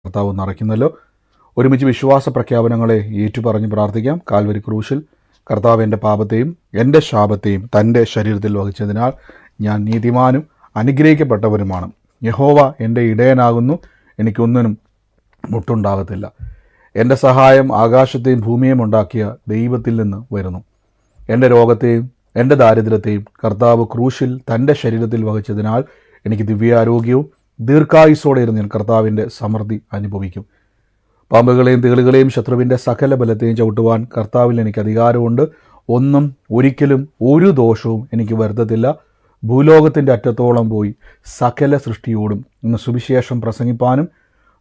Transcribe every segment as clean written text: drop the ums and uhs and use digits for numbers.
കർത്താവ് നിറയ്ക്കുന്നല്ലോ. ഒരുമിച്ച് വിശ്വാസ പ്രഖ്യാപനങ്ങളെ ഏറ്റുപറഞ്ഞ് പ്രാർത്ഥിക്കാം. കാൽവരി ക്രൂശിൽ കർത്താവ് എൻ്റെ പാപത്തെയും എൻ്റെ ശാപത്തെയും തൻ്റെ ശരീരത്തിൽ വഹിച്ചതിനാൽ ഞാൻ നീതിമാനും അനുഗ്രഹിക്കപ്പെട്ടവരുമാണ്. യഹോവ എൻ്റെ ഇടയനാകുന്നു, എനിക്കൊന്നിനും മുട്ടുണ്ടാകത്തില്ല. എൻ്റെ സഹായം ആകാശത്തെയും ഭൂമിയെയും ഉണ്ടാക്കിയ ദൈവത്തിൽ നിന്ന് വരുന്നു. എൻ്റെ രോഗത്തെയും എൻ്റെ ദാരിദ്ര്യത്തെയും കർത്താവ് ക്രൂശിൽ തൻ്റെ ശരീരത്തിൽ വഹിച്ചതിനാൽ എനിക്ക് ദിവ്യാരോഗ്യവും ദീർഘായുസ്സോടെ ഇരുന്ന് ഞാൻ കർത്താവിൻ്റെ സമൃദ്ധി അനുഭവിക്കും. പാമ്പുകളെയും തേളുകളെയും ശത്രുവിൻ്റെ സകല ബലത്തെയും ചവിട്ടുവാൻ കർത്താവിൽ എനിക്ക് അധികാരമുണ്ട്. ഒന്നും ഒരിക്കലും ഒരു ദോഷവും എനിക്ക് വരുത്തത്തില്ല. ഭൂലോകത്തിൻ്റെ അറ്റത്തോളം പോയി സകല സൃഷ്ടിയോടും ഇന്ന് സുവിശേഷം പ്രസംഗിപ്പാനും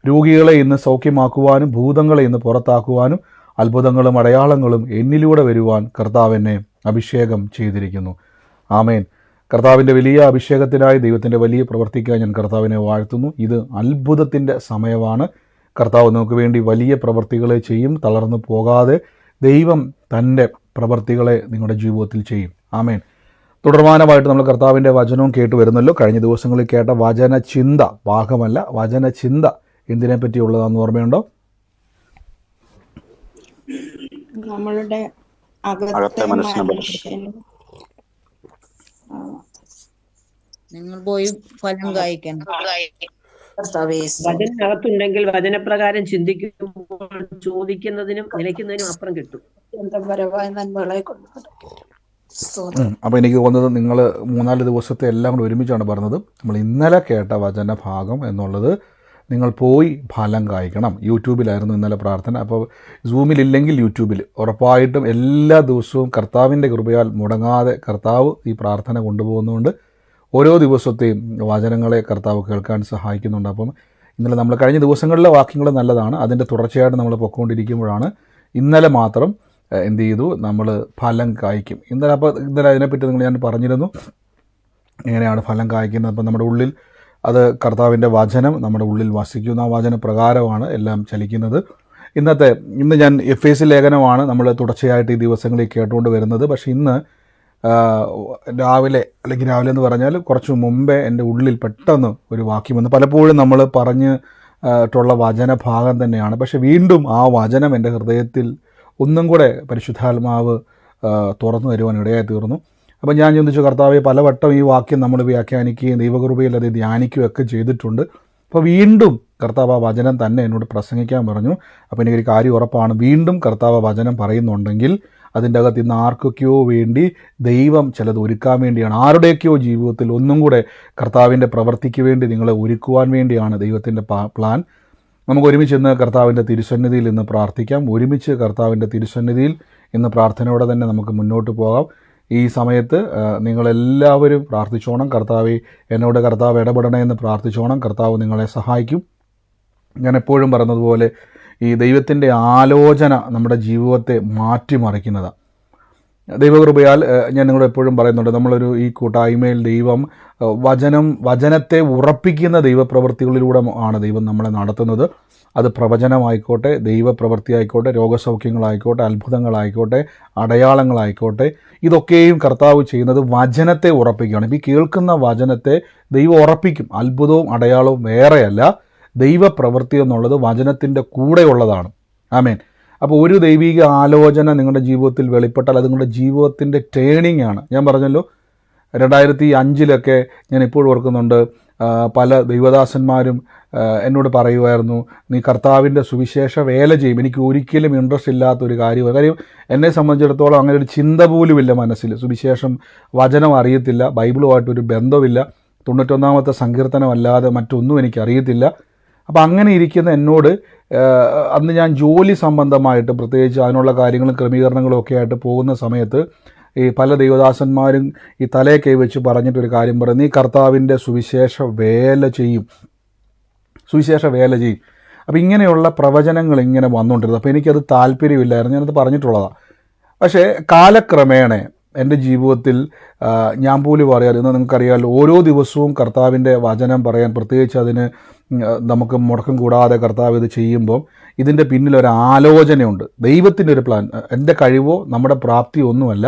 രോഗികളെ ഇന്ന് സൗഖ്യമാക്കുവാനും ഭൂതങ്ങളെ ഇന്ന് പുറത്താക്കുവാനും അത്ഭുതങ്ങളും അടയാളങ്ങളും എന്നിലൂടെ വരുവാൻ കർത്താവ് എന്നെ അഭിഷേകം ചെയ്തിരിക്കുന്നു. ആമേൻ. കർത്താവിൻ്റെ വലിയ അഭിഷേകത്തിനായി ദൈവത്തിൻ്റെ വലിയ പ്രവർത്തിക്കായി ഞാൻ കർത്താവിനെ വാഴ്ത്തുന്നു. ഇത് അത്ഭുതത്തിൻ്റെ സമയമാണ്. കർത്താവ് നമുക്ക് വേണ്ടി വലിയ പ്രവർത്തികളെ ചെയ്യും. തളർന്നു പോകാതെ ദൈവം തൻ്റെ പ്രവർത്തികളെ നിങ്ങളുടെ ജീവിതത്തിൽ ചെയ്യും. ആമേൻ. തുടർമാനമായിട്ട് നമ്മൾ കർത്താവിൻ്റെ വചനവും കേട്ട് വരുന്നല്ലോ. കഴിഞ്ഞ ദിവസങ്ങളിൽ കേട്ട വചനചിന്ത ഭാഗമല്ല, വചനചിന്ത എന്തിനെ പറ്റിയുള്ളതാണെന്ന് ഓർമ്മയുണ്ടോ? നമ്മളുടെ അകത്തെ മനുഷ്യന് നിങ്ങൾ പോയി ഫലം കായ്ക്കണം. വചനകത്തുണ്ടെങ്കിൽ വചനപ്രകാരം ചിന്തിക്കുമ്പോൾ ചോദിക്കുന്നതിനും നിലയ്ക്കുന്നതിനും അപ്പുറം കിട്ടും. അപ്പോൾ എനിക്ക് തോന്നുന്നത് നിങ്ങൾ 3-4 ദിവസത്തെ എല്ലാം കൂടെ ഒരുമിച്ചാണ് പറഞ്ഞത്. നമ്മൾ ഇന്നലെ കേട്ട വചനഭാഗം എന്നുള്ളത് നിങ്ങൾ പോയി ഫലം കായ്ക്കണം. യൂട്യൂബിലായിരുന്നു ഇന്നലെ പ്രാർത്ഥന. അപ്പോൾ സൂമിലില്ലെങ്കിൽ യൂട്യൂബിൽ ഉറപ്പായിട്ടും എല്ലാ ദിവസവും കർത്താവിൻ്റെ കൃപയാൽ മുടങ്ങാതെ കർത്താവ് ഈ പ്രാർത്ഥന കൊണ്ടുപോകുന്നതുകൊണ്ട് ഓരോ ദിവസത്തെയും വചനങ്ങളെ കർത്താവ് കേൾക്കാൻ സഹായിക്കുന്നുണ്ട്. അപ്പം ഇന്നലെ നമ്മൾ കഴിഞ്ഞ ദിവസങ്ങളിലെ വാക്യങ്ങൾ നല്ലതാണ്. അതിൻ്റെ തുടർച്ചയായിട്ട് നമ്മൾ പൊയ്ക്കൊണ്ടിരിക്കുമ്പോഴാണ് ഇന്നലെ മാത്രം എന്ത് ചെയ്തു, നമ്മൾ ഫലം കായ്ക്കും. ഇന്നലെ അതിനെപ്പറ്റി ഞാൻ പറഞ്ഞിരുന്നു എങ്ങനെയാണ് ഫലം കായ്ക്കുന്നത്. അപ്പം നമ്മുടെ ഉള്ളിൽ അത് കർത്താവിൻ്റെ വചനം നമ്മുടെ ഉള്ളിൽ വസിക്കുന്ന ആ വചന പ്രകാരമാണ് എല്ലാം ചലിക്കുന്നത്. ഇന്ന് ഞാൻ എഫേസ്യ ലേഖനമാണ് നമ്മൾ തുടർച്ചയായിട്ട് ഈ ദിവസങ്ങളിൽ കേട്ടുകൊണ്ട് വരുന്നത്. പക്ഷേ ഇന്ന് രാവിലെ എന്ന് പറഞ്ഞാൽ കുറച്ച് മുമ്പേ എൻ്റെ ഉള്ളിൽ പെട്ടെന്ന് ഒരു വാക്യം വന്നു. പലപ്പോഴും നമ്മൾ പറഞ്ഞിട്ടുള്ള വചനഭാഗം തന്നെയാണ്. പക്ഷെ വീണ്ടും ആ വചനം എൻ്റെ ഹൃദയത്തിൽ ഒന്നും കൂടെ പരിശുദ്ധാത്മാവ് തുറന്നു തരുവാൻ ഇടയായി തീർന്നു. അപ്പം ഞാൻ ചിന്തിച്ചു, കർത്താവെ പലവട്ടം ഈ വാക്യം നമ്മൾ വ്യാഖ്യാനിക്കുകയും ദൈവകൃപയിൽ അത് ധ്യാനിക്കുകയൊക്കെ ചെയ്തിട്ടുണ്ട്. അപ്പോൾ വീണ്ടും കർത്താവ് ആ വചനം തന്നെ എന്നോട് പ്രസംഗിക്കാൻ പറഞ്ഞു. അപ്പോൾ എനിക്കൊരു കാര്യം ഉറപ്പാണ്, വീണ്ടും കർത്താവ് വചനം പറയുന്നുണ്ടെങ്കിൽ അതിൻ്റെ അകത്ത് ഇന്ന് ആർക്കൊക്കെയോ വേണ്ടി ദൈവം ചിലത് ഒരുക്കാൻ വേണ്ടിയാണ്. ആരുടെയൊക്കെയോ ജീവിതത്തിൽ ഒന്നും കൂടെ കർത്താവിൻ്റെ പ്രവൃത്തിക്ക് വേണ്ടി നിങ്ങളെ ഒരുക്കുവാൻ വേണ്ടിയാണ് ദൈവത്തിൻ്റെ പ്ലാൻ. നമുക്ക് ഒരുമിച്ച് ഇന്ന് കർത്താവിൻ്റെ തിരുസന്നിധിയിൽ ഇന്ന് പ്രാർത്ഥിക്കാം. ഒരുമിച്ച് കർത്താവിൻ്റെ തിരുസന്നിധിയിൽ ഇന്ന് പ്രാർത്ഥനയോടെ തന്നെ നമുക്ക് മുന്നോട്ട് പോകാം. ഈ സമയത്ത് നിങ്ങളെല്ലാവരും പ്രാർത്ഥിച്ചോണം. കർത്താവെ എന്നോട് കർത്താവ് ഇടപെടണേ എന്ന് പ്രാർത്ഥിച്ചോണം. കർത്താവ് നിങ്ങളെ സഹായിക്കും. ഞാൻ എപ്പോഴും പറഞ്ഞതുപോലെ ഈ ദൈവത്തിൻ്റെ ആലോചന നമ്മുടെ ജീവിതത്തെ മാറ്റിമറിക്കുന്നതാണ്. ദൈവകൃപയാൽ ഞാൻ നിങ്ങളോട് എപ്പോഴും പറയുന്നുണ്ട്, നമ്മളൊരു ഈ കൂട്ടായ്മയിൽ ദൈവം വചനത്തെ ഉറപ്പിക്കുന്ന ദൈവപ്രവൃത്തികളിലൂടെ ആണ് ദൈവം നമ്മളെ നടത്തുന്നത്. അത് പ്രവചനമായിക്കോട്ടെ, ദൈവപ്രവൃത്തി ആയിക്കോട്ടെ, രോഗസൗഖ്യങ്ങളായിക്കോട്ടെ, അത്ഭുതങ്ങളായിക്കോട്ടെ, അടയാളങ്ങളായിക്കോട്ടെ, ഇതൊക്കെയും കർത്താവ് ചെയ്യുന്നത് വചനത്തെ ഉറപ്പിക്കുകയാണ്. ഇപ്പോൾ ഈ കേൾക്കുന്ന വചനത്തെ ദൈവം ഉറപ്പിക്കും. അത്ഭുതവും അടയാളവും വേറെയല്ല, ദൈവപ്രവൃത്തി എന്നുള്ളത് വചനത്തിൻ്റെ കൂടെയുള്ളതാണ്. ആമേൻ. അപ്പോൾ ഒരു ദൈവിക ആലോചന നിങ്ങളുടെ ജീവിതത്തിൽ വെളിപ്പെട്ടാൽ അത് നിങ്ങളുടെ ജീവിതത്തിൻ്റെ ടേണിംഗ് ആണ്. ഞാൻ പറഞ്ഞല്ലോ, 2005 ഞാൻ ഇപ്പോഴും ഓർക്കുന്നുണ്ട്, പല ദൈവദാസന്മാരും എന്നോട് പറയുമായിരുന്നു, നീ കർത്താവിൻ്റെ സുവിശേഷ വേല ചെയ്യും. എനിക്ക് ഒരിക്കലും ഇൻട്രസ്റ്റ് ഇല്ലാത്തൊരു കാര്യം. കാര്യം എന്നെ സംബന്ധിച്ചിടത്തോളം അങ്ങനെ ഒരു ചിന്ത പോലുമില്ല മനസ്സിൽ. സുവിശേഷം വചനം അറിയത്തില്ല, ബൈബിളുമായിട്ടൊരു ബന്ധമില്ല, 91-ാമത്തെ സങ്കീർത്തനമല്ലാതെ മറ്റൊന്നും എനിക്കറിയത്തില്ല. അപ്പോൾ അങ്ങനെ ഇരിക്കുന്ന എന്നോട് അന്ന് ഞാൻ ജോലി സംബന്ധമായിട്ട് പ്രത്യേകിച്ച് അതിനുള്ള കാര്യങ്ങളും ക്രമീകരണങ്ങളും ഒക്കെ ആയിട്ട് പോകുന്ന സമയത്ത് ഈ പല ദൈവദാസന്മാരും ഈ തലയെ കൈവച്ച് പറഞ്ഞിട്ടൊരു കാര്യം പറയും, നീ കർത്താവിൻ്റെ സുവിശേഷ വേല ചെയ്യും. അപ്പോൾ ഇങ്ങനെയുള്ള പ്രവചനങ്ങൾ ഇങ്ങനെ വന്നുകൊണ്ടിരുന്നു. അപ്പോൾ എനിക്കത് താല്പര്യമില്ലായിരുന്നു, ഞാനത് പറഞ്ഞിട്ടുള്ളതാണ്. പക്ഷേ കാലക്രമേണ എൻ്റെ ജീവിതത്തിൽ ഞാൻ പോലും അറിയാതെ, ഇന്ന് നിങ്ങൾക്കറിയാമല്ലോ, ഓരോ ദിവസവും കർത്താവിൻ്റെ വചനം പറയാൻ, പ്രത്യേകിച്ച് അതിന് നമുക്ക് മുടക്കം കൂടാതെ കർത്താവ് ഇത് ചെയ്യുമ്പോൾ ഇതിൻ്റെ പിന്നിലൊരു ആലോചനയുണ്ട്. ദൈവത്തിൻ്റെ ഒരു പ്ലാൻ. എൻ്റെ കഴിവോ നമ്മുടെ പ്രാപ്തിയോ ഒന്നുമല്ല.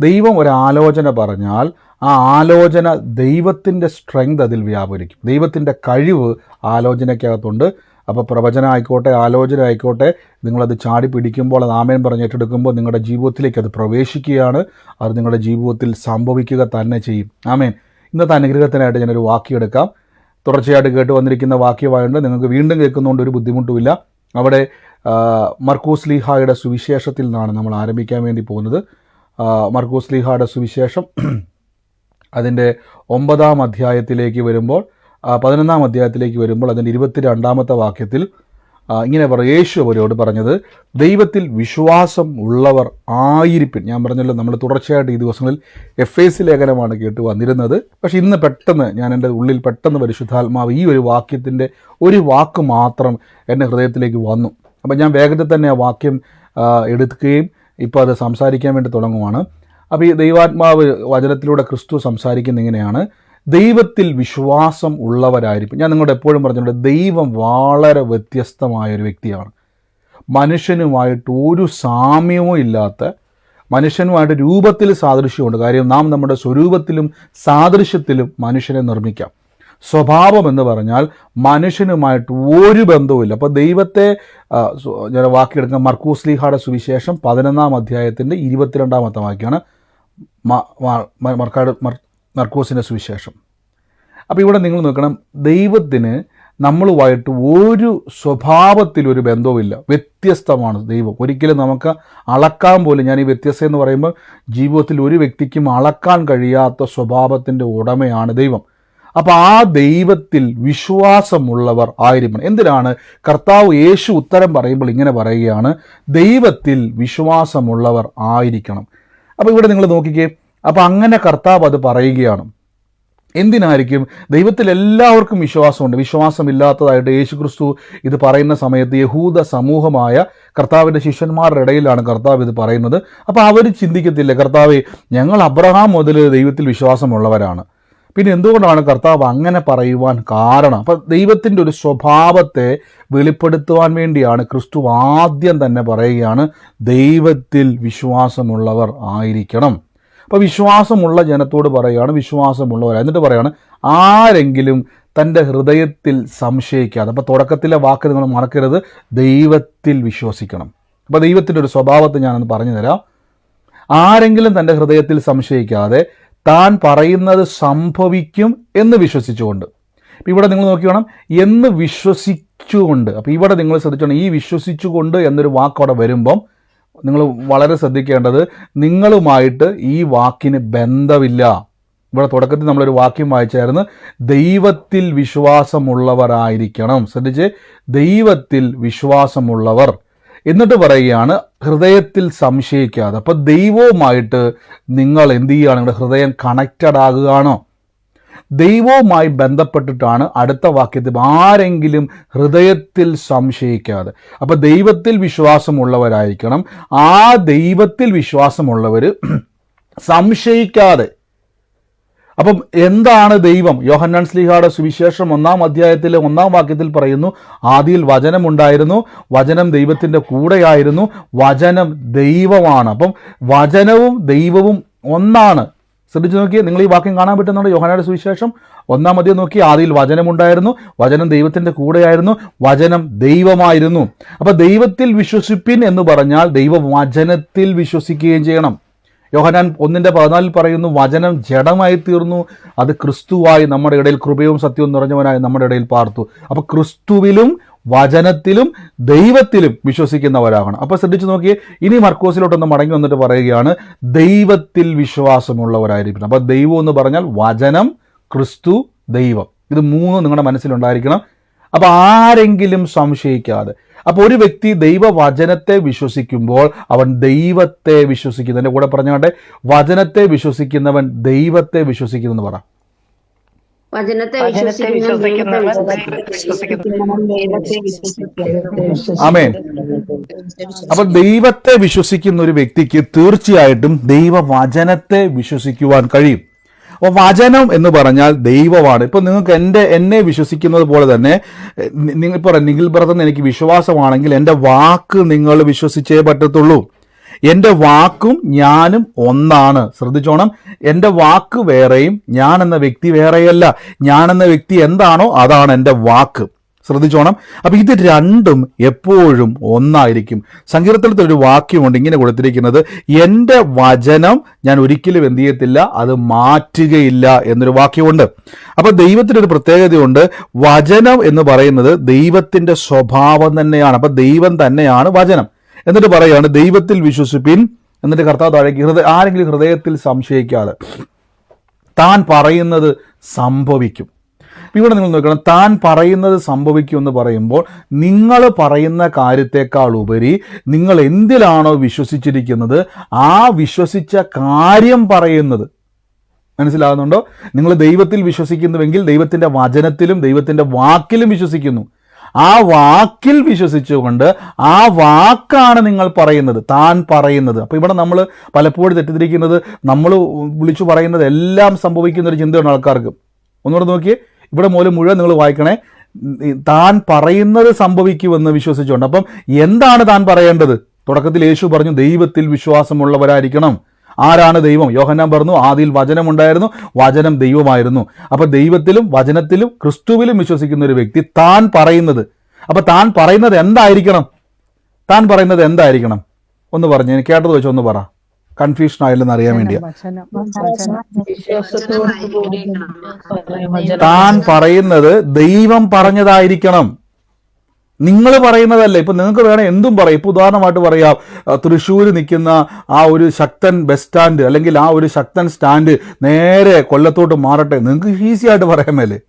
ദൈവം ഒരു ആലോചന പറഞ്ഞാൽ ആ ആലോചന ദൈവത്തിൻ്റെ സ്ട്രെങ്ത് അതിൽ വ്യാപരിക്കും. ദൈവത്തിൻ്റെ കഴിവ് ആലോചനയ്ക്കകത്തുണ്ട്. അപ്പോൾ പ്രവചനം ആയിക്കോട്ടെ, ആലോചന ആയിക്കോട്ടെ, നിങ്ങളത് ചാടി പിടിക്കുമ്പോൾ, അത് ആമേൻ പറഞ്ഞ് ഏറ്റെടുക്കുമ്പോൾ നിങ്ങളുടെ ജീവിതത്തിലേക്ക് അത് പ്രവേശിക്കുകയാണ്. അത് നിങ്ങളുടെ ജീവിതത്തിൽ സംഭവിക്കുക തന്നെ ചെയ്യും. ആമേൻ. ഇന്നത്തെ അനുഗ്രഹത്തിനായിട്ട് ഞാനൊരു വാക്യം എടുക്കാം. തുടർച്ചയായിട്ട് കേട്ട് വന്നിരിക്കുന്ന വാക്യമായതുകൊണ്ട് നിങ്ങൾക്ക് വീണ്ടും കേൾക്കുന്നതുകൊണ്ട് ഒരു ബുദ്ധിമുട്ടുമില്ല. അവിടെ മർക്കോസ് ലീഹായുടെ സുവിശേഷത്തിൽ നിന്നാണ് നമ്മൾ ആരംഭിക്കാൻ വേണ്ടി പോകുന്നത്. മർക്കോസ് ലീഹായുടെ സുവിശേഷം അതിൻ്റെ 9-ാം അധ്യായത്തിലേക്ക് വരുമ്പോൾ, 11-ാം അധ്യായത്തിലേക്ക് വരുമ്പോൾ അതിൻ്റെ 22-ാമത്തെ വാക്യത്തിൽ ഇങ്ങനെ യേശു അവരോട് പറഞ്ഞത്, ദൈവത്തിൽ വിശ്വാസം ഉള്ളവർ ആയിരിപ്പിൻ. ഞാൻ പറഞ്ഞല്ലോ, നമ്മൾ തുടർച്ചയായിട്ട് ഈ ദിവസങ്ങളിൽ എഫേസ്യ ലേഖനമാണ് കേട്ട് വന്നിരുന്നത്. പക്ഷേ ഇന്ന് പെട്ടെന്ന് എൻ്റെ ഉള്ളിൽ പെട്ടെന്ന് പരിശുദ്ധാത്മാവ് ഈ ഒരു വാക്യത്തിൻ്റെ ഒരു വാക്ക് മാത്രം എൻ്റെ ഹൃദയത്തിലേക്ക് വന്നു. അപ്പം ഞാൻ വേഗത്തിൽ തന്നെ ആ വാക്യം എടുക്കുകയും ഇപ്പോൾ അത് സംസാരിക്കാൻ വേണ്ടി തുടങ്ങുവാണ്. അപ്പോൾ ഈ ദൈവാത്മാവ് വചനത്തിലൂടെ ക്രിസ്തു സംസാരിക്കുന്ന ഇങ്ങനെയാണ്, ദൈവത്തിൽ വിശ്വാസം ഉള്ളവരായിരിക്കും. ഞാൻ നിങ്ങളോട് എപ്പോഴും പറഞ്ഞിട്ടുണ്ട്, ദൈവം വളരെ വ്യത്യസ്തമായൊരു വ്യക്തിയാണ്. മനുഷ്യനുമായിട്ട് ഒരു സാമ്യവും ഇല്ലാത്ത, മനുഷ്യനുമായിട്ട് രൂപത്തിൽ സാദൃശ്യമുണ്ട്. കാര്യം നാം നമ്മുടെ സ്വരൂപത്തിലും സാദൃശ്യത്തിലും മനുഷ്യനെ നിർമ്മിക്കാം. സ്വഭാവം എന്ന് പറഞ്ഞാൽ മനുഷ്യനുമായിട്ട് ഒരു ബന്ധവുമില്ല. അപ്പോൾ ദൈവത്തെ ഞാൻ വാക്കിയെടുക്കാം. മർക്കോസ് ലീഹായുടെ സുവിശേഷം 11-ാം അധ്യായത്തിൻ്റെ 22-ാമത്തെ വാക്യമാണ് മർക്കോസിൻ്റെ സുവിശേഷം. അപ്പോൾ ഇവിടെ നിങ്ങൾ നോക്കണം, ദൈവത്തിന് നമ്മളുമായിട്ട് ഒരു സ്വഭാവത്തിലൊരു ബന്ധവുമില്ല. വ്യത്യസ്തമാണ് ദൈവം. ഒരിക്കലും നമുക്ക് അളക്കാൻ പോലും, ഞാൻ ഈ വ്യത്യസ്തം എന്ന് പറയുമ്പോൾ ജീവിതത്തിൽ ഒരു വ്യക്തിക്കും അളക്കാൻ കഴിയാത്ത സ്വഭാവത്തിൻ്റെ ഉടമയാണ് ദൈവം. അപ്പോൾ ആ ദൈവത്തിൽ വിശ്വാസമുള്ളവർ ആയിരിക്കണം. എന്തിനാണ് കർത്താവ് യേശു ഉത്തരം പറയുമ്പോൾ ഇങ്ങനെ പറയുകയാണ്, ദൈവത്തിൽ വിശ്വാസമുള്ളവർ ആയിരിക്കണം. അപ്പോൾ ഇവിടെ നിങ്ങൾ നോക്കിക്കേ, അപ്പോൾ അങ്ങനെ കർത്താവ് അത് പറയുകയാണ്. എന്തിനായിരിക്കും? ദൈവത്തിൽ എല്ലാവർക്കും വിശ്വാസമുണ്ട്. വിശ്വാസമില്ലാത്തതായിട്ട് യേശു ക്രിസ്തു ഇത് പറയുന്ന സമയത്ത് യഹൂദ സമൂഹമായ കർത്താവിൻ്റെ ശിഷ്യന്മാരുടെ ഇടയിലാണ് കർത്താവ് ഇത് പറയുന്നത്. അപ്പോൾ അവർ ചിന്തിക്കത്തില്ല, കർത്താവേ, ഞങ്ങൾ അബ്രഹാം മുതൽ ദൈവത്തിൽ വിശ്വാസമുള്ളവരാണ്. പിന്നെ എന്തുകൊണ്ടാണ് കർത്താവ് അങ്ങനെ പറയുവാൻ കാരണം? അപ്പം ദൈവത്തിൻ്റെ ഒരു സ്വഭാവത്തെ വെളിപ്പെടുത്തുവാൻ വേണ്ടിയാണ് ക്രിസ്തു ആദ്യം തന്നെ പറയുകയാണ്, ദൈവത്തിൽ വിശ്വാസമുള്ളവർ ആയിരിക്കണം. അപ്പോൾ വിശ്വാസമുള്ള ജനത്തോട് പറയുകയാണ് വിശ്വാസമുള്ളവർ. എന്നിട്ട് പറയുകയാണ്, ആരെങ്കിലും തൻ്റെ ഹൃദയത്തിൽ സംശയിക്കാതെ. അപ്പോൾ തുടക്കത്തിലെ വാക്ക് നിങ്ങൾ മറക്കരുത്, ദൈവത്തിൽ വിശ്വസിക്കണം. അപ്പോൾ ദൈവത്തിൻ്റെ ഒരു സ്വഭാവത്തെ ഞാനൊന്ന് പറഞ്ഞു തരാം. ആരെങ്കിലും തൻ്റെ ഹൃദയത്തിൽ സംശയിക്കാതെ താൻ പറയുന്നത് സംഭവിക്കും എന്ന് വിശ്വസിച്ചുകൊണ്ട്. അപ്പോൾ ഇവിടെ നിങ്ങൾ നോക്കി വേണം, എന്ന് വിശ്വസിച്ചുകൊണ്ട്. അപ്പോൾ ഇവിടെ നിങ്ങൾ ശ്രദ്ധിച്ചോണം, ഈ വിശ്വസിച്ചുകൊണ്ട് എന്നൊരു വാക്ക് അവിടെ വരുമ്പം നിങ്ങൾ വളരെ ശ്രദ്ധിക്കേണ്ടത്, നിങ്ങളുമായിട്ട് ഈ വാക്കിന് ബന്ധമില്ല. ഇവിടെ തുടക്കത്തിൽ നമ്മളൊരു വാക്യം വായിച്ചായിരുന്നു, ദൈവത്തിൽ വിശ്വാസമുള്ളവരായിരിക്കണം. ശ്രദ്ധിച്ച്, ദൈവത്തിൽ വിശ്വാസമുള്ളവർ. എന്നിട്ട് പറയുകയാണ്, ഹൃദയത്തിൽ സംശയിക്കാതെ. അപ്പോൾ ദൈവവുമായിട്ട് നിങ്ങൾ എന്ത് ചെയ്യുകയാണ്? നിങ്ങളുടെ ഹൃദയം കണക്റ്റഡ് ആകുകയാണോ? ദൈവവുമായി ബന്ധപ്പെട്ടിട്ടാണ് അടുത്ത വാക്യത്തിൽ, ആരെങ്കിലും ഹൃദയത്തിൽ സംശയിക്കാതെ. അപ്പോൾ ദൈവത്തിൽ വിശ്വാസമുള്ളവരായിരിക്കണം. ആ ദൈവത്തിൽ വിശ്വാസമുള്ളവർ സംശയിക്കാതെ. അപ്പം എന്താണ് ദൈവം? യോഹന്നാൻ ശ്ലീഹായുടെ സുവിശേഷം 1-ാം അധ്യായത്തിലെ 1-ാം വാക്യത്തിൽ പറയുന്നു, ആദിയിൽ വചനമുണ്ടായിരുന്നു, വചനം ദൈവത്തിൻ്റെ കൂടെയായിരുന്നു, വചനം ദൈവമാണ്. അപ്പം വചനവും ദൈവവും ഒന്നാണ്. ശ്രദ്ധിച്ച് നോക്കിയേ, നിങ്ങൾ ഈ വാക്യം കാണാൻ പറ്റുന്നുണ്ട്. യോഹന്നാന്റെ സുവിശേഷം 1-ാം അധ്യായം നോക്കി, ആദിയിൽ വചനമുണ്ടായിരുന്നു, വചനം ദൈവത്തിൻ്റെ കൂടെയായിരുന്നു, വചനം ദൈവമായിരുന്നു. അപ്പോൾ ദൈവത്തിൽ വിശ്വസിപ്പിൻ എന്ന് പറഞ്ഞാൽ ദൈവവചനത്തിൽ വിശ്വസിക്കുകയും ചെയ്യണം. യോഹന്നാൻ 1:14 പറയുന്നു, വചനം ജഡമായി തീർന്നു, അത് ക്രിസ്തുവായി നമ്മുടെ ഇടയിൽ കൃപയും സത്യവും നിറഞ്ഞവനായി നമ്മുടെ ഇടയിൽ പാർത്തു. അപ്പോൾ ക്രിസ്തുവിലും വചനത്തിലും ദൈവത്തിലും വിശ്വസിക്കുന്നവരാകണം. അപ്പോൾ ശ്രദ്ധിച്ചു നോക്കിയേ, ഇനി മർക്കോസിലോട്ടൊന്ന് മടങ്ങി വന്നിട്ട് പറയുകയാണ്, ദൈവത്തിൽ വിശ്വാസമുള്ളവരായിരിക്കണം. അപ്പോൾ ദൈവം എന്ന് പറഞ്ഞാൽ വചനം, ക്രിസ്തു, ദൈവം. ഇത് മൂന്നും നിങ്ങളുടെ മനസ്സിലുണ്ടായിരിക്കണം. അപ്പോൾ ആരെങ്കിലും സംശയിക്കാതെ. അപ്പോൾ ഒരു വ്യക്തി ദൈവവചനത്തെ വിശ്വസിക്കുമ്പോൾ അവൻ ദൈവത്തെ വിശ്വസിക്കുന്നു. എൻ്റെ കൂടെ പറഞ്ഞാട്ടെ, വചനത്തെ വിശ്വസിക്കുന്നവൻ ദൈവത്തെ വിശ്വസിക്കുന്നു പറ. ആമേൻ. അപ്പൊ ദൈവത്തെ വിശ്വസിക്കുന്ന ഒരു വ്യക്തിക്ക് തീർച്ചയായിട്ടും ദൈവവചനത്തെ വിശ്വസിക്കുവാൻ കഴിയും. അപ്പോൾ വചനം എന്ന് പറഞ്ഞാൽ ദൈവമാണ്. ഇപ്പം നിങ്ങൾക്ക് എന്നെ വിശ്വസിക്കുന്നത് പോലെ തന്നെ ഇപ്പോൾ നിഖിൽ ബ്രദറിന് എനിക്ക് വിശ്വാസമാണെങ്കിൽ എൻ്റെ വാക്ക് നിങ്ങൾ വിശ്വസിച്ചേ പറ്റത്തുള്ളൂ. എൻ്റെ വാക്കും ഞാനും ഒന്നാണ്. ശ്രദ്ധിച്ചോണം, എൻ്റെ വാക്ക് വേറെയും ഞാൻ എന്ന വ്യക്തി വേറെയല്ല. ഞാൻ എന്ന വ്യക്തി എന്താണോ അതാണ് എൻ്റെ വാക്ക്. ശ്രദ്ധിച്ചോണം. അപ്പം ഇത് രണ്ടും എപ്പോഴും ഒന്നായിരിക്കും. സങ്കീർത്തനത്തിൽ ഒരു വാക്യമുണ്ട് ഇങ്ങനെ കൊടുത്തിരിക്കുന്നത്, എൻ്റെ വചനം ഞാൻ ഒരിക്കലും എന്ത് ചെയ്യത്തില്ല, അത് മാറ്റുകയില്ല എന്നൊരു വാക്യമുണ്ട്. അപ്പം ദൈവത്തിൻ്റെ ഒരു പ്രത്യേകതയുണ്ട്. വചനം എന്ന് പറയുന്നത് ദൈവത്തിൻ്റെ സ്വഭാവം തന്നെയാണ്. അപ്പം ദൈവം തന്നെയാണ് വചനം. എന്നിട്ട് പറയുകയാണ്, ദൈവത്തിൽ വിശ്വസിപ്പിൻ. എന്നിട്ട് കർത്താവ് താഴേക്ക്, ആരെങ്കിലും ഹൃദയത്തിൽ സംശയിക്കാതെ താൻ പറയുന്നത് സംഭവിക്കും. ഇവിടെ നിങ്ങൾ നോക്കണം, താൻ പറയുന്നത് സംഭവിക്കും എന്ന് പറയുമ്പോൾ നിങ്ങൾ പറയുന്ന കാര്യത്തെക്കാൾ ഉപരി നിങ്ങൾ എന്തിലാണോ വിശ്വസിച്ചിരിക്കുന്നത് ആ വിശ്വസിച്ച കാര്യം പറയുന്നത്. മനസ്സിലാകുന്നുണ്ടോ? നിങ്ങൾ ദൈവത്തിൽ വിശ്വസിക്കുന്നുവെങ്കിൽ ദൈവത്തിൻ്റെ വചനത്തിലും ദൈവത്തിൻ്റെ വാക്കിലും വിശ്വസിക്കുന്നു. ആ വാക്കിൽ വിശ്വസിച്ചുകൊണ്ട് ആ വാക്കാണ് നിങ്ങൾ പറയുന്നത്, താൻ പറയുന്നത്. അപ്പോൾ ഇവിടെ നമ്മൾ പലപ്പോഴും തെറ്റിദ്ധരിക്കുന്നത്, നമ്മൾ വിളിച്ചു പറയുന്നത് എല്ലാം സംഭവിക്കുന്ന ഒരു ചിന്തയാണ് ആൾക്കാർക്ക്. ഒന്നുകൂടെ നോക്കിയേ, ഇവിടെ മൂലം മുഴുവൻ നിങ്ങൾ വായിക്കണേ, താൻ പറയുന്നത് സംഭവിക്കുമെന്ന് വിശ്വസിച്ചുകൊണ്ട്. അപ്പം എന്താണ് താൻ പറയേണ്ടത്? തുടക്കത്തിൽ യേശു പറഞ്ഞു, ദൈവത്തിൽ വിശ്വാസമുള്ളവരായിരിക്കണം. ആരാണ് ദൈവം? യോഹന്നാൻ പറഞ്ഞു, ആദിയിൽ വചനമുണ്ടായിരുന്നു, വചനം ദൈവമായിരുന്നു. അപ്പൊ ദൈവത്തിലും വചനത്തിലും ക്രിസ്തുവിലും വിശ്വസിക്കുന്ന ഒരു വ്യക്തി താൻ പറയുന്നത്, അപ്പൊ താൻ പറയുന്നത് എന്തായിരിക്കണം? താൻ പറയുന്നത് എന്തായിരിക്കണം? ഒന്ന് പറഞ്ഞു, എനിക്ക് കേട്ടത് വെച്ച് ഒന്ന് പറ, കൺഫ്യൂഷൻ ആയില്ലെന്ന് അറിയാൻ വേണ്ടിയാ. താൻ പറയുന്നത് ദൈവം പറഞ്ഞതായിരിക്കണം, നിങ്ങൾ പറയുന്നതല്ല. ഇപ്പൊ നിങ്ങൾക്ക് വേണേൽ എന്തും പറയാം. ഇപ്പൊ ഉദാഹരണമായിട്ട് പറയാം, തൃശ്ശൂർ നിൽക്കുന്ന ആ ഒരു ശക്തൻ ബസ് സ്റ്റാൻഡ് അല്ലെങ്കിൽ ആ ഒരു ശക്തൻ സ്റ്റാൻഡ് നേരെ കൊല്ലത്തോട്ട് മാറട്ടെ, നിങ്ങൾക്ക് ഈസി ആയിട്ട് പറയാൻ മേലേ?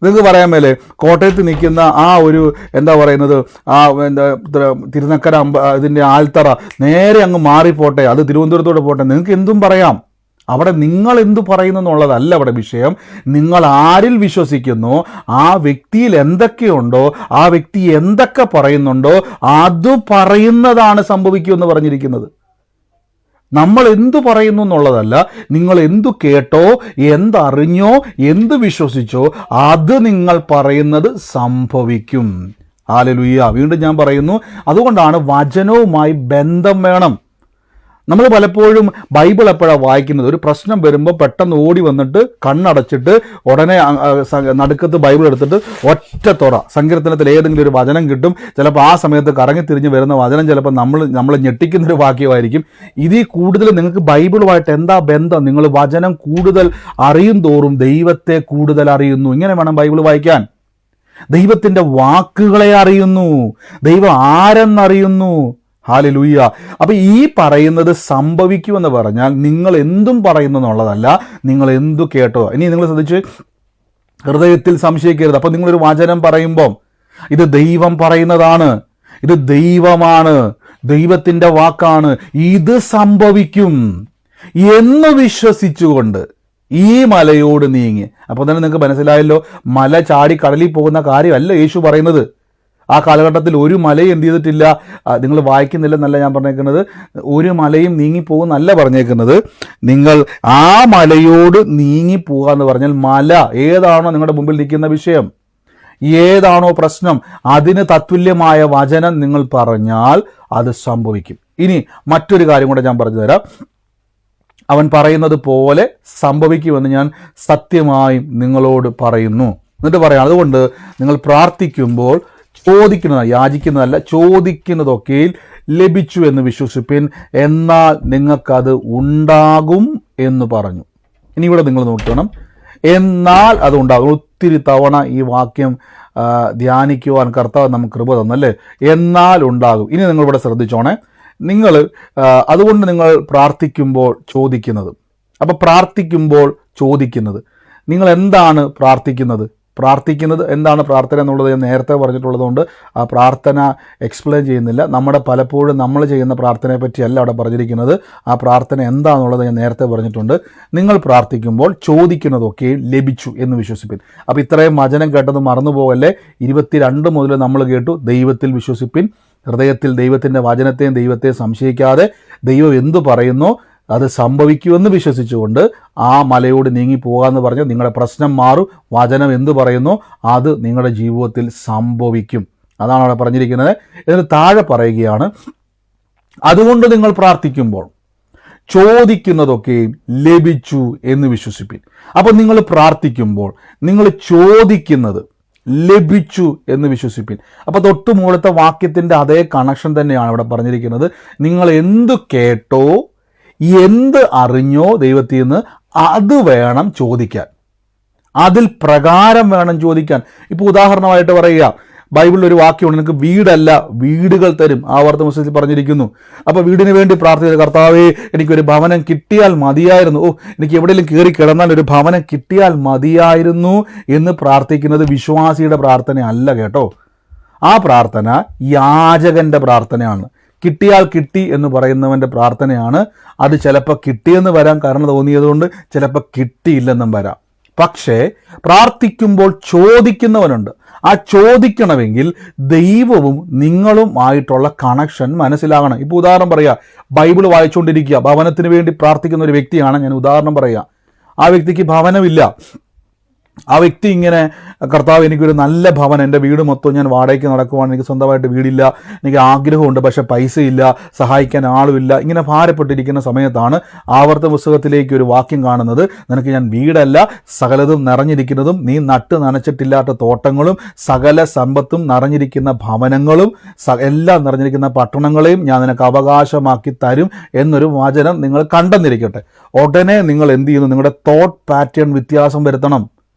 നിങ്ങൾക്ക് പറയാൻ മേലേ കോട്ടയത്ത് നിൽക്കുന്ന ആ ഒരു എന്താ പറയുന്നത്, ആ എന്താ തിരുനക്കര ഇതിൻ്റെ ആൽത്തറ നേരെ അങ്ങ് മാറിപ്പോട്ടെ, അത് തിരുവനന്തപുരത്തോട്ട് പോട്ടെ, നിങ്ങൾക്ക് എന്തും പറയാം. അവിടെ നിങ്ങൾ എന്തു പറയുന്നു എന്നുള്ളതല്ല അവിടെ വിഷയം. നിങ്ങൾ ആരിൽ വിശ്വസിക്കുന്നു, ആ വ്യക്തിയിൽ എന്തൊക്കെയുണ്ടോ, ആ വ്യക്തി എന്തൊക്കെ പറയുന്നുണ്ടോ അത് പറയുന്നതാണ് സംഭവിക്കുമെന്ന് പറഞ്ഞിരിക്കുന്നത്. നമ്മൾ എന്തു പറയുന്നു എന്നുള്ളതല്ല, നിങ്ങൾ എന്തു കേട്ടോ, എന്തറിഞ്ഞോ, എന്ത് വിശ്വസിച്ചോ അത് നിങ്ങൾ പറയുന്നത് സംഭവിക്കും. ഹല്ലേലൂയ. വീണ്ടും ഞാൻ പറയുന്നു, അതുകൊണ്ടാണ് വചനവുമായി ബന്ധം വേണം. നമ്മൾ പലപ്പോഴും ബൈബിൾ എപ്പോഴാണ് വായിക്കുന്നത്, ഒരു പ്രശ്നം വരുമ്പോൾ പെട്ടെന്ന് ഓടി വന്നിട്ട് കണ്ണടച്ചിട്ട് ഉടനെ നടുക്കത്ത് ബൈബിൾ എടുത്തിട്ട് ഒറ്റ തുറ സങ്കീർത്തനത്തിൽ ഏതെങ്കിലും ഒരു വചനം കിട്ടും. ചിലപ്പോൾ ആ സമയത്ത് കറങ്ങിത്തിരിഞ്ഞ് വരുന്ന വചനം ചിലപ്പോൾ നമ്മളെ ഞെട്ടിക്കുന്നൊരു വാക്യമായിരിക്കും. ഇതിൽ കൂടുതൽ നിങ്ങൾക്ക് ബൈബിളുമായിട്ട് എന്താ ബന്ധം? നിങ്ങൾ വചനം കൂടുതൽ അറിയും തോറും ദൈവത്തെ കൂടുതൽ അറിയുന്നു. ഇങ്ങനെ വേണം ബൈബിൾ വായിക്കാൻ. ദൈവത്തിൻ്റെ വാക്കുകളെ അറിയുന്നു, ദൈവം ആരെന്നറിയുന്നു. ഹല്ലേലൂയ. അപ്പൊ ഈ പറയുന്നത് സംഭവിക്കുമെന്ന് പറഞ്ഞാൽ നിങ്ങൾ എന്തും പറയുന്നു എന്നുള്ളതല്ല, നിങ്ങൾ എന്തു കേട്ടോ. ഇനി നിങ്ങൾ ശ്രദ്ധിച്ച്, ഹൃദയത്തിൽ സംശയിക്കരുത്. അപ്പൊ നിങ്ങളൊരു വചനം പറയുമ്പോൾ ഇത് ദൈവം പറയുന്നതാണ്, ഇത് ദൈവമാണ്, ദൈവത്തിൻ്റെ വാക്കാണ്, ഇത് സംഭവിക്കും എന്ന് വിശ്വസിച്ചുകൊണ്ട് ഈ മലയോട് നീങ്ങി. അപ്പോൾ തന്നെ നിങ്ങൾക്ക് മനസ്സിലായല്ലോ, മല ചാടി കടലിൽ പോകുന്ന കാര്യമല്ല യേശു പറയുന്നത്. ആ കാലഘട്ടത്തിൽ ഒരു മലയും എന്ത് ചെയ്തിട്ടില്ല, നിങ്ങൾ വായിക്കുന്നില്ലെന്നല്ല ഞാൻ പറഞ്ഞേക്കുന്നത്, ഒരു മലയും നീങ്ങിപ്പോകുന്നല്ല പറഞ്ഞേക്കുന്നത്. നിങ്ങൾ ആ മലയോട് നീങ്ങിപ്പോകുക എന്ന് പറഞ്ഞാൽ മല ഏതാണോ നിങ്ങളുടെ മുമ്പിൽ നിൽക്കുന്ന വിഷയം, ഏതാണോ പ്രശ്നം, അതിന് തത്തുല്യമായ വചനം നിങ്ങൾ പറഞ്ഞാൽ അത് സംഭവിക്കും. ഇനി മറ്റൊരു കാര്യം കൂടെ ഞാൻ പറഞ്ഞു തരാം. അവൻ പറയുന്നത് പോലെ സംഭവിക്കുമെന്ന് ഞാൻ സത്യമായും നിങ്ങളോട് പറയുന്നു. എന്നിട്ട് പറയാം, അതുകൊണ്ട് നിങ്ങൾ പ്രാർത്ഥിക്കുമ്പോൾ ചോദിക്കുന്നത്, യാചിക്കുന്നതല്ല, ചോദിക്കുന്നതൊക്കെ ലഭിച്ചു എന്ന് വിശ്വസിപ്പിൻ, എന്നാൽ നിങ്ങൾക്കത് ഉണ്ടാകും എന്ന് പറഞ്ഞു. ഇനി ഇവിടെ നിങ്ങൾ നോക്കണം, എന്നാൽ അത് ഉണ്ടാകും. ഒത്തിരി തവണ ഈ വാക്യം ധ്യാനിക്കുവാൻ കർത്താവ് നമുക്ക് കൃപ തന്നല്ലേ. എന്നാൽ ഉണ്ടാകും. ഇനി നിങ്ങളിവിടെ ശ്രദ്ധിച്ചോണേ, അതുകൊണ്ട് നിങ്ങൾ പ്രാർത്ഥിക്കുമ്പോൾ ചോദിക്കുന്നത്. അപ്പോൾ പ്രാർത്ഥിക്കുമ്പോൾ ചോദിക്കുന്നത്, നിങ്ങൾ എന്താണ് പ്രാർത്ഥിക്കുന്നത്? എന്താണ് പ്രാർത്ഥന എന്നുള്ളത് ഞാൻ നേരത്തെ പറഞ്ഞിട്ടുള്ളതുകൊണ്ട് ആ പ്രാർത്ഥന എക്സ്പ്ലെയിൻ ചെയ്യുന്നില്ല. പലപ്പോഴും നമ്മൾ ചെയ്യുന്ന പ്രാർത്ഥനയെ പറ്റിയല്ല അവിടെ പറഞ്ഞിരിക്കുന്നത്. ആ പ്രാർത്ഥന എന്താണെന്നുള്ളത് ഞാൻ നേരത്തെ പറഞ്ഞിട്ടുണ്ട്. നിങ്ങൾ പ്രാർത്ഥിക്കുമ്പോൾ ചോദിക്കുന്നതൊക്കെ ലഭിച്ചു എന്ന് വിശ്വസിപ്പിൻ. അപ്പോൾ ഇത്രയും വചനം കേട്ടത് മറന്നുപോകല്ലേ. 22 മുതൽ നമ്മൾ കേട്ടു, ദൈവത്തിൽ വിശ്വസിപ്പിൻ, ഹൃദയത്തിൽ ദൈവത്തിൻ്റെ വചനത്തെയും ദൈവത്തെ സംശയിക്കാതെ ദൈവം എന്തു പറയുന്നോ അത് സംഭവിക്കുമെന്ന് വിശ്വസിച്ചുകൊണ്ട് ആ മലയോട് നീങ്ങി പോകാമെന്ന് പറഞ്ഞാൽ നിങ്ങളുടെ പ്രശ്നം മാറും. വചനം എന്തു പറയുന്നു അത് നിങ്ങളുടെ ജീവിതത്തിൽ സംഭവിക്കും. അതാണ് അവിടെ പറഞ്ഞിരിക്കുന്നത്. എന്നിട്ട് താഴെ പറയുകയാണ്, അതുകൊണ്ട് നിങ്ങൾ പ്രാർത്ഥിക്കുമ്പോൾ ചോദിക്കുന്നതൊക്കെയും ലഭിച്ചു എന്ന് വിശ്വസിപ്പിൻ. അപ്പോൾ നിങ്ങൾ പ്രാർത്ഥിക്കുമ്പോൾ നിങ്ങൾ ചോദിക്കുന്നത് ലഭിച്ചു എന്ന് വിശ്വസിപ്പിൻ. അപ്പോൾ തൊട്ട് മുകളിലത്തെ വാക്യത്തിൻ്റെ അതേ കണക്ഷൻ തന്നെയാണ് ഇവിടെ പറഞ്ഞിരിക്കുന്നത്. നിങ്ങൾ എന്ത് കേട്ടോ എന്ത് അറിഞ്ഞോ ദൈവത്തിൽ നിന്ന് അത് വേണം ചോദിക്കാൻ, അതിൽ പ്രകാരം വേണം ചോദിക്കാൻ. ഇപ്പോൾ ഉദാഹരണമായിട്ട് പറയുക, ബൈബിളിൽ ഒരു വാക്യമുണ്ട്, നിനക്ക് വീടല്ല വീടുകൾ തരും, ആവർത്തന പുസ്തകത്തിൽ പറഞ്ഞിരിക്കുന്നു. അപ്പോൾ വീടിന് വേണ്ടി പ്രാർത്ഥിച്ചത്, കർത്താവേ എനിക്കൊരു ഭവനം കിട്ടിയാൽ മതിയായിരുന്നു, എനിക്ക് എവിടെയെങ്കിലും കയറി കിടന്നാൽ ഒരു ഭവനം കിട്ടിയാൽ മതിയായിരുന്നു എന്ന് പ്രാർത്ഥിക്കുന്നത് വിശ്വാസിയുടെ പ്രാർത്ഥന അല്ല കേട്ടോ. ആ പ്രാർത്ഥന യാചകന്റെ പ്രാർത്ഥനയാണ്. കിട്ടിയാൽ കിട്ടി എന്ന് പറയുന്നവൻ്റെ പ്രാർത്ഥനയാണ്. അത് ചിലപ്പോൾ കിട്ടിയെന്ന് വരാൻ കാരണം തോന്നിയതുകൊണ്ട് ചിലപ്പോൾ കിട്ടിയില്ലെന്നും വരാം. പക്ഷേ പ്രാർത്ഥിക്കുമ്പോൾ ചോദിക്കുന്നവനുണ്ട്. ആ ചോദിക്കണമെങ്കിൽ ദൈവവും നിങ്ങളും ആയിട്ടുള്ള കണക്ഷൻ മനസ്സിലാകണം. ഇപ്പോൾ ഉദാഹരണം പറയുക, ബൈബിൾ വായിച്ചുകൊണ്ടിരിക്കുക, ഭവനത്തിന് വേണ്ടി പ്രാർത്ഥിക്കുന്ന ഒരു വ്യക്തിയാണ് ഞാൻ ഉദാഹരണം പറയുക. ആ വ്യക്തിക്ക് ഭവനമില്ല. ആ വ്യക്തി ഇങ്ങനെ, കർത്താവ് എനിക്കൊരു നല്ല ഭവനം, എൻ്റെ വീട് മൊത്തം ഞാൻ വാടകയ്ക്ക് നടക്കുവാണ്, എനിക്ക് സ്വന്തമായിട്ട് വീടില്ല, എനിക്ക് ആഗ്രഹമുണ്ട് പക്ഷെ പൈസയില്ല, സഹായിക്കാൻ ആളുമില്ല, ഇങ്ങനെ ഭാരപ്പെട്ടിരിക്കുന്ന സമയത്താണ് ആവർത്തന പുസ്തകത്തിലേക്ക് ഒരു വാക്യം കാണുന്നത്. നിനക്ക് ഞാൻ വീടല്ല സകലതും നിറഞ്ഞിരിക്കുന്നതും നീ നട്ട് നനച്ചിട്ടില്ലാത്ത തോട്ടങ്ങളും സകല സമ്പത്തും നിറഞ്ഞിരിക്കുന്ന ഭവനങ്ങളും എല്ലാം നിറഞ്ഞിരിക്കുന്ന പട്ടണങ്ങളെയും ഞാൻ നിനക്ക് അവകാശമാക്കി തരും എന്നൊരു വചനം നിങ്ങൾ കണ്ടെന്നിരിക്കട്ടെ. ഉടനെ നിങ്ങൾ എന്ത് ചെയ്യുന്നു? നിങ്ങളുടെ തോട്ട് പാറ്റേൺ വ്യത്യാസം വരുത്തണം.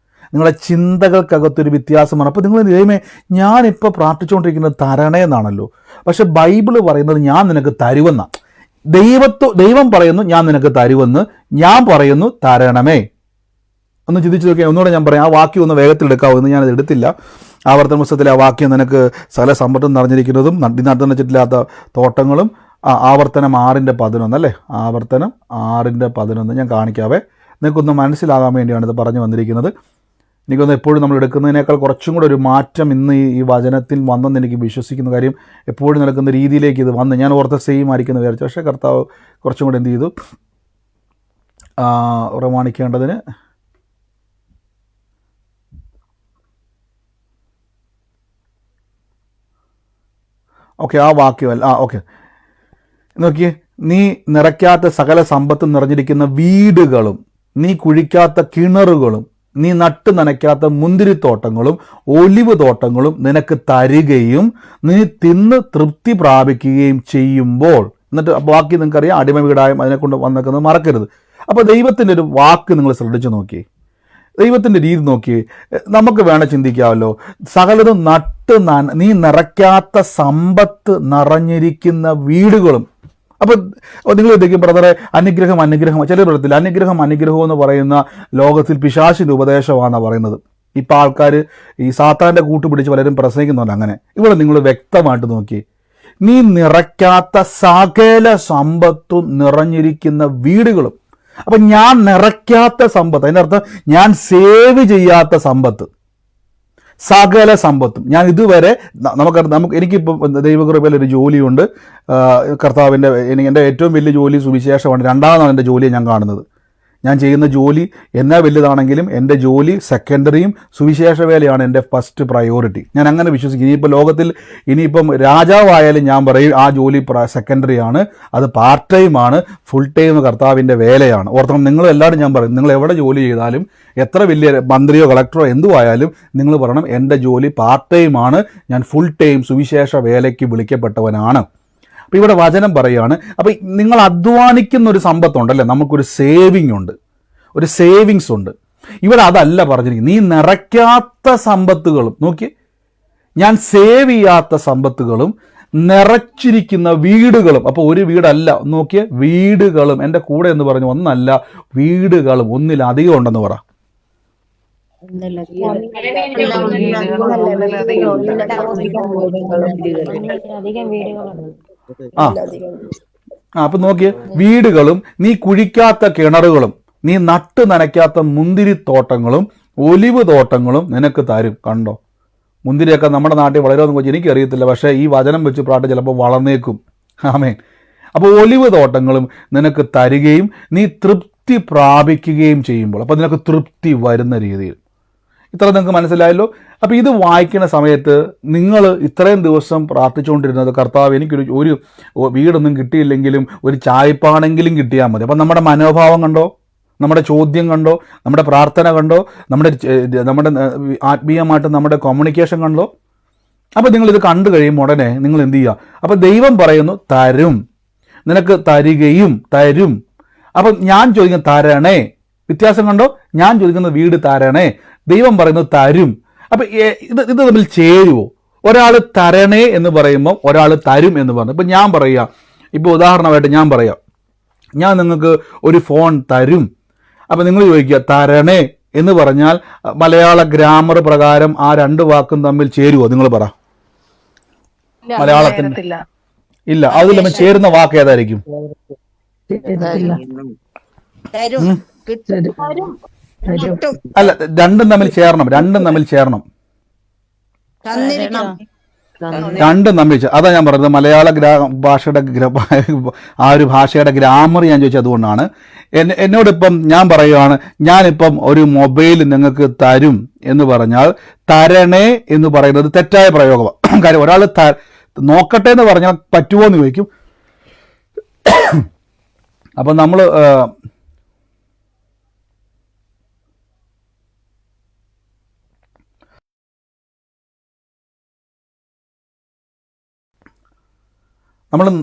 നിങ്ങളുടെ ചിന്തകൾക്കകത്തൊരു വ്യത്യാസമാണ്. അപ്പോൾ നിങ്ങൾ ദൈവമേ ഞാനിപ്പോൾ പ്രാർത്ഥിച്ചുകൊണ്ടിരിക്കുന്നത് തരണേ എന്നാണല്ലോ, പക്ഷെ ബൈബിള് പറയുന്നത് ഞാൻ നിനക്ക് തരുമെന്നാണ്. ദൈവം പറയുന്നു ഞാൻ നിനക്ക് തരുമെന്ന്, ഞാൻ പറയുന്നു തരണമേ. ഒന്ന് ചിന്തിച്ച് നോക്കിയാൽ, ഒന്നുകൂടെ ഞാൻ പറയാം, ആ വാക്യം ഒന്ന് വേഗത്തിലെടുക്കാവുമെന്ന് ഞാനത് എടുത്തില്ല. ആവർത്തന പുസ്തകത്തിലെ ആ വാക്യം, നിനക്ക് സകല സമ്പത്തും നിറഞ്ഞിരിക്കുന്നതും നട്ടുനച്ചിട്ടില്ലാത്ത തോട്ടങ്ങളും, ആവർത്തനം 6:11 അല്ലേ, ആവർത്തനം 6:11 ഞാൻ കാണിക്കാവേ, നിങ്ങൾക്കൊന്ന് മനസ്സിലാകാൻ വേണ്ടിയാണ് ഇത് പറഞ്ഞു വന്നിരിക്കുന്നത്. എനിക്കൊന്ന് എപ്പോഴും നമ്മൾ എടുക്കുന്നതിനേക്കാൾ കുറച്ചും കൂടെ ഒരു മാറ്റം ഇന്ന് ഈ വചനത്തിൽ വന്നെന്ന് എനിക്ക് വിശ്വസിക്കുന്ന കാര്യം, എപ്പോഴും നടക്കുന്ന രീതിയിലേക്ക് ഇത് വന്ന് ഞാൻ ഓർത്ത സെയിം ആയിരിക്കുന്നു വിചാരിച്ചു. പക്ഷേ കർത്താവ് കുറച്ചും കൂടെ എന്ത് ചെയ്തു, പ്രമാണിക്കേണ്ടതിന് ആ വാക്യമല്ല, ഓക്കെ നോക്കിയേ, നീ നിറയ്ക്കാത്ത സകല സമ്പത്തും നിറഞ്ഞിരിക്കുന്ന വീടുകളും നീ കുഴിക്കാത്ത കിണറുകളും നീ നട്ട് നനയ്ക്കാത്ത മുന്തിരിത്തോട്ടങ്ങളും ഒലിവ് തോട്ടങ്ങളും നിനക്ക് തരികയും നീ തിന്ന് തൃപ്തി പ്രാപിക്കുകയും ചെയ്യുമ്പോൾ, എന്നിട്ട് ബാക്കി നിങ്ങൾക്കറിയാം, അടിമ വീടായും അതിനെ കൊണ്ട് വന്നേക്കുന്നത് മറക്കരുത്. അപ്പോൾ ദൈവത്തിൻ്റെ ഒരു വാക്ക് നിങ്ങൾ ശ്രദ്ധിച്ചു നോക്കി, ദൈവത്തിൻ്റെ രീതി നോക്കി, നമുക്ക് വേണം ചിന്തിക്കാമല്ലോ. സകലതും നീ നിറയ്ക്കാത്ത സമ്പത്ത് നിറഞ്ഞിരിക്കുന്ന വീടുകളും. അപ്പോൾ നിങ്ങൾ ഇതൊക്കെ ബ്രദറെ അനുഗ്രഹം ചിലർ പറയത്തില്ല, അനുഗ്രഹം എന്ന് പറയുന്ന ലോകത്തിൽ പിശാചിൻ്റെ ഉപദേശമാണെന്നാണ് പറയുന്നത്. ഇപ്പം ആൾക്കാർ ഈ സാത്താൻ്റെ കൂട്ടുപിടിച്ച് പലരും പ്രസംഗിക്കുന്നുണ്ട് അങ്ങനെ. ഇവിടെ നിങ്ങൾ വ്യക്തമായിട്ട് നോക്കി, നീ നിറയ്ക്കാത്ത സകല സമ്പത്തും നിറഞ്ഞിരിക്കുന്ന വീടുകളും. അപ്പം ഞാൻ നിറയ്ക്കാത്ത സമ്പത്ത്, അതിൻ്റെ അർത്ഥം ഞാൻ സേവ് ചെയ്യാത്ത സമ്പത്ത്, സകല സമ്പത്തും. ഞാൻ ഇതുവരെ എനിക്കിപ്പം ദൈവകൃപയിൽ ഒരു ജോലിയുണ്ട്, കർത്താവിൻ്റെ എൻ്റെ ഏറ്റവും വലിയ ജോലി സുവിശേഷമാണ്. രണ്ടാമതാണ് എൻ്റെ ജോലിയെ ഞാൻ കാണുന്നത്. ഞാൻ ചെയ്യുന്ന ജോലി എന്നാ വലുതാണെങ്കിലും എൻ്റെ ജോലി സെക്കൻഡറിയും സുവിശേഷ വേലയാണ് എൻ്റെ ഫസ്റ്റ് പ്രയോറിറ്റി. ഞാൻ അങ്ങനെ വിശ്വസിക്കും. ഇനിയിപ്പോൾ ലോകത്തിൽ രാജാവായാലും ഞാൻ പറയും ആ ജോലി സെക്കൻഡറിയാണ്, അത് പാർട്ട് ടൈമാണ്, ഫുൾ ടൈം കർത്താവിൻ്റെ വേലയാണ്. ഓർത്തണം, നിങ്ങളെല്ലാവരും ഞാൻ പറയും, നിങ്ങൾ എവിടെ ജോലി ചെയ്താലും, എത്ര വലിയ മന്ത്രിയോ കളക്ടറോ എന്തുവായാലും നിങ്ങൾ പറയണം എൻ്റെ ജോലി പാർട്ട് ടൈമാണ്, ഞാൻ ഫുൾ ടൈം സുവിശേഷ വേലയ്ക്ക് വിളിക്കപ്പെട്ടവനാണ്. അപ്പോൾ ഇവിടെ വചനം പറയുകയാണ്, അപ്പോൾ നിങ്ങൾ അധ്വാനിക്കുന്ന ഒരു സമ്പത്തുണ്ടല്ലേ, നമുക്കൊരു സേവിങ് ഉണ്ട്, ഒരു സേവിങ്സ് ഉണ്ട്. ഇവിടെ അതല്ല പറഞ്ഞിരിക്കുന്നത്. നീ നിറയ്ക്കാത്ത സമ്പത്തുകളും, നോക്കിയേ, ഞാൻ സേവ് ചെയ്യാത്ത സമ്പത്തുകളും നിറച്ചിരിക്കുന്ന വീടുകളും. അപ്പോൾ ഒരു വീടല്ല, നോക്കിയേ, വീടുകളും. എൻ്റെ കൂടെ എന്ന് പറഞ്ഞു, ഒന്നല്ല, വീടുകളും, ഒന്നിലധികം ഉണ്ടെന്ന് പറ. അപ്പൊ നോക്കിയേ, വീടുകളും നീ കുഴിക്കാത്ത കിണറുകളും നീ നട്ട് നനയ്ക്കാത്ത മുന്തിരിത്തോട്ടങ്ങളും ഒലിവ് തോട്ടങ്ങളും നിനക്ക് തരും. കണ്ടോ, മുന്തിരിയൊക്കെ നമ്മുടെ നാട്ടിൽ വളരുമെന്ന് വെച്ചാൽ എനിക്കറിയത്തില്ല, പക്ഷേ ഈ വചനം വെച്ച് പ്രാട്ട് ചിലപ്പോൾ വളർന്നേക്കും. ആമേൻ. അപ്പോൾ ഒലിവ് തോട്ടങ്ങളും നിനക്ക് തരികയും നീ തൃപ്തി പ്രാപിക്കുകയും ചെയ്യുമ്പോൾ, അപ്പോൾ നിനക്ക് തൃപ്തി വരുന്ന രീതിയിൽ. ഇത്ര നിങ്ങൾക്ക് മനസ്സിലായല്ലോ. അപ്പോൾ ഇത് വായിക്കുന്ന സമയത്ത് നിങ്ങൾ ഇത്രയും ദിവസം പ്രാർത്ഥിച്ചുകൊണ്ടിരുന്നത്, കർത്താവ് എനിക്കൊരു വീടൊന്നും കിട്ടിയില്ലെങ്കിലും ഒരു ചായപ്പാണെങ്കിലും കിട്ടിയാൽ മതി. അപ്പം നമ്മുടെ മനോഭാവം കണ്ടോ, നമ്മുടെ ചോദ്യം കണ്ടോ, നമ്മുടെ പ്രാർത്ഥന കണ്ടോ, നമ്മുടെ ആത്മീയമായിട്ട് നമ്മുടെ കമ്മ്യൂണിക്കേഷൻ കണ്ടോ. അപ്പോൾ നിങ്ങളിത് കണ്ടു കഴിയുമ്പോൾ ഉടനെ നിങ്ങൾ എന്ത് ചെയ്യുക? അപ്പോൾ ദൈവം പറയുന്നു തരും, നിനക്ക് തരികയും തരും. അപ്പം ഞാൻ ചോദിക്കുന്നത് തരണേ, വ്യത്യാസം കണ്ടോ? ഞാൻ ചോദിക്കുന്നത് വീട് തരണേ, ദൈവം പറയുന്നത് തരും. അപ്പം ഇത് തമ്മിൽ ചേരുവോ? ഒരാൾ തരണേ എന്ന് പറയുമ്പോൾ ഒരാൾ തരും എന്ന് പറഞ്ഞു. ഇപ്പം ഞാൻ പറയുക, ഇപ്പോൾ ഉദാഹരണമായിട്ട് ഞാൻ പറയാം, ഞാൻ നിങ്ങൾക്ക് ഒരു ഫോൺ തരും. അപ്പം നിങ്ങൾ ചോദിക്കുക തരണേ എന്ന് പറഞ്ഞാൽ മലയാള ഗ്രാമർ പ്രകാരം ആ രണ്ട് വാക്കും തമ്മിൽ ചേരുവോ? നിങ്ങൾ പറ. മലയാളത്തിന് ഇല്ല, അതിൽ തമ്മിൽ ചേരുന്ന വാക്ക് ഏതായിരിക്കും? തരും, കിട്ടും, കിട്ടും, അല്ല, രണ്ടും തമ്മിൽ ചേരണം, രണ്ടും തമ്മിൽ ചേരണം, തന്നിരിക്കണം. രണ്ടും തമ്മിൽ അതാ ഞാൻ പറഞ്ഞത്. മലയാള ഭാഷയുടെ ആ ഒരു ഭാഷയുടെ ഗ്രാമർ ഞാൻ ചോദിച്ചത് അതുകൊണ്ടാണ്. എന്നോടിപ്പം ഞാൻ പറയുകയാണ്, ഞാനിപ്പം ഒരു മൊബൈൽ നിങ്ങൾക്ക് തരും എന്ന് പറഞ്ഞാൽ തരണേ എന്ന് പറയുന്നത് തെറ്റായ പ്രയോഗമാണ്. കാര്യം ഒരാൾ നോക്കട്ടെ എന്ന് പറഞ്ഞാൽ പറ്റുമോ എന്ന് ചോദിക്കും. അപ്പം നമ്മൾ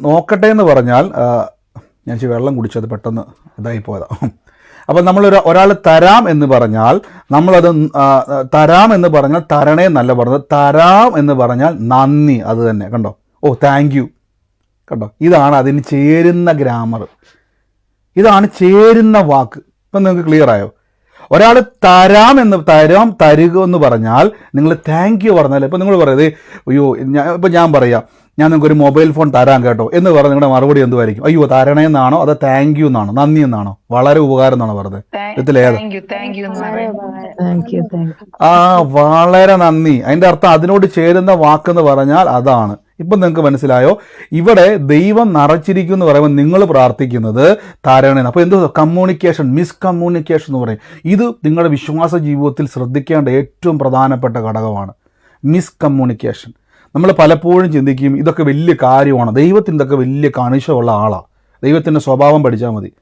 നോക്കട്ടെ എന്ന് പറഞ്ഞാൽ ഞാൻ വെള്ളം കുടിച്ചത് പെട്ടെന്ന് ഇതായി പോയതാ. അപ്പം ഒരാൾ തരാം എന്ന് പറഞ്ഞാൽ നമ്മളത് തരാം എന്ന് പറഞ്ഞാൽ തരണേ എന്നല്ല പറഞ്ഞത്, തരാം എന്ന് പറഞ്ഞാൽ നന്ദി, അത് തന്നെ. കണ്ടോ? ഓ താങ്ക് യു. കണ്ടോ? ഇതാണ് അതിന് ചേരുന്ന ഗ്രാമർ, ഇതാണ് ചേരുന്ന വാക്ക്. ഇപ്പം നിങ്ങൾക്ക് ക്ലിയർ ആയോ? ഒരാൾ തരുക എന്ന് പറഞ്ഞാൽ നിങ്ങൾ താങ്ക് യു പറഞ്ഞാൽ, ഇപ്പം നിങ്ങൾ പറയുന്നത് അയ്യോ ഞാൻ പറയാം ഞാൻ നിങ്ങൾക്ക് ഒരു മൊബൈൽ ഫോൺ തരാം കേട്ടോ എന്ന് പറഞ്ഞാൽ നിങ്ങളുടെ മറുപടി എന്തുമായിരിക്കും? അയ്യോ തരണേന്നാണോ അതോ താങ്ക് യു എന്നാണോ നന്ദി എന്നാണോ വളരെ ഉപകാരം എന്നാണോ പറഞ്ഞത്? ഇതിലേത്? ആ വളരെ നന്ദി. അതിന്റെ അർത്ഥം അതിനോട് ചേരുന്ന വാക്കെന്ന് പറഞ്ഞാൽ അതാണ്. ഇപ്പം നിങ്ങൾക്ക് മനസ്സിലായോ? ഇവിടെ ദൈവം നിറച്ചിരിക്കും എന്ന് പറയുമ്പോൾ നിങ്ങൾ പ്രാർത്ഥിക്കുന്നത് തരണേന്ന്. അപ്പോൾ എന്ത് കമ്മ്യൂണിക്കേഷൻ, മിസ്കമ്മ്യൂണിക്കേഷൻ എന്ന് പറയും. ഇത് നിങ്ങളുടെ വിശ്വാസ ജീവിതത്തിൽ ശ്രദ്ധിക്കേണ്ട ഏറ്റവും പ്രധാനപ്പെട്ട ഘടകമാണ്, മിസ്കമ്മ്യൂണിക്കേഷൻ. നമ്മൾ പലപ്പോഴും ചിന്തിക്കും ഇതൊക്കെ വലിയ കാര്യമാണ്, ദൈവത്തിന് ഇതൊക്കെ വലിയ കണിശമുള്ള ആളാണ്, ദൈവത്തിൻ്റെ സ്വഭാവം പഠിച്ചാൽ മതി.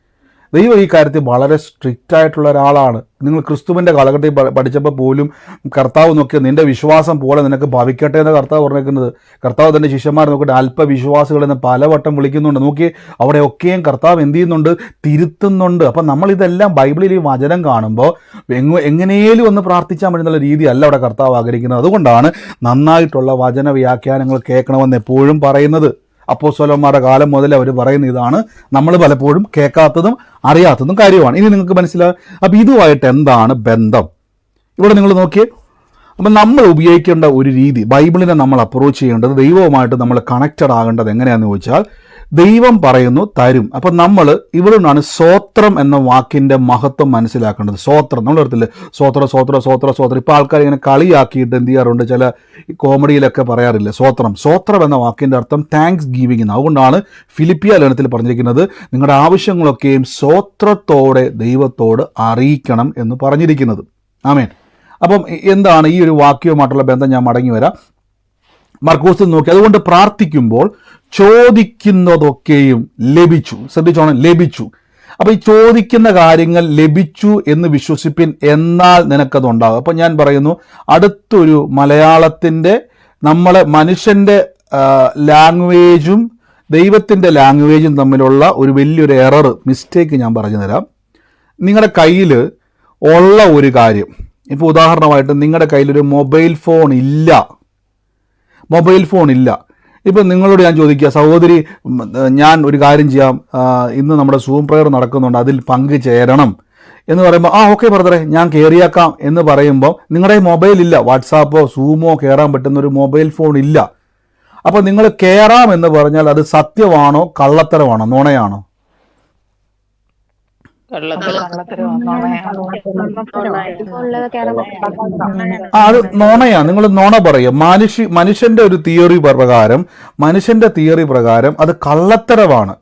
ദൈവം ഈ കാര്യത്തിൽ വളരെ സ്ട്രിക്റ്റ് ആയിട്ടുള്ള ഒരാളാണ്. നിങ്ങൾ ക്രിസ്തുവിൻ്റെ കാലഘട്ടത്തിൽ പഠിച്ചപ്പോൾ പോലും കർത്താവ് നോക്കിയ നിന്റെ വിശ്വാസം പോലെ നിനക്ക് ഭവിക്കട്ടെ എന്ന് കർത്താവ് പറഞ്ഞേക്കുന്നത്. കർത്താവ് തന്നെ ശിഷ്യന്മാർ നോക്കിയിട്ട് അല്പവിശ്വാസികളെന്ന് പലവട്ടം വിളിക്കുന്നുണ്ട്. നോക്കി അവിടെയൊക്കെയും കർത്താവ് എന്ത് ചെയ്യുന്നുണ്ട്? തിരുത്തുന്നുണ്ട്. അപ്പം നമ്മളിതെല്ലാം ബൈബിളിൽ ഈ വചനം കാണുമ്പോൾ എങ്ങനെയും ഒന്ന് പ്രാർത്ഥിച്ചാൽ മതി എന്നുള്ള രീതിയല്ല അവിടെ കർത്താവ് ആഗ്രഹിക്കുന്നത്. അതുകൊണ്ടാണ് നന്നായിട്ടുള്ള വചന വ്യാഖ്യാനങ്ങൾ കേൾക്കണമെന്ന് എപ്പോഴും പറയുന്നത്. അപ്പോസ്തലന്മാരുടെ കാലം മുതൽ അവർ പറയുന്ന ഇതാണ്. നമ്മൾ പലപ്പോഴും കേൾക്കാത്തതും അറിയാത്തതും കാര്യമാണ്. ഇനി നിങ്ങൾക്ക് മനസ്സിലാവും. അപ്പം ഇതുമായിട്ട് എന്താണ് ബന്ധം? ഇവിടെ നിങ്ങൾ നോക്കിയേ. അപ്പം നമ്മൾ ഉപയോഗിക്കേണ്ട ഒരു രീതി, ബൈബിളിനെ നമ്മൾ അപ്രോച്ച് ചെയ്യേണ്ടത്, ദൈവവുമായിട്ട് നമ്മൾ കണക്റ്റഡ് ആകേണ്ടത് എങ്ങനെയാണെന്ന് ചോദിച്ചാൽ, ദൈവം പറയുന്നു തരും. അപ്പം നമ്മൾ ഇവിടെ നിന്നാണ് സ്വോത്രം എന്ന വാക്കിൻ്റെ മഹത്വം മനസ്സിലാക്കേണ്ടത്. സ്വോത്രം നമ്മൾ എടുത്തില്ലേ, സ്വോത്രം സ്വോത്രം സ്വോത്രം സ്വോത്രം. ഇപ്പോൾ ആൾക്കാർ ഇങ്ങനെ കളിയാക്കിയിട്ട് എന്ത് ചെയ്യാറുണ്ട്, ചില കോമഡിയിലൊക്കെ പറയാറില്ലേ സ്വോത്രം. സ്വോത്രം എന്ന വാക്കിൻ്റെ അർത്ഥം താങ്ക്സ് ഗീവിംഗ് എന്ന്. അതുകൊണ്ടാണ് ഫിലിപ്പിയ ലേഖനത്തിൽ പറഞ്ഞിരിക്കുന്നത് നിങ്ങളുടെ ആവശ്യങ്ങളൊക്കെയും സ്വോത്രത്തോടെ ദൈവത്തോട് അറിയിക്കണം എന്ന് പറഞ്ഞിരിക്കുന്നത്. ആമേൻ. അപ്പം എന്താണ് ഈ ഒരു വാക്യവുമായിട്ടുള്ള ബന്ധം? ഞാൻ മടങ്ങി വരാം. മർക്കോസിൽ നോക്കി. അതുകൊണ്ട് പ്രാർത്ഥിക്കുമ്പോൾ ചോദിക്കുന്നതൊക്കെയും ലഭിച്ചു. ശ്രദ്ധിച്ചോണം, ലഭിച്ചു. അപ്പം ഈ ചോദിക്കുന്ന കാര്യങ്ങൾ ലഭിച്ചു എന്ന് വിശ്വസിപ്പിൻ, എന്നാൽ നിനക്കതുണ്ടാകും. അപ്പം ഞാൻ പറയുന്നു, അടുത്തൊരു മലയാളത്തിൻ്റെ മനുഷ്യൻ്റെ ലാംഗ്വേജും ദൈവത്തിൻ്റെ ലാംഗ്വേജും തമ്മിലുള്ള ഒരു വലിയൊരു എറർ, മിസ്റ്റേക്ക് ഞാൻ പറഞ്ഞു തരാം. നിങ്ങളുടെ കയ്യിൽ ഉള്ള ഒരു കാര്യം, ഇപ്പോൾ ഉദാഹരണമായിട്ട് നിങ്ങളുടെ കയ്യിലൊരു മൊബൈൽ ഫോൺ ഇല്ല. ഇപ്പം നിങ്ങളോട് ഞാൻ ചോദിക്കുക, സഹോദരി ഞാൻ ഒരു കാര്യം ചെയ്യാം, ഇന്ന് നമ്മുടെ സൂം പ്രയർ നടക്കുന്നുണ്ട്, അതിൽ പങ്കുചേരണം എന്ന് പറയുമ്പോൾ ഓക്കെ ബ്രദറെ ഞാൻ കയറിയേക്കാം എന്ന് പറയുമ്പോൾ നിങ്ങളുടെ മൊബൈൽ ഇല്ല, വാട്സാപ്പോ സൂമോ കയറാൻ പറ്റുന്ന ഒരു മൊബൈൽ ഫോൺ ഇല്ല. അപ്പോൾ നിങ്ങൾ കയറാം എന്ന് പറഞ്ഞാൽ അത് സത്യമാണോ കള്ളത്തരമാണോ നുണയാണോ? അത് നുണയാണ്. നിങ്ങൾ നുണ പറയും. മനുഷ്യന്റെ ഒരു തിയറി പ്രകാരം അത് കള്ളത്തരമാണ്.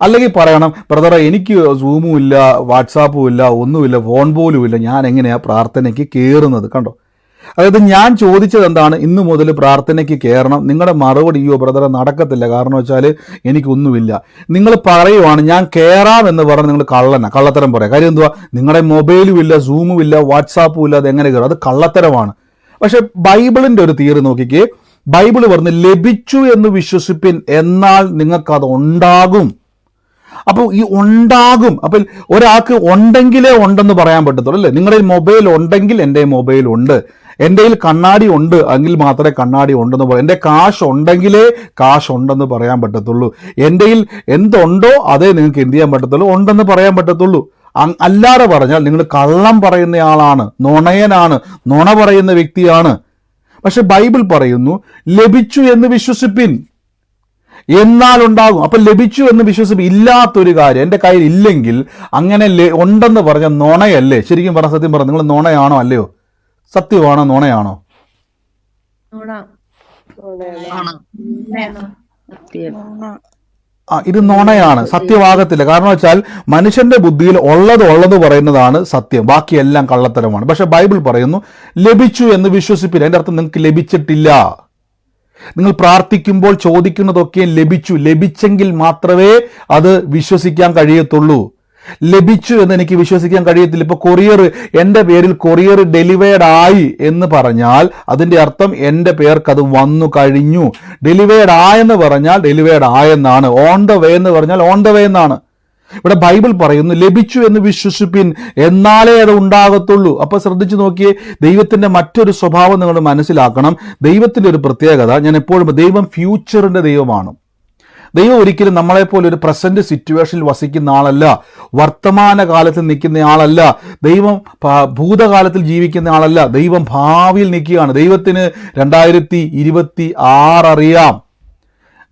അല്ലെങ്കിൽ പറയണം ബ്രദറെ എനിക്ക് സൂമും ഇല്ല, വാട്സാപ്പും ഇല്ല, ഒന്നുമില്ല, ഫോൺ പോലും ഇല്ല, ഞാൻ എങ്ങനെയാ പ്രാർത്ഥനയ്ക്ക് കയറുന്നത്? കണ്ടോ? അതായത് ഞാൻ ചോദിച്ചത് എന്താണ്, ഇന്നു മുതൽ പ്രാർത്ഥനയ്ക്ക് കയറണം. നിങ്ങളുടെ മറുപടി അയ്യോ ബ്രദറെ നടക്കത്തില്ല, കാരണം വെച്ചാൽ എനിക്കൊന്നുമില്ല. നിങ്ങൾ പറയുവാണ് ഞാൻ കയറാമെന്ന് പറഞ്ഞ് നിങ്ങൾ കള്ളത്തരം പറയാം. കാര്യം എന്തുവാ, നിങ്ങളുടെ മൊബൈലും ഇല്ല, സൂമും ഇല്ല, വാട്സാപ്പും ഇല്ല, അത് എങ്ങനെ കയറും? അത് കള്ളത്തരമാണ്. പക്ഷെ ബൈബിളിൻ്റെ ഒരു തിയറി നോക്കിക്കേ. ബൈബിൾ പറഞ്ഞ് ലഭിച്ചു എന്ന് വിശ്വസിപ്പിൻ, എന്നാൽ നിങ്ങൾക്കത് ഉണ്ടാകും. അപ്പോൾ ഈ ഉണ്ടാകും, അപ്പോൾ ഒരാൾക്ക് ഉണ്ടെങ്കിലേ ഉണ്ടെന്ന് പറയാൻ പറ്റത്തുള്ളൂ അല്ലേ? നിങ്ങളുടെ മൊബൈൽ ഉണ്ടെങ്കിൽ എൻ്റെ മൊബൈൽ ഉണ്ട്, എൻ്റെ കയ്യിൽ കണ്ണാടി ഉണ്ട് എങ്കിൽ മാത്രമേ കണ്ണാടി ഉണ്ടെന്ന് പറയാം, എൻ്റെ കാശ് ഉണ്ടെങ്കിലേ കാശ് ഉണ്ടെന്ന് പറയാൻ പറ്റത്തുള്ളൂ, എൻ്റെ കയ്യിൽ എന്തുണ്ടോ അതേ നിങ്ങൾക്ക് എന്ത് ചെയ്യാൻ പറ്റത്തുള്ളൂ, ഉണ്ടെന്ന് പറയാൻ പറ്റത്തുള്ളൂ. അല്ലാതെ പറഞ്ഞാൽ നിങ്ങൾ കള്ളം പറയുന്നയാളാണ്, നുണയനാണ്, നുണ പറയുന്ന വ്യക്തിയാണ്. പക്ഷെ ബൈബിൾ പറയുന്നു ലഭിച്ചു എന്ന് വിശ്വസിപ്പിൻ, എന്നാൽ ഉണ്ടാകും. അപ്പം ലഭിച്ചു എന്ന് വിശ്വസിപ്പിൻ. ഇല്ലാത്തൊരു കാര്യം എൻ്റെ കയ്യിൽ ഇല്ലെങ്കിൽ അങ്ങനെ ഉണ്ടെന്ന് പറഞ്ഞ നുണയല്ലേ? ശരിക്കും പറഞ്ഞ സത്യം പറഞ്ഞ നിങ്ങൾ നുണയാണോ അല്ലയോ? സത്യമാണോ നുണയാണോ? ഇത് നുണയാണ്, സത്യമാകത്തില്ല. കാരണം വെച്ചാൽ മനുഷ്യന്റെ ബുദ്ധിയിൽ ഉള്ളത് പറയുന്നതാണ് സത്യം, ബാക്കിയെല്ലാം കള്ളത്തരമാണ്. പക്ഷെ ബൈബിൾ പറയുന്നു ലഭിച്ചു എന്ന് വിശ്വസിപ്പില്ല. അതിൻ്റെ അർത്ഥം നിങ്ങൾക്ക് ലഭിച്ചിട്ടില്ല. നിങ്ങൾ പ്രാർത്ഥിക്കുമ്പോൾ ചോദിക്കുന്നതൊക്കെ ലഭിച്ചെങ്കിൽ മാത്രമേ അത് വിശ്വസിക്കാൻ കഴിയത്തുള്ളൂ. ലഭിച്ചു എന്ന് എനിക്ക് വിശ്വസിക്കാൻ കഴിയത്തില്ല. ഇപ്പോൾ കൊറിയർ, എൻ്റെ പേരിൽ കൊറിയർ ഡെലിവേർഡ് ആയി എന്ന് പറഞ്ഞാൽ അതിൻ്റെ അർത്ഥം എൻ്റെ പേർക്ക് അത് വന്നു കഴിഞ്ഞു. ഡെലിവേർഡ് ആയെന്ന് പറഞ്ഞാൽ ഡെലിവേർഡ് ആയെന്നാണ്. ഓൺ ദ വേ എന്ന് പറഞ്ഞാൽ ഓൺ ദ വേ എന്നാണ്. ഇവിടെ ബൈബിൾ പറയുന്നു ലഭിച്ചു എന്ന് വിശ്വസിപ്പിൻ, എന്നാലേ അത് ഉണ്ടാകത്തുള്ളൂ. അപ്പോൾ ശ്രദ്ധിച്ചു നോക്കിയേ, ദൈവത്തിൻ്റെ മറ്റൊരു സ്വഭാവം നിങ്ങൾ മനസ്സിലാക്കണം. ദൈവത്തിൻ്റെ ഒരു പ്രത്യേകത, ഞാൻ എപ്പോഴും, ദൈവം ഫ്യൂച്ചറിൻ്റെ ദൈവമാണ്. ദൈവം ഒരിക്കലും നമ്മളെപ്പോലെ ഒരു പ്രസന്റ് സിറ്റുവേഷനിൽ വസിക്കുന്ന ആളല്ല, വർത്തമാന കാലത്തിൽ നിൽക്കുന്ന ആളല്ല, ദൈവം ഭൂതകാലത്തിൽ ജീവിക്കുന്ന ആളല്ല, ദൈവം ഭാവിയിൽ നിൽക്കുകയാണ്. ദൈവത്തിന് 2026 അറിയാം.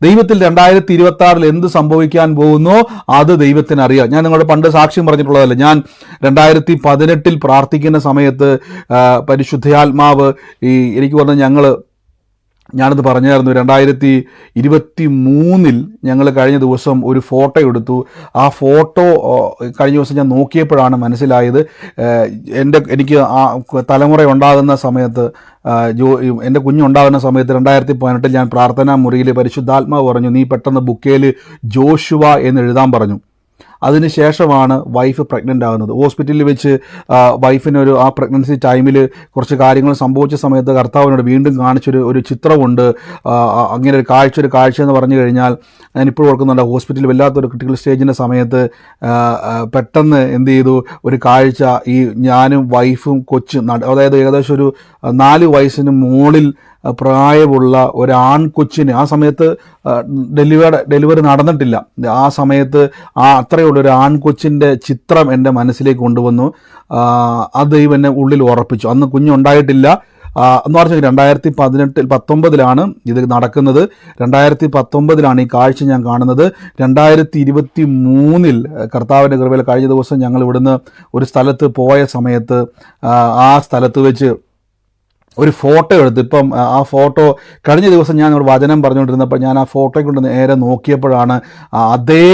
ദൈവത്തിൽ 2026 എന്ത് സംഭവിക്കാൻ പോകുന്നോ അത് ദൈവത്തിന് അറിയാം. ഞാൻ നിങ്ങളുടെ പണ്ട് സാക്ഷ്യം പറഞ്ഞിട്ടുള്ളതല്ല, ഞാൻ 2018 പ്രാർത്ഥിക്കുന്ന സമയത്ത് പരിശുദ്ധാത്മാവ് എനിക്ക് പറഞ്ഞ ഞാനത് പറഞ്ഞായിരുന്നു. 2023 ഞങ്ങൾ കഴിഞ്ഞ ദിവസം ഒരു ഫോട്ടോ എടുത്തു. ആ ഫോട്ടോ കഴിഞ്ഞ ദിവസം ഞാൻ നോക്കിയപ്പോഴാണ് മനസ്സിലായത്, എനിക്ക് ആ തലമുറ ഉണ്ടാകുന്ന സമയത്ത്, എൻ്റെ കുഞ്ഞുണ്ടാകുന്ന സമയത്ത് 2018 ഞാൻ പ്രാർത്ഥനാ മുറിയിൽ പരിശുദ്ധാത്മാവ് പറഞ്ഞു നീ പെട്ടെന്ന് ബുക്കേൽ ജോഷുവ എന്ന് എഴുതാൻ പറഞ്ഞു. അതിനുശേഷമാണ് വൈഫ് പ്രഗ്നൻ്റ് ആകുന്നത്. ഹോസ്പിറ്റലിൽ വെച്ച് വൈഫിനൊരു ആ പ്രഗ്നൻസി ടൈമിൽ കുറച്ച് കാര്യങ്ങൾ സംഭവിച്ച സമയത്ത് കർത്താവിനോട് വീണ്ടും കാണിച്ചൊരു ചിത്രമുണ്ട്. അങ്ങനെ ഒരു കാഴ്ച എന്ന് പറഞ്ഞു കഴിഞ്ഞാൽ ഞാനിപ്പോഴും ഓർക്കുന്നുണ്ട്, ഹോസ്പിറ്റലിൽ വല്ലാത്തൊരു ക്രിട്ടിക്കൽ സ്റ്റേജിൻ്റെ സമയത്ത് പെട്ടെന്ന് എന്ത് ചെയ്തു, ഒരു കാഴ്ച, ഈ ഞാനും വൈഫും അതായത് ഏകദേശം ഒരു 4 വയസ്സിന് മുകളിൽ പ്രായമുള്ള ഒരു ആൺകൊച്ചിന്, ആ സമയത്ത് ഡെലിവറി നടന്നിട്ടില്ല, ആ സമയത്ത് അത്രയുള്ളൊരു ആൺകൊച്ചിൻ്റെ ചിത്രം എൻ്റെ മനസ്സിലേക്ക് കൊണ്ടുവന്നു. അത് ദൈവം എന്നെ ഉള്ളിൽ ഉറപ്പിച്ചു. അന്ന് കുഞ്ഞുണ്ടായിട്ടില്ല എന്ന് പറഞ്ഞാൽ 2019 ഇത് നടക്കുന്നത്. 2019 ഈ കാഴ്ച ഞാൻ കാണുന്നത്. 2023 കർത്താവിൻ്റെ കൃപയിൽ കഴിഞ്ഞ ദിവസം ഞങ്ങൾ ഇവിടുന്ന് ഒരു സ്ഥലത്ത് പോയ സമയത്ത് ആ സ്ഥലത്ത് വെച്ച് ഒരു ഫോട്ടോ എടുത്ത്, ഇപ്പം ആ ഫോട്ടോ കഴിഞ്ഞ ദിവസം ഞാൻ ഒരു വചനം പറഞ്ഞുകൊണ്ടിരുന്നപ്പോൾ ഞാൻ ആ ഫോട്ടോയെ കൊണ്ട് നേരെ നോക്കിയപ്പോഴാണ് അതേ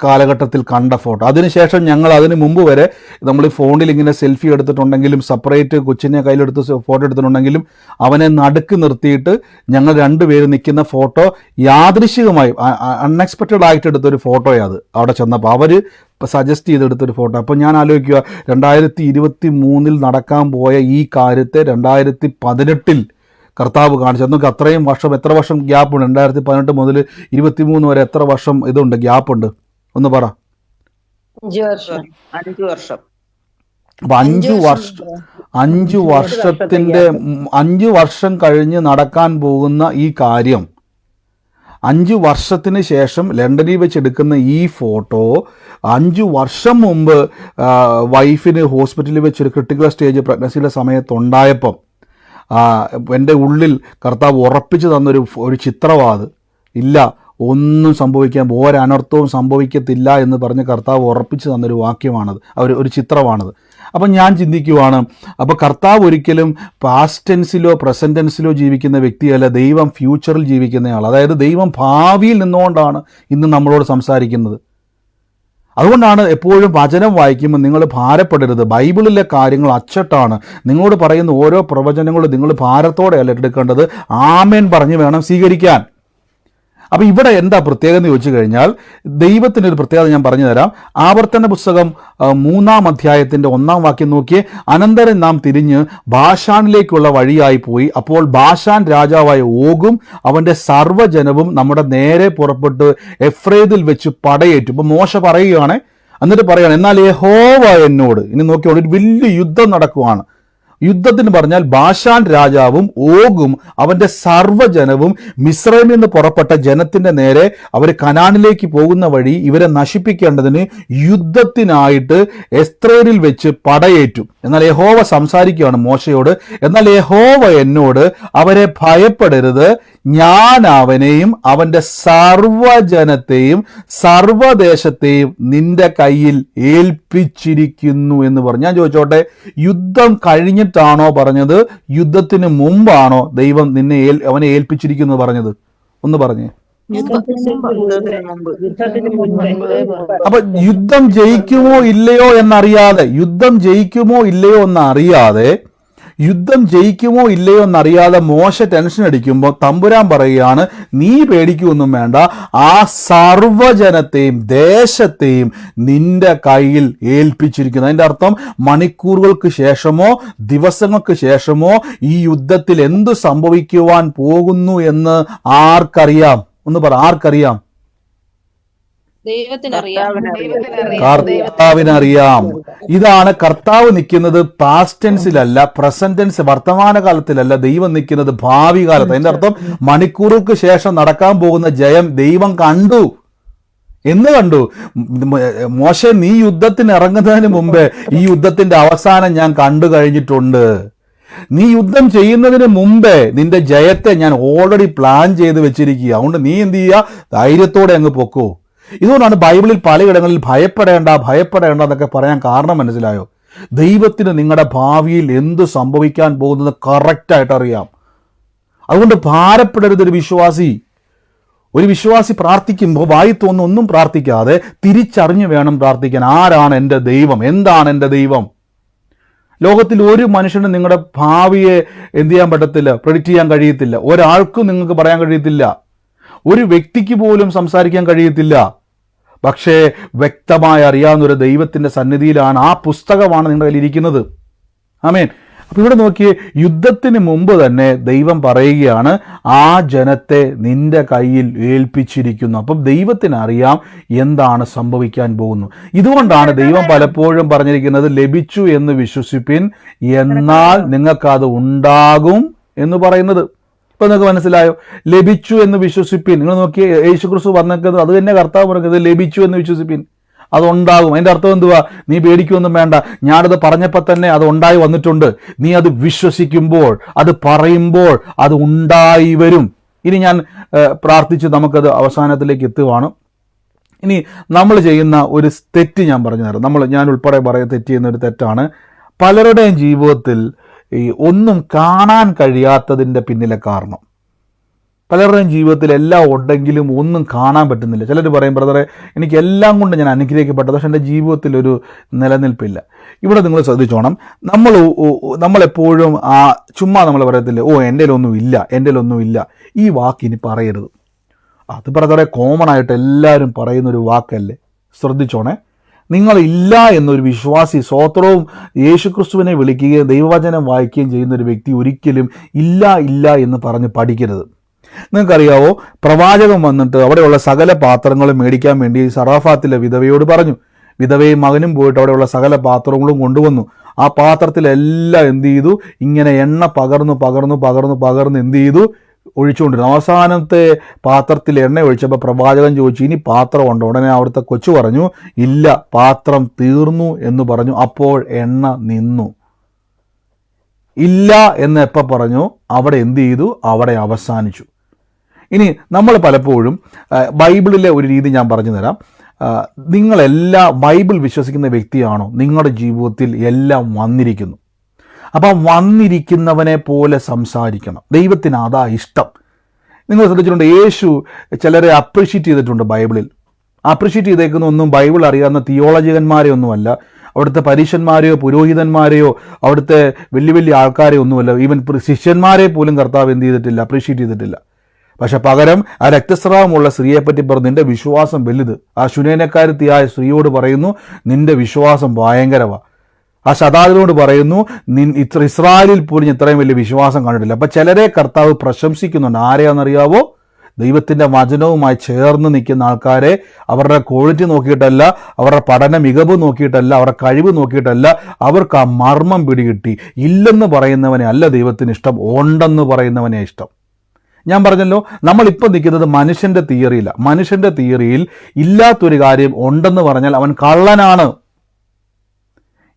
കാലഘട്ടത്തിൽ കണ്ട ഫോട്ടോ. അതിനുശേഷം ഞങ്ങൾ അതിന് മുമ്പ് വരെ നമ്മൾ ഈ ഫോണിൽ ഇങ്ങനെ സെൽഫി എടുത്തിട്ടുണ്ടെങ്കിലും സെപ്പറേറ്റ് കൊച്ചിനെ കയ്യിലെടുത്ത് ഫോട്ടോ എടുത്തിട്ടുണ്ടെങ്കിലും അവനെ നടുക്ക് നിർത്തിയിട്ട് ഞങ്ങൾ രണ്ടുപേരും നിൽക്കുന്ന ഫോട്ടോ യാദൃശികമായി അൺഎക്സ്പെക്റ്റഡ് ആയിട്ട് എടുത്തൊരു ഫോട്ടോയാണ് അത്. അവിടെ ചെന്നപ്പോൾ അവർ സജസ്റ്റ് ചെയ്തെടുത്തൊരു ഫോട്ടോ. അപ്പോൾ ഞാൻ ആലോചിക്കുക, 2023 നടക്കാൻ പോയ ഈ കാര്യത്തെ 2018 കർത്താവ് കാണിച്ചു. നമുക്ക് അത്രയും വർഷം, എത്ര വർഷം ഗ്യാപ്പുണ്ട്? 2018 മുതൽ 2023 വരെ എത്ര വർഷം ഇതുണ്ട്, ഗ്യാപ്പുണ്ട്? ഒന്ന് പറ. 5 വർഷം. അപ്പൊ 5 വർഷത്തിന്റെ 5 വർഷം കഴിഞ്ഞ് നടക്കാൻ പോകുന്ന ഈ കാര്യം, 5 വർഷത്തിന് ശേഷം ലണ്ടനിൽ വെച്ച് എടുക്കുന്ന ഈ ഫോട്ടോ 5 വർഷം മുമ്പ് വൈഫിന് ഹോസ്പിറ്റലിൽ വെച്ചൊരു ക്രിട്ടിക്കൽ സ്റ്റേജ് പ്രഗ്നൻസിയുടെ സമയത്തുണ്ടായപ്പം എൻ്റെ ഉള്ളിൽ കർത്താവ് ഉറപ്പിച്ചു തന്നൊരു ചിത്രവാത്. ഇല്ല, ഒന്നും സംഭവിക്കാൻ, ഒരനർത്ഥവും സംഭവിക്കത്തില്ല എന്ന് പറഞ്ഞ് കർത്താവ് ഉറപ്പിച്ചു തന്നൊരു വാക്യമാണത്, ഒരു ചിത്രമാണത്. അപ്പം ഞാൻ ചിന്തിക്കുവാണ്, അപ്പോൾ കർത്താവ് ഒരിക്കലും പാസ്റ്റ് ടെൻസിലോ പ്രസന്റ് ടെൻസിലോ ജീവിക്കുന്ന വ്യക്തിയല്ല, ദൈവം ഫ്യൂച്ചറിൽ ജീവിക്കുന്നയാൾ. അതായത് ദൈവം ഭാവിയിൽ നിന്നുകൊണ്ടാണ് ഇന്ന് നമ്മളോട് സംസാരിക്കുന്നത്. അതുകൊണ്ടാണ് എപ്പോഴും വചനം വായിക്കുമ്പോൾ നിങ്ങൾ ഭാരപ്പെടരുത്. ബൈബിളിലെ കാര്യങ്ങൾ അച്ചട്ടാണ്. നിങ്ങളോട് പറയുന്ന ഓരോ പ്രവചനങ്ങളും നിങ്ങൾ ഭാരത്തോടെയല്ല എടുക്കേണ്ടത്, ആമേൻ പറഞ്ഞ് വേണം സ്വീകരിക്കാൻ. അപ്പോൾ ഇവിടെ എന്താ പ്രത്യേകത എന്ന് ചോദിച്ചു കഴിഞ്ഞാൽ, ദൈവത്തിൻ്റെ ഒരു പ്രത്യേകത ഞാൻ പറഞ്ഞു തരാം. ആവർത്തന പുസ്തകം 3-ാം അധ്യായത്തിൻ്റെ 1-ാം വാക്യം നോക്കിയേ. അനന്തരം നാം തിരിഞ്ഞ് ബാഷാനിലേക്കുള്ള വഴിയായി പോയി. അപ്പോൾ ബാഷാൻ രാജാവായ ഓഗും അവൻ്റെ സർവ്വജനവും നമ്മുടെ നേരെ പുറപ്പെട്ട് എഫ്രേദിൽ വെച്ച് പടയേറ്റു. ഇപ്പം മോശ പറയുകയാണ്, എന്നിട്ട് പറയുകയാണ്, എന്നാൽ യഹോവ എന്നോട്. ഇനി നോക്കിയോളൂ, ഒരു വലിയ യുദ്ധം നടക്കുവാണ്. യുദ്ധത്തിന് പറഞ്ഞാൽ ബാഷാൻ രാജാവും ഓഗും അവൻ്റെ സർവ്വജനവും മിസ്രൈമിൽ നിന്ന് പുറപ്പെട്ട ജനത്തിൻ്റെ നേരെ അവർ കനാനിലേക്ക് പോകുന്ന വഴി ഇവരെ നശിപ്പിക്കേണ്ടതിന് യുദ്ധത്തിനായിട്ട് എസ്ത്രേലിൽ വെച്ച് പടയേറ്റു. എന്നാൽ യഹോവ സംസാരിക്കുകയാണ് മോശയോട്, എന്നാൽ യഹോവ എന്നോട്, അവരെ ഭയപ്പെടരുത്, ഞാൻ അവനെയും അവൻ്റെ സർവ്വജനത്തെയും സർവ്വദേശത്തെയും നിന്റെ കയ്യിൽ ഏൽപ്പിച്ചിരിക്കുന്നു എന്ന് പറഞ്ഞു. ഞാൻ ചോദിച്ചോട്ടെ, യുദ്ധം കഴിഞ്ഞിട്ടാണോ പറഞ്ഞത്, യുദ്ധത്തിന് മുമ്പാണോ ദൈവം അവനെ ഏൽപ്പിച്ചിരിക്കുന്നു പറഞ്ഞത്? ഒന്ന് പറഞ്ഞേ. അപ്പൊ യുദ്ധം ജയിക്കുമോ ഇല്ലയോ എന്നറിയാതെ മോശ ടെൻഷൻ അടിക്കുമ്പോൾ തമ്പുരാൻ പറയുകയാണ്, നീ പേടിക്കൊന്നും വേണ്ട, ആ സർവ്വജനത്തെയും ദേശത്തെയും നിന്റെ കയ്യിൽ ഏൽപ്പിച്ചിരിക്കുന്നു. അതിൻ്റെ അർത്ഥം മണിക്കൂറുകൾക്ക് ശേഷമോ ദിവസങ്ങൾക്ക് ശേഷമോ ഈ യുദ്ധത്തിൽ എന്ത് സംഭവിക്കുവാൻ പോകുന്നു എന്ന് ആർക്കറിയാം? ഒന്ന് പറ, ആർക്കറിയാം? കർത്താവിനറിയാം. ഇതാണ് കർത്താവ് നിൽക്കുന്നത് പാസ്റ്റ് ടെൻസിലല്ല, പ്രസന്റ് ടെൻസ് വർത്തമാനകാലത്തിലല്ല, ദൈവം നിൽക്കുന്നത് ഭാവി കാലത്ത്. അതിന്റെ അർത്ഥം മണിക്കൂറുകൾക്ക് ശേഷം നടക്കാൻ പോകുന്ന ജയം ദൈവം കണ്ടു. എന്ന് കണ്ടു? മോശെ, നീ യുദ്ധത്തിന് ഇറങ്ങുന്നതിന് മുമ്പേ ഈ യുദ്ധത്തിന്റെ അവസാനം ഞാൻ കണ്ടു കഴിഞ്ഞിട്ടുണ്ട്. നീ യുദ്ധം ചെയ്യുന്നതിന് മുമ്പേ നിന്റെ ജയത്തെ ഞാൻ ഓൾറെഡി പ്ലാൻ ചെയ്ത് വെച്ചിരിക്കുക. അതുകൊണ്ട് നീ എന്ത് ചെയ്യുക? ധൈര്യത്തോടെ അങ്ങ് പൊക്കോ. ഇതുകൊണ്ടാണ് ബൈബിളിൽ പലയിടങ്ങളിൽ ഭയപ്പെടേണ്ട എന്നൊക്കെ പറയാൻ കാരണം മനസ്സിലായോ? ദൈവത്തിന് നിങ്ങളുടെ ഭാവിയിൽ എന്ത് സംഭവിക്കാൻ പോകുന്നത് കറക്റ്റായിട്ട് അറിയാം. അതുകൊണ്ട് ഭാരപ്പെടരുത്. ഒരു വിശ്വാസി പ്രാർത്ഥിക്കുമ്പോൾ വായി തോന്നുന്ന ഒന്നും പ്രാർത്ഥിക്കാതെ തിരിച്ചറിഞ്ഞു വേണം പ്രാർത്ഥിക്കാൻ. ആരാണ് എൻ്റെ ദൈവം? എന്താണ് എൻ്റെ ദൈവം? ലോകത്തിൽ ഒരു മനുഷ്യനും നിങ്ങളുടെ ഭാവിയെ എന്ത് ചെയ്യാൻ പറ്റത്തില്ല, പ്രെഡിക്റ്റ് ചെയ്യാൻ കഴിയത്തില്ല. ഒരാൾക്കും നിങ്ങൾക്ക് പറയാൻ കഴിയത്തില്ല. ഒരു വ്യക്തിക്ക് പോലും സംസാരിക്കാൻ കഴിയത്തില്ല. പക്ഷേ വ്യക്തമായി അറിയാവുന്ന ഒരു ദൈവത്തിൻ്റെ സന്നിധിയിലാണ്, ആ പുസ്തകമാണ് നിങ്ങളുടെ കയ്യിൽ ഇരിക്കുന്നത്. ആമേൻ. അപ്പോൾ ഇവിടെ നോക്കിയേ, യുദ്ധത്തിന് മുമ്പ് തന്നെ ദൈവം പറയുകയാണ്, ആ ജനത്തെ നിന്റെ കയ്യിൽ ഏൽപ്പിച്ചിരിക്കുന്നു. അപ്പം ദൈവത്തിന് അറിയാം എന്താണ് സംഭവിക്കാൻ പോകുന്നു. ഇതുകൊണ്ടാണ് ദൈവം പലപ്പോഴും പറഞ്ഞിരിക്കുന്നത്, ലഭിച്ചു എന്ന് വിശ്വസിപ്പിൻ, എന്നാൽ നിങ്ങൾക്കത് ഉണ്ടാകും എന്ന് പറയുന്നത്. ഇപ്പം നിങ്ങൾക്ക് മനസ്സിലായോ? ലഭിച്ചു എന്ന് വിശ്വസിപ്പിൻ. നിങ്ങൾ നോക്കിയേ, യേശുക്രിസ്തു പറഞ്ഞത് അത് തന്നെ കർത്താവ് പറഞ്ഞത്, ലഭിച്ചു എന്ന് വിശ്വസിപ്പിൻ, അതുണ്ടാകും. അതിൻ്റെ അർത്ഥം എന്തുവാ? നീ പേടിക്കൊന്നും വേണ്ട, ഞാനത് പറഞ്ഞപ്പോൾ തന്നെ അത് ഉണ്ടായി വന്നിട്ടുണ്ട്. നീ അത് വിശ്വസിക്കുമ്പോൾ, അത് പറയുമ്പോൾ അത് ഉണ്ടായി വരും. ഇനി ഞാൻ പ്രാർത്ഥിച്ച് നമുക്കത് അവസാനത്തിലേക്ക് എത്തുവാണ്. ഇനി നമ്മൾ ചെയ്യുന്ന ഒരു തെറ്റ് ഞാൻ പറഞ്ഞു തരാം. ഞാൻ ഉൾപ്പെടെ തെറ്റ് ചെയ്യുന്ന ഒരു തെറ്റാണ്. പലരുടെയും ജീവിതത്തിൽ ഈ ഒന്നും കാണാൻ കഴിയാത്തതിൻ്റെ പിന്നിലെ കാരണം. പലരുടെയും ജീവിതത്തിൽ എല്ലാം ഉണ്ടെങ്കിലും ഒന്നും കാണാൻ പറ്റുന്നില്ല. ചിലർ പറയും, ബ്രദറെ, എനിക്ക് എല്ലാം കൊണ്ട് ഞാൻ അനുഗ്രഹിക്കപ്പെട്ടത്, പക്ഷെ എൻ്റെ ജീവിതത്തിൽ ഒരു നിലനിൽപ്പില്ല. ഇവിടെ നിങ്ങൾ ശ്രദ്ധിച്ചോണം. നമ്മളെപ്പോഴും ചുമ്മാ നമ്മൾ പറയത്തില്ലേ, എൻ്റെ ഒന്നും ഇല്ല. ഈ വാക്ക് ഇനി പറയരുത്. അത് ബ്രദറെ കോമൺ ആയിട്ട് എല്ലാവരും പറയുന്നൊരു വാക്കല്ലേ. ശ്രദ്ധിച്ചോണേ. നിങ്ങളില്ല എന്നൊരു വിശ്വാസി, സ്വോത്രവും യേശുക്രിസ്തുവിനെ വിളിക്കുകയും ദൈവവചനം വായിക്കുകയും ചെയ്യുന്ന ഒരു വ്യക്തി ഒരിക്കലും ഇല്ല എന്ന് പറഞ്ഞ് പഠിക്കരുത്. നിങ്ങൾക്കറിയാവോ, പ്രവാചകൻ വന്നിട്ട് അവിടെയുള്ള സകല പാത്രങ്ങളും മേടിക്കാൻ വേണ്ടി സറാഫാത്തിലെ വിധവയോട് പറഞ്ഞു. വിധവയും മകനും പോയിട്ട് അവിടെയുള്ള സകല പാത്രങ്ങളും കൊണ്ടുവന്നു. ആ പാത്രത്തിലെല്ലാം എന്ത് ചെയ്തു? ഇങ്ങനെ എണ്ണ പകർന്ന് എന്ത് ചെയ്തു? ഒഴിച്ചുകൊണ്ടിരുന്നു. അവസാനത്തെ പാത്രത്തിൽ എണ്ണ ഒഴിച്ചപ്പോൾ പ്രവാചകൻ ചോദിച്ചു, ഇനി പാത്രം ഉണ്ടോ? ഉടനെ അവിടുത്തെ കൊച്ചു പറഞ്ഞു, ഇല്ല, പാത്രം തീർന്നു എന്ന് പറഞ്ഞു. അപ്പോൾ എണ്ണ നിന്നു. ഇല്ല എന്ന് എപ്പോൾ പറഞ്ഞു, അവിടെ എന്ത് ചെയ്തു? അവിടെ അവസാനിച്ചു. ഇനി നമ്മൾ പലപ്പോഴും ബൈബിളിലെ ഒരു രീതി ഞാൻ പറഞ്ഞു തരാം. ബൈബിൾ വിശ്വസിക്കുന്ന വ്യക്തിയാണോ? നിങ്ങളുടെ ജീവിതത്തിൽ എല്ലാം വന്നിരിക്കുന്നു. അപ്പം വന്നിരിക്കുന്നവനെ പോലെ സംസാരിക്കണം. ദൈവത്തിന് അതാ ഇഷ്ടം. നിങ്ങൾ ശ്രദ്ധിച്ചിട്ടുണ്ട്, യേശു ചിലരെ അപ്രീഷിയേറ്റ് ചെയ്തിട്ടുണ്ട് ബൈബിളിൽ. അപ്രിഷ്യേറ്റ് ചെയ്തേക്കുന്ന ഒന്നും ബൈബിൾ അറിയാവുന്ന തിയോളജികന്മാരെ ഒന്നുമല്ല, അവിടുത്തെ പരീശന്മാരെയോ പുരോഹിതന്മാരെയോ അവിടുത്തെ വലിയ വലിയ ആൾക്കാരെ ഒന്നുമല്ല, ഈവൻ ശിഷ്യന്മാരെ പോലും കർത്താവ് എന്ത് ചെയ്തിട്ടില്ല, അപ്രീഷിയേറ്റ് ചെയ്തിട്ടില്ല. പക്ഷെ പകരം ആ രക്തസ്രാവമുള്ള സ്ത്രീയെപ്പറ്റി പറഞ്ഞു, നിന്റെ വിശ്വാസം വലുത്. ആ ശുനേനക്കാരത്തിയായ സ്ത്രീയോട് പറയുന്നു, നിന്റെ വിശ്വാസം ഭയങ്കരമാണ്. ആ ശതാധിപനോട് പറയുന്നു, ഇസ്രായേലിൽ പോലും ഇത്രയും വലിയ വിശ്വാസം കണ്ടിട്ടില്ല. അപ്പം ചിലരെ കർത്താവ് പ്രശംസിക്കുന്നുണ്ട്. ആരെയാണെന്നറിയാവോ? ദൈവത്തിൻ്റെ വചനവുമായി ചേർന്ന് നിൽക്കുന്ന ആൾക്കാരെ. അവരുടെ ക്വാളിറ്റി നോക്കിയിട്ടല്ല, അവരുടെ പഠന മികവ് നോക്കിയിട്ടല്ല, അവരുടെ കഴിവ് നോക്കിയിട്ടല്ല, അവർക്ക് ആ മർമ്മം പിടികിട്ടി. ഇല്ലെന്ന് പറയുന്നവനെ അല്ല ദൈവത്തിന് ഇഷ്ടം, ഉണ്ടെന്ന് പറയുന്നവനെ ഇഷ്ടം. ഞാൻ പറഞ്ഞല്ലോ, നമ്മളിപ്പോൾ നിൽക്കുന്നത് മനുഷ്യൻ്റെ തിയറിയില്ല. മനുഷ്യൻ്റെ തിയറിയിൽ ഇല്ലാത്തൊരു കാര്യം ഉണ്ടെന്ന് പറഞ്ഞാൽ അവൻ കള്ളനാണ്.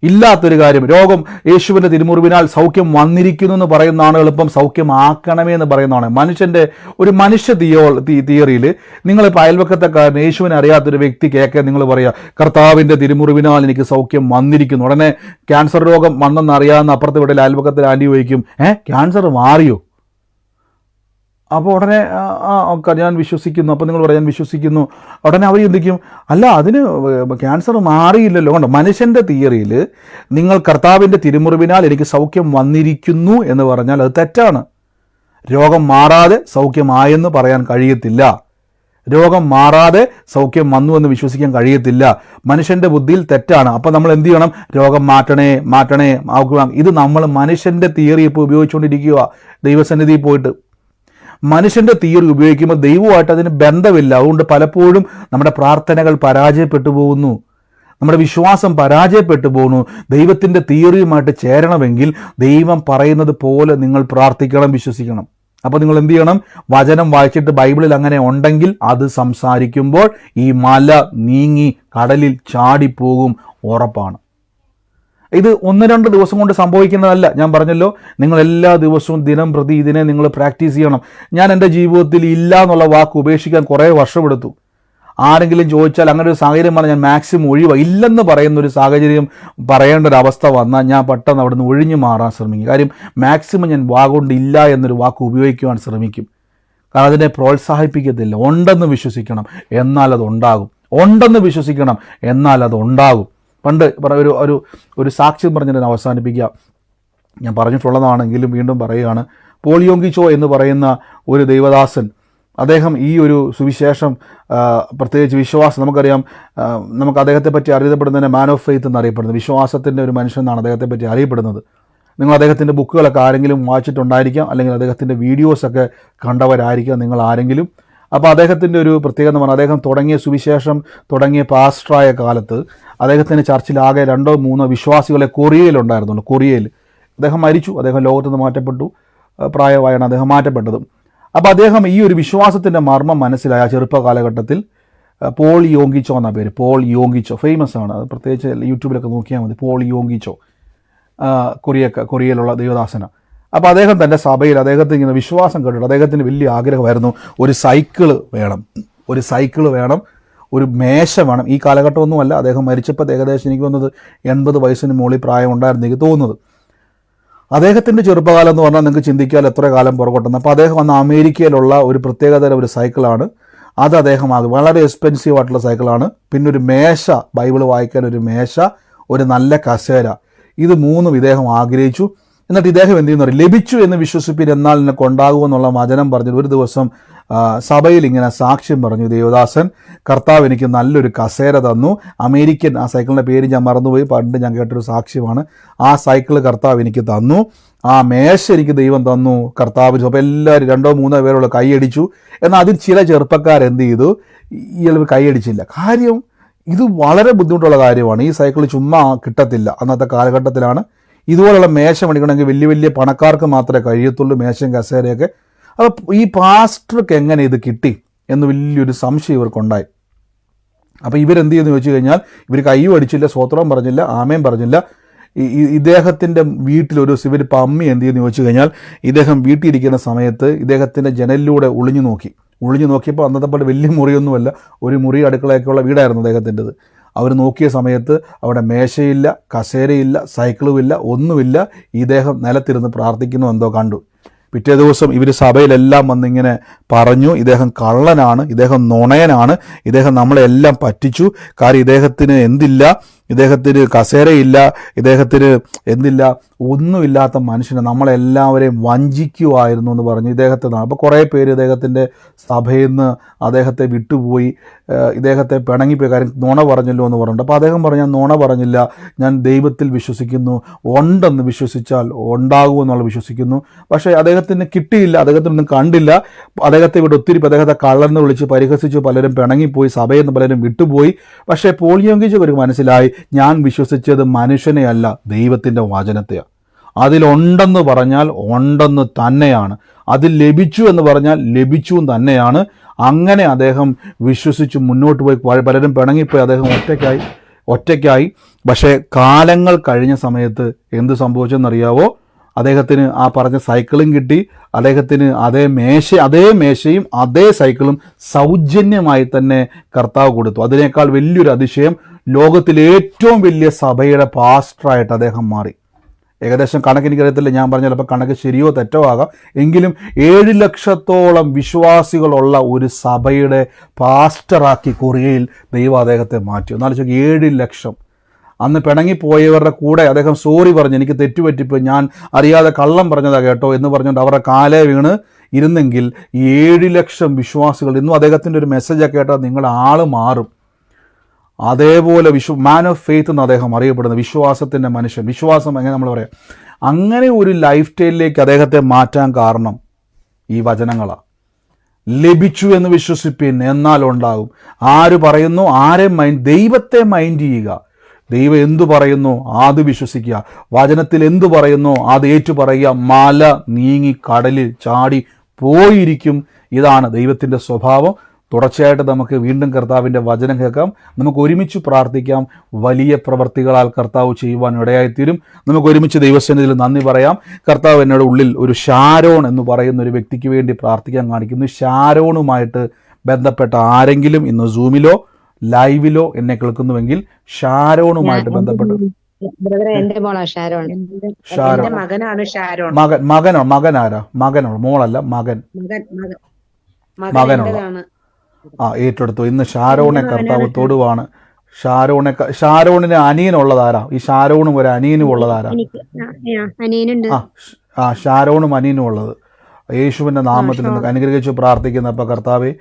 ഇല്ലാത്തൊരു കാര്യം, രോഗം യേശുവിൻ്റെ തിരുമുറിവിനാൽ സൗഖ്യം വന്നിരിക്കുന്നു എന്ന് പറയുന്നതാണ് എളുപ്പം, സൗഖ്യമാക്കണമേ എന്ന് പറയുന്നതാണ്. മനുഷ്യൻ്റെ ഒരു മനുഷ്യ തിയറിയിൽ നിങ്ങളിപ്പോൾ അയൽവക്കത്തെക്കാരൻ യേശുവിനെ അറിയാത്തൊരു വ്യക്തി കേൾക്കാൻ നിങ്ങൾ പറയുക, കർത്താവിൻ്റെ തിരുമുറിവിനാൽ എനിക്ക് സൗഖ്യം വന്നിരിക്കുന്നു. ഉടനെ ക്യാൻസർ രോഗം വന്നെന്ന് അറിയാവുന്ന അപ്പുറത്തെ വീട്ടിൽ അയൽവക്കത്തിൽ ആൻറ്റി ചോദിക്കും, ക്യാൻസർ മാറിയോ? അപ്പോൾ ഉടനെ ഞാൻ വിശ്വസിക്കുന്നു. അപ്പോൾ നിങ്ങൾ പറയാൻ വിശ്വസിക്കുന്നു. ഉടനെ അവർ ചിന്തിക്കും, അല്ല അതിന് ക്യാൻസർ മാറിയില്ലല്ലോ. കൊണ്ട് മനുഷ്യൻ്റെ തിയറിയിൽ നിങ്ങൾ കർത്താവിൻ്റെ തിരുമുറിവിനാൽ എനിക്ക് സൗഖ്യം വന്നിരിക്കുന്നു എന്ന് പറഞ്ഞാൽ അത് തെറ്റാണ്. രോഗം മാറാതെ സൗഖ്യമായെന്ന് പറയാൻ കഴിയത്തില്ല. രോഗം മാറാതെ സൗഖ്യം വന്നു എന്ന് വിശ്വസിക്കാൻ കഴിയത്തില്ല. മനുഷ്യൻ്റെ ബുദ്ധിയിൽ തെറ്റാണ്. അപ്പോൾ നമ്മൾ എന്ത് ചെയ്യണം? രോഗം മാറ്റണേ ആക്കുക. ഇത് നമ്മൾ മനുഷ്യൻ്റെ തിയറി ഇപ്പോൾ ഉപയോഗിച്ചുകൊണ്ടിരിക്കുക. ദൈവസന്നിധിയിൽ പോയിട്ട് മനുഷ്യൻ്റെ തിയറി ഉപയോഗിക്കുമ്പോൾ ദൈവമായിട്ട് അതിന് ബന്ധമില്ല. അതുകൊണ്ട് പലപ്പോഴും നമ്മുടെ പ്രാർത്ഥനകൾ പരാജയപ്പെട്ടു പോകുന്നു, നമ്മുടെ വിശ്വാസം പരാജയപ്പെട്ടു പോകുന്നു. ദൈവത്തിൻ്റെ തിയറിയുമായിട്ട് ചേരണമെങ്കിൽ ദൈവം പറയുന്നത് പോലെ നിങ്ങൾ പ്രാർത്ഥിക്കണം, വിശ്വസിക്കണം. അപ്പോൾ നിങ്ങൾ എന്ത് ചെയ്യണം? വചനം വായിച്ചിട്ട് ബൈബിളിൽ അങ്ങനെ ഉണ്ടെങ്കിൽ അത് സംസാരിക്കുമ്പോൾ ഈ മല നീങ്ങി കടലിൽ ചാടിപ്പോകും, ഉറപ്പാണ്. ഇത് 1-2 ദിവസം കൊണ്ട് സംഭവിക്കുന്നതല്ല. ഞാൻ പറഞ്ഞല്ലോ, നിങ്ങൾ എല്ലാ ദിവസവും ദിനം പ്രതി ഇതിനെ നിങ്ങൾ പ്രാക്ടീസ് ചെയ്യണം. ഞാൻ എൻ്റെ ജീവിതത്തിൽ ഇല്ല എന്നുള്ള വാക്ക് ഉപേക്ഷിക്കാൻ കുറേ വർഷമെടുത്തു. ആരെങ്കിലും ചോദിച്ചാൽ അങ്ങനെ ഒരു സാഹചര്യം പറഞ്ഞാൽ ഞാൻ മാക്സിമം ഇല്ലെന്ന് പറയുന്നൊരു സാഹചര്യം പറയേണ്ട ഒരു അവസ്ഥ വന്നാൽ ഞാൻ പെട്ടെന്ന് അവിടെ നിന്ന് ഒഴിഞ്ഞു മാറാൻ ശ്രമിക്കും. കാര്യം മാക്സിമം ഞാൻ വാഗുകൊണ്ട് ഇല്ല എന്നൊരു വാക്ക് ഉപയോഗിക്കുവാൻ ശ്രമിക്കും. കാരണം അതിനെ പ്രോത്സാഹിപ്പിക്കത്തില്ല. ഉണ്ടെന്ന് വിശ്വസിക്കണം, എന്നാൽ അത് ഉണ്ടാകും. ഉണ്ടെന്ന് വിശ്വസിക്കണം, എന്നാൽ അത് ഉണ്ടാകും. പണ്ട് ഒരു സാക്ഷ്യം പറഞ്ഞിട്ട് അവസാനിപ്പിക്കുക. ഞാൻ പറഞ്ഞിട്ടുള്ളതാണെങ്കിലും വീണ്ടും പറയുകയാണ്. പോൾ യോങ്കിച്ചോ എന്ന് പറയുന്ന ഒരു ദൈവദാസൻ, അദ്ദേഹം ഈ ഒരു സുവിശേഷം, പ്രത്യേകിച്ച് വിശ്വാസം, നമുക്കറിയാം, നമുക്ക് അദ്ദേഹത്തെ പറ്റി അറിയപ്പെടുന്നതിന് മാൻ ഓഫ് ഫെയ്ത്ത് എന്നറിയപ്പെടുന്നത്, വിശ്വാസത്തിൻ്റെ ഒരു മനുഷ്യൻ എന്നാണ് അദ്ദേഹത്തെ പറ്റി അറിയപ്പെടുന്നത്. നിങ്ങൾ അദ്ദേഹത്തിൻ്റെ ബുക്കുകളൊക്കെ ആരെങ്കിലും വായിച്ചിട്ടുണ്ടായിരിക്കാം, അല്ലെങ്കിൽ അദ്ദേഹത്തിൻ്റെ വീഡിയോസൊക്കെ കണ്ടവരായിരിക്കാം നിങ്ങൾ ആരെങ്കിലും. അപ്പോൾ അദ്ദേഹത്തിൻ്റെ ഒരു പ്രത്യേകത എന്ന് പറഞ്ഞാൽ, അദ്ദേഹം തുടങ്ങിയ പാസ്റ്ററായ കാലത്ത് അദ്ദേഹത്തിൻ്റെ ചർച്ചിൽ ആകെ 2-3 വിശ്വാസികളെ കൊറിയയിലുണ്ടായിരുന്നുള്ളൂ. കൊറിയയിൽ അദ്ദേഹം മരിച്ചു, അദ്ദേഹം ലോകത്തുനിന്ന് മാറ്റപ്പെട്ടു, പ്രായമായാണ് അദ്ദേഹം മാറ്റപ്പെട്ടത്. അപ്പോൾ അദ്ദേഹം ഈ ഒരു വിശ്വാസത്തിൻ്റെ മർമ്മം മനസ്സിലായ ചെറുപ്പ കാലഘട്ടത്തിൽ പോൾ യോങ്കിച്ചോ എന്ന പേര്, പോൾ യോങ്കിച്ചോ ഫേമസ് ആണ്, അത് പ്രത്യേകിച്ച് യൂട്യൂബിലൊക്കെ നോക്കിയാൽ മതി. പോൾ യോങ്കിച്ചോ കൊറിയയിലുള്ള ദൈവദാസന. അപ്പോൾ അദ്ദേഹം തൻ്റെ സഭയിൽ അദ്ദേഹത്തിന് ഇങ്ങനെ വിശ്വാസം കേട്ടിട്ട് അദ്ദേഹത്തിന് വലിയ ആഗ്രഹമായിരുന്നു, ഒരു സൈക്കിള് വേണം, ഒരു മേശ വേണം. ഈ കാലഘട്ടമൊന്നുമല്ല, അദ്ദേഹം മരിച്ചപ്പോൾ ഏകദേശം എനിക്ക് തോന്നുന്നത് 80 വയസ്സിന് മുകളിൽ പ്രായം ഉണ്ടായിരുന്നു എനിക്ക് തോന്നുന്നത്. അദ്ദേഹത്തിൻ്റെ ചെറുപ്പകാലം എന്ന് പറഞ്ഞാൽ നിങ്ങൾക്ക് ചിന്തിക്കാൻ എത്ര കാലം പുറകോട്ടെന്ന്. അപ്പോൾ അദ്ദേഹം വന്ന അമേരിക്കയിലുള്ള ഒരു പ്രത്യേകതരം ഒരു സൈക്കിളാണ് അത്. അദ്ദേഹം വളരെ എക്സ്പെൻസീവ് ആയിട്ടുള്ള സൈക്കിളാണ്. പിന്നെ ഒരു മേശ, ബൈബിൾ വായിക്കാൻ ഒരു മേശ, ഒരു നല്ല കസേര, ഇത് 3 ഇദ്ദേഹം ആഗ്രഹിച്ചു. എന്നിട്ട് ഇദ്ദേഹം എന്ത് ചെയ്യുന്നു? ലഭിച്ചു എന്ന് വിശ്വസിപ്പിൻ, എന്നാൽ നിനക്ക് ഉണ്ടാകുമെന്നുള്ള വചനം പറഞ്ഞിട്ട് ഒരു ദിവസം സഭയിൽ ഇങ്ങനെ സാക്ഷ്യം പറഞ്ഞു, ദേവദാസൻ, കർത്താവ് എനിക്ക് നല്ലൊരു കസേര തന്നു. അമേരിക്കൻ, ആ സൈക്കിളിൻ്റെ പേര് ഞാൻ മറന്നുപോയി, പണ്ട് ഞാൻ കേട്ടൊരു സാക്ഷ്യമാണ്. ആ സൈക്കിള് കർത്താവ് എനിക്ക് തന്നു. ആ മേശ എനിക്ക് ദൈവം തന്നു, കർത്താവ്. അപ്പോൾ എല്ലാവരും 2-3 പേരുള്ള കൈയടിച്ചു. എന്നാൽ അതിൽ ചില ചെറുപ്പക്കാരെന്ത് ചെയ്തു? ഇയാൾ കൈയടിച്ചില്ല. കാര്യം ഇത് വളരെ ബുദ്ധിമുട്ടുള്ള കാര്യമാണ്. ഈ സൈക്കിൾ ചുമ്മാ കിട്ടത്തില്ല. അന്നത്തെ കാലഘട്ടത്തിലാണ്. ഇതുപോലുള്ള മേശ മേടിക്കണമെങ്കിൽ വലിയ വലിയ പണക്കാർക്ക് മാത്രമേ കഴിയത്തുള്ളൂ, മേശയും കസേരയൊക്കെ. അപ്പോൾ ഈ പാസ്റ്റർക്ക് എങ്ങനെ ഇത് കിട്ടി എന്ന് വലിയൊരു സംശയം ഇവർക്കുണ്ടായി. അപ്പോൾ ഇവരെന്ത് ചെയ്യുന്നു ചോദിച്ചു കഴിഞ്ഞാൽ, ഇവർ കയ്യും അടിച്ചില്ല, സ്വത്രം പറഞ്ഞില്ല, ആമയും പറഞ്ഞില്ല. ഇദ്ദേഹത്തിൻ്റെ വീട്ടിലൊരു ഇവർ പമ്മി എന്ത് ചെയ്യുന്നു ചോദിച്ചു കഴിഞ്ഞാൽ, ഇദ്ദേഹം വീട്ടിലിരിക്കുന്ന സമയത്ത് ഇദ്ദേഹത്തിൻ്റെ ജനലിലൂടെ ഒളിഞ്ഞു നോക്കിയപ്പോൾ അന്നത്തെ പോലെ വലിയ മുറിയൊന്നുമല്ല, ഒരു മുറി അടുക്കളയൊക്കെയുള്ള വീടായിരുന്നു അദ്ദേഹത്തിൻ്റെത്. അവർ നോക്കിയ സമയത്ത് അവിടെ മേശയില്ല, കസേരയില്ല, സൈക്കിളുമില്ല, ഒന്നുമില്ല. ഇദ്ദേഹം നിലത്തിരുന്ന് പ്രാർത്ഥിക്കുന്നു എന്തോ കണ്ടു. പിറ്റേ ദിവസം ഇവർ സഭയിലെല്ലാം വന്നിങ്ങനെ പറഞ്ഞു, ഇദ്ദേഹം കള്ളനാണ്, ഇദ്ദേഹം നുണയനാണ്, ഇദ്ദേഹം നമ്മളെല്ലാം പറ്റിച്ചു. കാര്യം ഇദ്ദേഹത്തിന് എന്തില്ല, ഇദ്ദേഹത്തിന് കസേരയില്ല, ഇദ്ദേഹത്തിന് എന്തില്ല, ഒന്നുമില്ലാത്ത മനുഷ്യനെ നമ്മളെല്ലാവരെയും വഞ്ചിക്കുമായിരുന്നു എന്ന് പറഞ്ഞ് ഇദ്ദേഹത്തെ. അപ്പോൾ കുറേ പേര് ഇദ്ദേഹത്തിൻ്റെ സഭയിൽ നിന്ന് അദ്ദേഹത്തെ വിട്ടുപോയി, ഇദ്ദേഹത്തെ പിണങ്ങിപ്പോയി. കാര്യം നുണ പറഞ്ഞല്ലോ എന്ന് പറഞ്ഞിട്ട്. അപ്പോൾ അദ്ദേഹം പറഞ്ഞു, ഞാൻ നുണ പറഞ്ഞില്ല, ഞാൻ ദൈവത്തിൽ വിശ്വസിക്കുന്നു, ഉണ്ടെന്ന് വിശ്വസിച്ചാൽ ഉണ്ടാകുമെന്നുള്ള വിശ്വസിക്കുന്നു. പക്ഷേ അദ്ദേഹത്തിന് കിട്ടിയില്ല, അദ്ദേഹത്തിനൊന്നും കണ്ടില്ല. അദ്ദേഹത്തെ ഇവിടെ ഒത്തിരി അദ്ദേഹത്തെ കള്ളെന്ന് വിളിച്ച് പരിഹസിച്ച് പലരും പിണങ്ങിപ്പോയി, സഭയിൽ നിന്ന് പലരും വിട്ടുപോയി. പക്ഷേ പോൾ യോങ്കിച്ചവർക്ക് മനസ്സിലായി, ഞാൻ വിശ്വസിച്ചത് മനുഷ്യനെയല്ല, ദൈവത്തിൻ്റെ വചനത്തെയാണ്. അതിലുണ്ടെന്ന് പറഞ്ഞാൽ ഉണ്ടെന്ന് തന്നെയാണ്, അതിൽ ലഭിച്ചു എന്ന് പറഞ്ഞാൽ ലഭിച്ചു തന്നെയാണ്. അങ്ങനെ അദ്ദേഹം വിശ്വസിച്ച് മുന്നോട്ട് പോയി. പലരും പിണങ്ങിപ്പോയി, അദ്ദേഹം ഒറ്റയ്ക്കായി. പക്ഷേ കാലങ്ങൾ കഴിഞ്ഞ സമയത്ത് എന്ത് സംഭവിച്ചെന്നറിയാവോ? അദ്ദേഹത്തിന് ആ പറഞ്ഞ സൈക്കിളും കിട്ടി, അദ്ദേഹത്തിന് അതേ മേശയും അതേ സൈക്കിളും സൗജന്യമായി തന്നെ കർത്താവ് കൊടുത്തു. അതിനേക്കാൾ വലിയൊരു അതിശയം, ലോകത്തിലെ ഏറ്റവും വലിയ സഭയുടെ പാസ്റ്ററായിട്ട് അദ്ദേഹം മാറി. ഏകദേശം കണക്ക് എനിക്കറിയത്തില്ല, ഞാൻ പറഞ്ഞ ചിലപ്പോൾ കണക്ക് ശരിയോ തെറ്റോ ആകാം, എങ്കിലും 7 ലക്ഷത്തോളം വിശ്വാസികളുള്ള ഒരു സഭയുടെ പാസ്റ്ററാക്കി കൊറിയയിൽ ദൈവം അദ്ദേഹത്തെ മാറ്റി. എന്നാലും 7 ലക്ഷം. അന്ന് പിണങ്ങിപ്പോയവരുടെ കൂടെ അദ്ദേഹം സോറി പറഞ്ഞു, എനിക്ക് തെറ്റുപറ്റിപ്പോയി, ഞാൻ അറിയാതെ കള്ളം പറഞ്ഞതാ കേട്ടോ എന്ന് പറഞ്ഞുകൊണ്ട് അവരുടെ കാലേ വീണ് ഇരുന്നെങ്കിൽ 7 ലക്ഷം വിശ്വാസികൾ. ഇന്നും അദ്ദേഹത്തിൻ്റെ ഒരു മെസ്സേജൊക്കെ കേട്ടാൽ നിങ്ങളുടെ ആൾ മാറും. അതേപോലെ മാൻ ഓഫ് ഫെയ്ത്ത് എന്ന് അദ്ദേഹം അറിയപ്പെടുന്നത്, വിശ്വാസത്തിൻ്റെ മനുഷ്യൻ. വിശ്വാസം എങ്ങനെ നമ്മൾ പറയാം, അങ്ങനെ ഒരു ലൈഫ് സ്റ്റൈലിലേക്ക് അദ്ദേഹത്തെ മാറ്റാൻ കാരണം ഈ വചനങ്ങളാണ്. ലഭിച്ചു എന്ന് വിശ്വസിപ്പിൻ, എന്നാൽ ഉണ്ടാകും. ആര് പറയുന്നു, ദൈവത്തെ മൈൻഡ് ചെയ്യുക. ദൈവം എന്തു പറയുന്നു അത് വിശ്വസിക്കുക. വചനത്തിൽ എന്തു പറയുന്നു അത് ഏറ്റു പറയുക. മല നീങ്ങി കടലിൽ ചാടി പോയിരിക്കും. ഇതാണ് ദൈവത്തിൻ്റെ സ്വഭാവം. തുടർച്ചയായിട്ട് നമുക്ക് വീണ്ടും കർത്താവിൻ്റെ വചനം കേൾക്കാം, നമുക്ക് ഒരുമിച്ച് പ്രാർത്ഥിക്കാം. വലിയ പ്രവർത്തികളാൽ കർത്താവ് ചെയ്യുവാൻ ഇടയായിത്തീരും. നമുക്ക് ഒരുമിച്ച് ദൈവസന്നിധിയിൽ നന്ദി പറയാം. കർത്താവ് എന്നോട് ഉള്ളിൽ ഒരു ഷാരോൺ എന്ന് പറയുന്ന ഒരു വ്യക്തിക്ക് വേണ്ടി പ്രാർത്ഥിക്കാൻ കാണിക്കുന്നു. ഷാരോണുമായിട്ട് ബന്ധപ്പെട്ട ആരെങ്കിലും ഇന്ന് സൂമിലോ ലൈവിലോ എന്നെ കേൾക്കുന്നുവെങ്കിൽ ഷാരോണുമായിട്ട് ബന്ധപ്പെട്ട് എന്റെ മോളാ ഷാരോൺ. ഷാരോൺ മകനാണ് ഷാരോൺ. മകനാരാ? മകനോ? മോളല്ല, മകനുള്ള ഏറ്റെടുത്തു. ഇന്ന് ഷാരോണെ കർത്താവ് തൊടുവാണ്. ഷാരോണിന് അനിയനുള്ളതാരാ? ഈ ഷാരോണും ഒരു അനിയനും ഉള്ളതാരാ? ഷാരോണും അനിയനും ഉള്ളത് യേശുവിൻ്റെ നാമത്തിൽ നിന്ന് അനുഗ്രഹിച്ച് പ്രാർത്ഥിക്കുന്ന. അപ്പോൾ കർത്താവെ,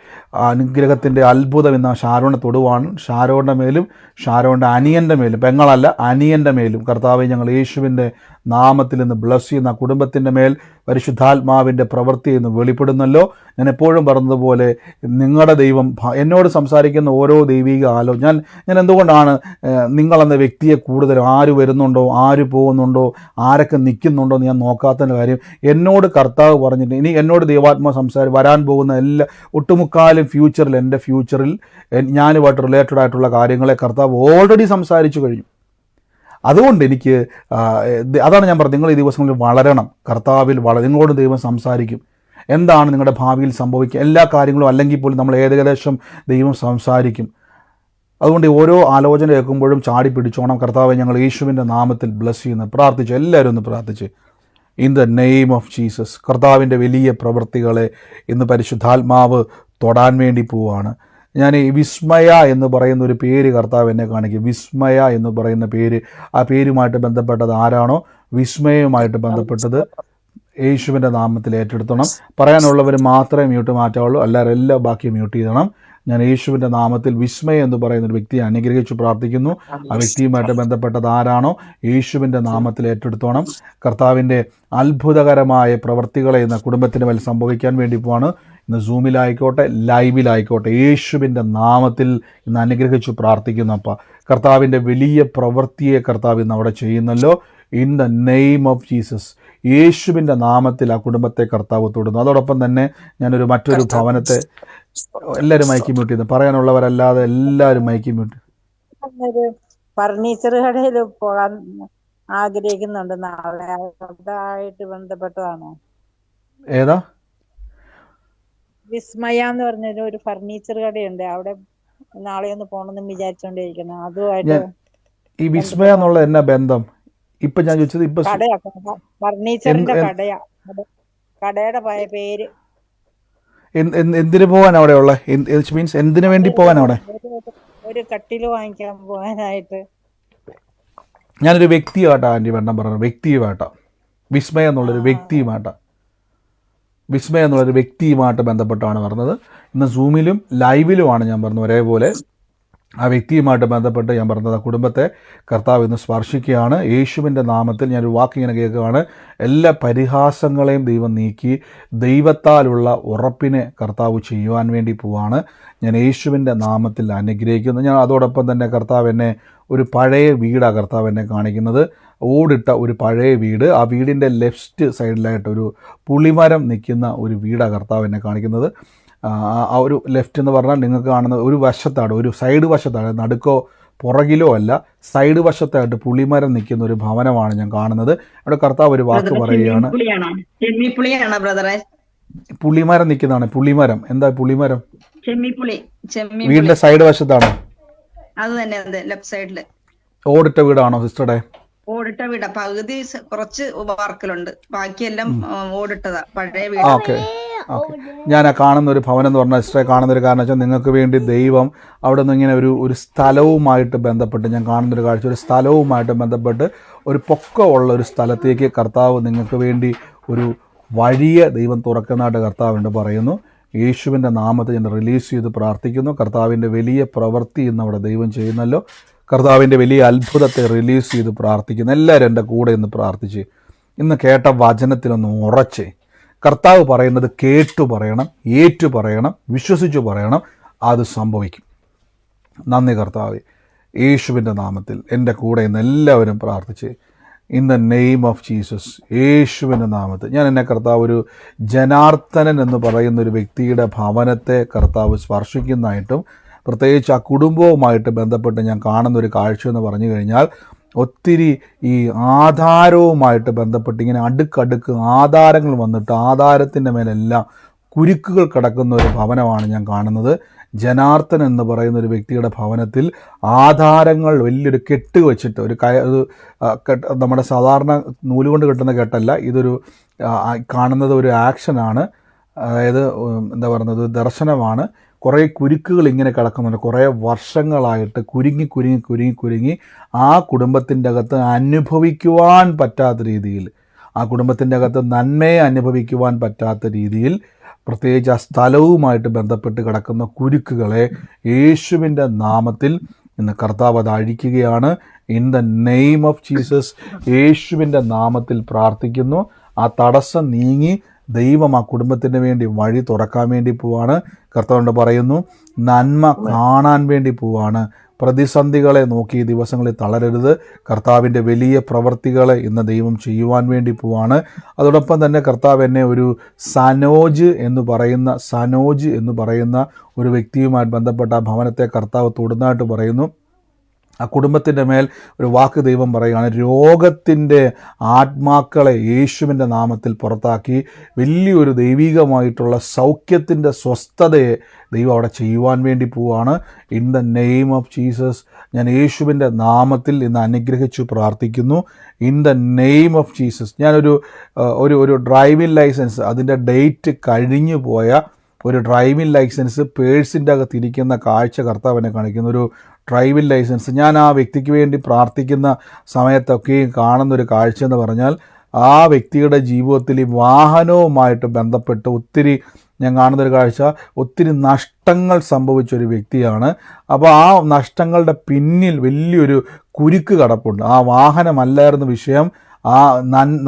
അനുഗ്രഹത്തിൻ്റെ അത്ഭുതം ഇന്ന് ഷാരോണെ തൊടുവാണ്. ഷാരോണിൻ്റെ മേലും ഷാരോണിൻ്റെ അനിയൻ്റെ മേലും, പെങ്ങളല്ല അനിയൻ്റെ മേലും കർത്താവെ ഞങ്ങൾ യേശുവിൻ്റെ നാമത്തിൽ നിന്ന് ബ്ലസ് ചെയ്യുന്ന. കുടുംബത്തിൻ്റെ മേൽ പരിശുദ്ധാത്മാവിൻ്റെ പ്രവൃത്തി എന്ന് വെളിപ്പെടുന്നല്ലോ. ഞാൻ എപ്പോഴും പറഞ്ഞതുപോലെ നിങ്ങളുടെ ദൈവം എന്നോട് സംസാരിക്കുന്ന ഓരോ ദൈവിക ഞാൻ എന്തുകൊണ്ടാണ് നിങ്ങളെന്ന വ്യക്തിയെ കൂടുതൽ ആര് വരുന്നുണ്ടോ, ആര് പോകുന്നുണ്ടോ, ആരൊക്കെ നിൽക്കുന്നുണ്ടോ എന്ന് ഞാൻ നോക്കാത്തതിൻ്റെ കാര്യം, എന്നോട് കർത്താവ് പറഞ്ഞിട്ട് ഇനി എന്നോട് ദൈവാത്മാ വരാൻ പോകുന്ന ഒട്ടുമുക്കാലും ഫ്യൂച്ചറിൽ, എൻ്റെ ഫ്യൂച്ചറിൽ ഞാനുമായിട്ട് റിലേറ്റഡ് ആയിട്ടുള്ള കാര്യങ്ങളെ കർത്താവ് ഓൾറെഡി സംസാരിച്ചു കഴിഞ്ഞു. അതുകൊണ്ട് എനിക്ക് അതാണ് ഞാൻ പറഞ്ഞത്, നിങ്ങൾ ഈ ദിവസങ്ങളിൽ വളരണം. കർത്താവിൽ നിങ്ങളോട് ദൈവം സംസാരിക്കും. എന്താണ് നിങ്ങളുടെ ഭാവിയിൽ സംഭവിക്കുക, എല്ലാ കാര്യങ്ങളും അല്ലെങ്കിൽ പോലും നമ്മൾ ഏകദേശം ദൈവം സംസാരിക്കും. അതുകൊണ്ട് ഓരോ ആലോചന കേൾക്കുമ്പോഴും ചാടി പിടിച്ചോണം. കർത്താവെ ഞങ്ങൾ യേശുവിൻ്റെ നാമത്തിൽ ബ്ലസ് ചെയ്യുന്നു. പ്രാർത്ഥിച്ച് എല്ലാവരും ഒന്ന് പ്രാർത്ഥിച്ച് in the name of Jesus. കർത്താവിൻ്റെ വലിയ പ്രവൃത്തികളെ ഇന്ന് പരിശുദ്ധാത്മാവ് തൊടാൻ വേണ്ടി പോവുകയാണ്. ഞാൻ ഈ വിസ്മയ എന്ന് പറയുന്ന ഒരു പേര് കർത്താവ് എന്നെ കാണിക്കും. വിസ്മയ എന്ന് പറയുന്ന പേര്, ആ പേരുമായിട്ട് ബന്ധപ്പെട്ടത് ആരാണോ, വിസ്മയവുമായിട്ട് ബന്ധപ്പെട്ടത് യേശുവിൻ്റെ നാമത്തിൽ ഏറ്റെടുത്തണം. പറയാനുള്ളവർ മാത്രമേ മ്യൂട്ട് മാറ്റാവുള്ളൂ, എല്ലാവരും ബാക്കി മ്യൂട്ട് ചെയ്യണം. ഞാൻ യേശുവിൻ്റെ നാമത്തിൽ വിസ്മയ എന്ന് പറയുന്ന ഒരു വ്യക്തിയെ അനുഗ്രഹിച്ച് പ്രാർത്ഥിക്കുന്നു. ആ വ്യക്തിയുമായിട്ട് ബന്ധപ്പെട്ടത് ആരാണോ യേശുവിൻ്റെ നാമത്തിൽ ഏറ്റെടുത്തോണം. കർത്താവിൻ്റെ അത്ഭുതകരമായ പ്രവൃത്തികളെ ഇന്ന് കുടുംബത്തിന് മേൽ സംഭവിക്കാൻ വേണ്ടി പോവാണ്. ഇന്ന് സൂമിലായിക്കോട്ടെ ലൈവിലായിക്കോട്ടെ യേശുവിൻ്റെ നാമത്തിൽ ഇന്ന് അനുഗ്രഹിച്ചു പ്രാർത്ഥിക്കുന്നു. അപ്പം കർത്താവിൻ്റെ വലിയ പ്രവൃത്തിയെ കർത്താവ് ഇന്ന് അവിടെ ചെയ്യുന്നല്ലോ. In the name of Jesus, യേശുവിൻ്റെ നാമത്തിൽ ആ കുടുംബത്തെ കർത്താവ് തൊടുന്നു. അതോടൊപ്പം തന്നെ ഞാനൊരു മറ്റൊരു ഭവനത്തെ എല്ലാവരും മൈക്കി മ്യൂട്ട് ചെയ്യുന്നു. പറയാനുള്ളവരല്ലാതെ എല്ലാവരും മൈക്കി മ്യൂട്ട്. ഫർണിച്ചർ കടയിൽ പോകാൻ ആഗ്രഹിക്കുന്നുണ്ട്, നാളെ അതായിട്ട് ബന്ധപ്പെട്ടതാണോ? ഏതാ? വിസ്മയ എന്ന് പറഞ്ഞൊരു ഒരു ഫർണിച്ചർ കടയുണ്ട്, അവിടെ നാളെ ഒന്ന് പോകണമെന്ന് വിചാരിച്ചോണ്ടിരിക്കുന്നു. അതുമായിട്ട് ഈ വിസ്മയ എന്നുള്ള എന്നാ ബന്ധം? ഇപ്പൊ ഞാൻ ചോദിച്ചത് ഇപ്പൊ ഫർണിച്ചറിന്റെ കടയാ. കടയുടെ പേര്. എന്തിനു പോകാൻ അവിടെ ഉള്ള മീൻസ് എന്തിനു വേണ്ടി പോകാൻ അവിടെ? ഒരു കട്ടില് വാങ്ങിക്കാൻ പോകാനായിട്ട്. ഞാനൊരു വ്യക്തിയായിട്ടാണ് ആൻറ്റി വേണ്ട പറഞ്ഞത്, വ്യക്തിയുമായിട്ടാണ്. വിസ്മയ എന്നുള്ളൊരു വ്യക്തിയുമായിട്ട് ബന്ധപ്പെട്ടാണ് പറഞ്ഞത്. ഇന്ന് സൂമിലും ലൈവിലുമാണ് ഞാൻ പറഞ്ഞത് ഒരേപോലെ. ആ വ്യക്തിയുമായിട്ട് ബന്ധപ്പെട്ട് ഞാൻ പറഞ്ഞത് ആ കുടുംബത്തെ കർത്താവ് ഇന്ന് സ്പർശിക്കുകയാണ്. യേശുവിൻ്റെ നാമത്തിൽ ഞാനൊരു വാക്കിങ്ങനെ കേൾക്കുകയാണ്. എല്ലാ പരിഹാസങ്ങളെയും ദൈവം നീക്കി ദൈവത്താലുള്ള ഉറപ്പിനെ കർത്താവ് ചെയ്യുവാൻ വേണ്ടി പോവാണ്. ഞാൻ യേശുവിൻ്റെ നാമത്തിൽ അനുഗ്രഹിക്കുന്നു. ഞാൻ അതോടൊപ്പം തന്നെ കർത്താവ് എന്നെ ഒരു പഴയ വീടാണ് കർത്താവ് എന്നെ കാണിക്കുന്നത്. ഓടിട്ട ഒരു പഴയ വീട്. ആ വീടിൻ്റെ ലെഫ്റ്റ് സൈഡിലായിട്ട് ഒരു പുളിമരം നിൽക്കുന്ന ഒരു വീടാണ് കർത്താവ് എന്നെ കാണിക്കുന്നത്. ആ ഒരു ലെഫ്റ്റ് എന്ന് പറഞ്ഞാൽ നിങ്ങൾക്ക് കാണുന്ന ഒരു വശത്താണ്, ഒരു സൈഡ് വശത്താണ്, നടുക്കോ പുറകിലോ അല്ല, സൈഡ് വശത്തായിട്ട് പുളിമരം നിൽക്കുന്ന ഒരു ഭവനമാണ് ഞാൻ കാണുന്നത്. അവിടെ കർത്താവ് ഒരു വാക്ക് പറയുകയാണ്. പുളിമരം നിൽക്കുന്നതാണ്. പുളിമരം എന്താ? പുളിമരം വീടിന്റെ സൈഡ് വശത്താണ്. അത് തന്നെ, അതെ, ലെഫ്റ്റ് സൈഡില്. ഓടിട്ട വീടാണോ സിസ്റ്ററുടെ? ഓടിട്ട വീടാ. പകുതി കുറച്ച് വർക്കിലുണ്ട്, ബാക്കിയെല്ലാം ഓടിട്ടതാ, പഴയ വീട്. ഓക്കെ. ഞാൻ ആ കാണുന്ന ഒരു ഭവനം എന്ന് പറഞ്ഞാൽ സിസ്റ്ററെ കാണുന്ന ഒരു കാരണം വെച്ചാൽ നിങ്ങൾക്ക് വേണ്ടി ദൈവം അവിടെ നിന്ന് ഇങ്ങനെ ഒരു സ്ഥലവുമായിട്ട് ബന്ധപ്പെട്ട് ഞാൻ കാണുന്നൊരു കാഴ്ച, ഒരു സ്ഥലവുമായിട്ട് ബന്ധപ്പെട്ട് ഒരു പൊക്കമുള്ള ഒരു സ്ഥലത്തേക്ക് കർത്താവ് നിങ്ങൾക്ക് വേണ്ടി ഒരു വഴിയെ ദൈവം തുറക്കുന്നതായിട്ട് കർത്താവിൻ്റെ പറയുന്നു. യേശുവിൻ്റെ നാമത്തിൽ ഞാൻ റിലീസ് ചെയ്ത് പ്രാർത്ഥിക്കുന്നു. കർത്താവിൻ്റെ വലിയ പ്രവൃത്തി ഇന്ന് അവിടെ ദൈവം ചെയ്യുന്നല്ലോ. കർത്താവിൻ്റെ വലിയ അത്ഭുതത്തെ റിലീസ് ചെയ്ത് പ്രാർത്ഥിക്കുന്നു. എല്ലാവരും എൻ്റെ കൂടെ ഇന്ന് പ്രാർത്ഥിച്ച് ഇന്ന് കേട്ട വചനത്തിലൊന്ന് ഉറച്ചേ. കർത്താവ് പറയുന്നത് കേട്ടു പറയണം, ഏറ്റു പറയണം, വിശ്വസിച്ചു പറയണം. അത് സംഭവിക്കും. നന്ദി കർത്താവേ. യേശുവിൻ്റെ നാമത്തിൽ എൻ്റെ കൂടെ ഇന്ന് എല്ലാവരും പ്രാർത്ഥിച്ച് in the name of Jesus. യേശുവിൻ്റെ നാമത്തിൽ ഞാൻ എന്നെ കർത്താവ് ഒരു ജനാർദ്ദനൻ എന്ന് പറയുന്ന ഒരു വ്യക്തിയുടെ ഭവനത്തെ കർത്താവ് സ്പർശിക്കുന്നതായിട്ടും പ്രത്യേകിച്ച് ആ കുടുംബവുമായിട്ട് ബന്ധപ്പെട്ട് ഞാൻ കാണുന്നൊരു കാഴ്ച എന്ന് പറഞ്ഞു കഴിഞ്ഞാൽ ഒത്തിരി ഈ ആധാരവുമായിട്ട് ബന്ധപ്പെട്ട് ഇങ്ങനെ അടുക്കടുക്ക് ആധാരങ്ങൾ വന്നിട്ട് ആധാരത്തിൻ്റെ മേലെല്ലാം കുരുക്കുകൾ കിടക്കുന്ന ഒരു ഭവനമാണ് ഞാൻ കാണുന്നത്. ജനാർദ്ദൻ എന്ന് പറയുന്ന ഒരു വ്യക്തിയുടെ ഭവനത്തിൽ ആധാരങ്ങൾ വലിയൊരു കെട്ട് വെച്ചിട്ട് നമ്മുടെ സാധാരണ നൂലുകൊണ്ട് കെട്ടുന്ന കെട്ടല്ല, ഇതൊരു കാണുന്നത് ഒരു ആക്ഷനാണ്. അതായത് എന്താ പറയുന്നത്, ദർശനമാണ്. കുറേ കുരുക്കുകൾ ഇങ്ങനെ കിടക്കുന്നുണ്ട്. കുറേ വർഷങ്ങളായിട്ട് കുരുങ്ങി ആ കുടുംബത്തിൻ്റെ അകത്ത് അനുഭവിക്കുവാൻ പറ്റാത്ത രീതിയിൽ, ആ കുടുംബത്തിൻ്റെ അകത്ത് നന്മയെ അനുഭവിക്കുവാൻ പറ്റാത്ത രീതിയിൽ, പ്രത്യേകിച്ച് ആ സ്ഥലവുമായിട്ട് ബന്ധപ്പെട്ട് കിടക്കുന്ന കുരുക്കുകളെ യേശുവിൻ്റെ നാമത്തിൽ ഇന്ന് കർത്താവ് അത് അഴിക്കുകയാണ്. In the name of Jesus. യേശുവിൻ്റെ നാമത്തിൽ പ്രാർത്ഥിക്കുന്നു. ആ തടസ്സം നീങ്ങി ദൈവം ആ കുടുംബത്തിന് വേണ്ടി വഴി തുറക്കാൻ വേണ്ടി പോവാണ്. കർത്താവ് പറയുന്നു, നന്മ കാണാൻ വേണ്ടി പോവാണ്. പ്രതിസന്ധികളെ നോക്കി ഈ ദിവസങ്ങളിൽ തളരരുത്. കർത്താവിൻ്റെ വലിയ പ്രവൃത്തികളെ ഇന്ന് ദൈവം ചെയ്യുവാൻ വേണ്ടി പോവാണ്. അതോടൊപ്പം തന്നെ കർത്താവ് എന്നെ ഒരു സനോജ് എന്ന് പറയുന്ന ഒരു വ്യക്തിയുമായി ബന്ധപ്പെട്ട ആ ഭവനത്തെ കർത്താവ് തൊടുന്നതായിട്ട് പറയുന്നു. ആ കുടുംബത്തിൻ്റെ മേൽ ഒരു വാക്ക് ദൈവം പറയുകയാണ്. രോഗത്തിൻ്റെ ആത്മാക്കളെ യേശുവിൻ്റെ നാമത്തിൽ പുറത്താക്കി വലിയൊരു ദൈവികമായിട്ടുള്ള സൗഖ്യത്തിൻ്റെ സ്വസ്ഥതയെ ദൈവം അവിടെ ചെയ്യുവാൻ വേണ്ടി പോവുകയാണ്. In the name of Jesus ഞാൻ യേശുവിൻ്റെ നാമത്തിൽ ഇന്ന് അനുഗ്രഹിച്ചു പ്രാർത്ഥിക്കുന്നു. In the name of Jesus. ഞാനൊരു ഒരു ഡ്രൈവിംഗ് ലൈസൻസ്, അതിൻ്റെ ഡേറ്റ് കഴിഞ്ഞു പോയ ഒരു ഡ്രൈവിംഗ് ലൈസൻസ് പേഴ്സിൻ്റെ അകത്തിരിക്കുന്ന കാഴ്ച കർത്താവിനെ കാണിക്കുന്ന ഒരു ഡ്രൈവിംഗ് ലൈസൻസ്. ഞാൻ ആ വ്യക്തിക്ക് വേണ്ടി പ്രാർത്ഥിക്കുന്ന സമയത്തൊക്കെയും കാണുന്നൊരു കാഴ്ച എന്ന് പറഞ്ഞാൽ ആ വ്യക്തിയുടെ ജീവിതത്തിൽ ഈ വാഹനവുമായിട്ട് ബന്ധപ്പെട്ട് ഒത്തിരി ഞാൻ കാണുന്നൊരു കാഴ്ച, ഒത്തിരി നഷ്ടങ്ങൾ സംഭവിച്ചൊരു വ്യക്തിയാണ്. അപ്പോൾ ആ നഷ്ടങ്ങളുടെ പിന്നിൽ വലിയൊരു കുരുക്ക് കിടപ്പുണ്ട്. ആ വാഹനമല്ലായിരുന്നു വിഷയം. ആ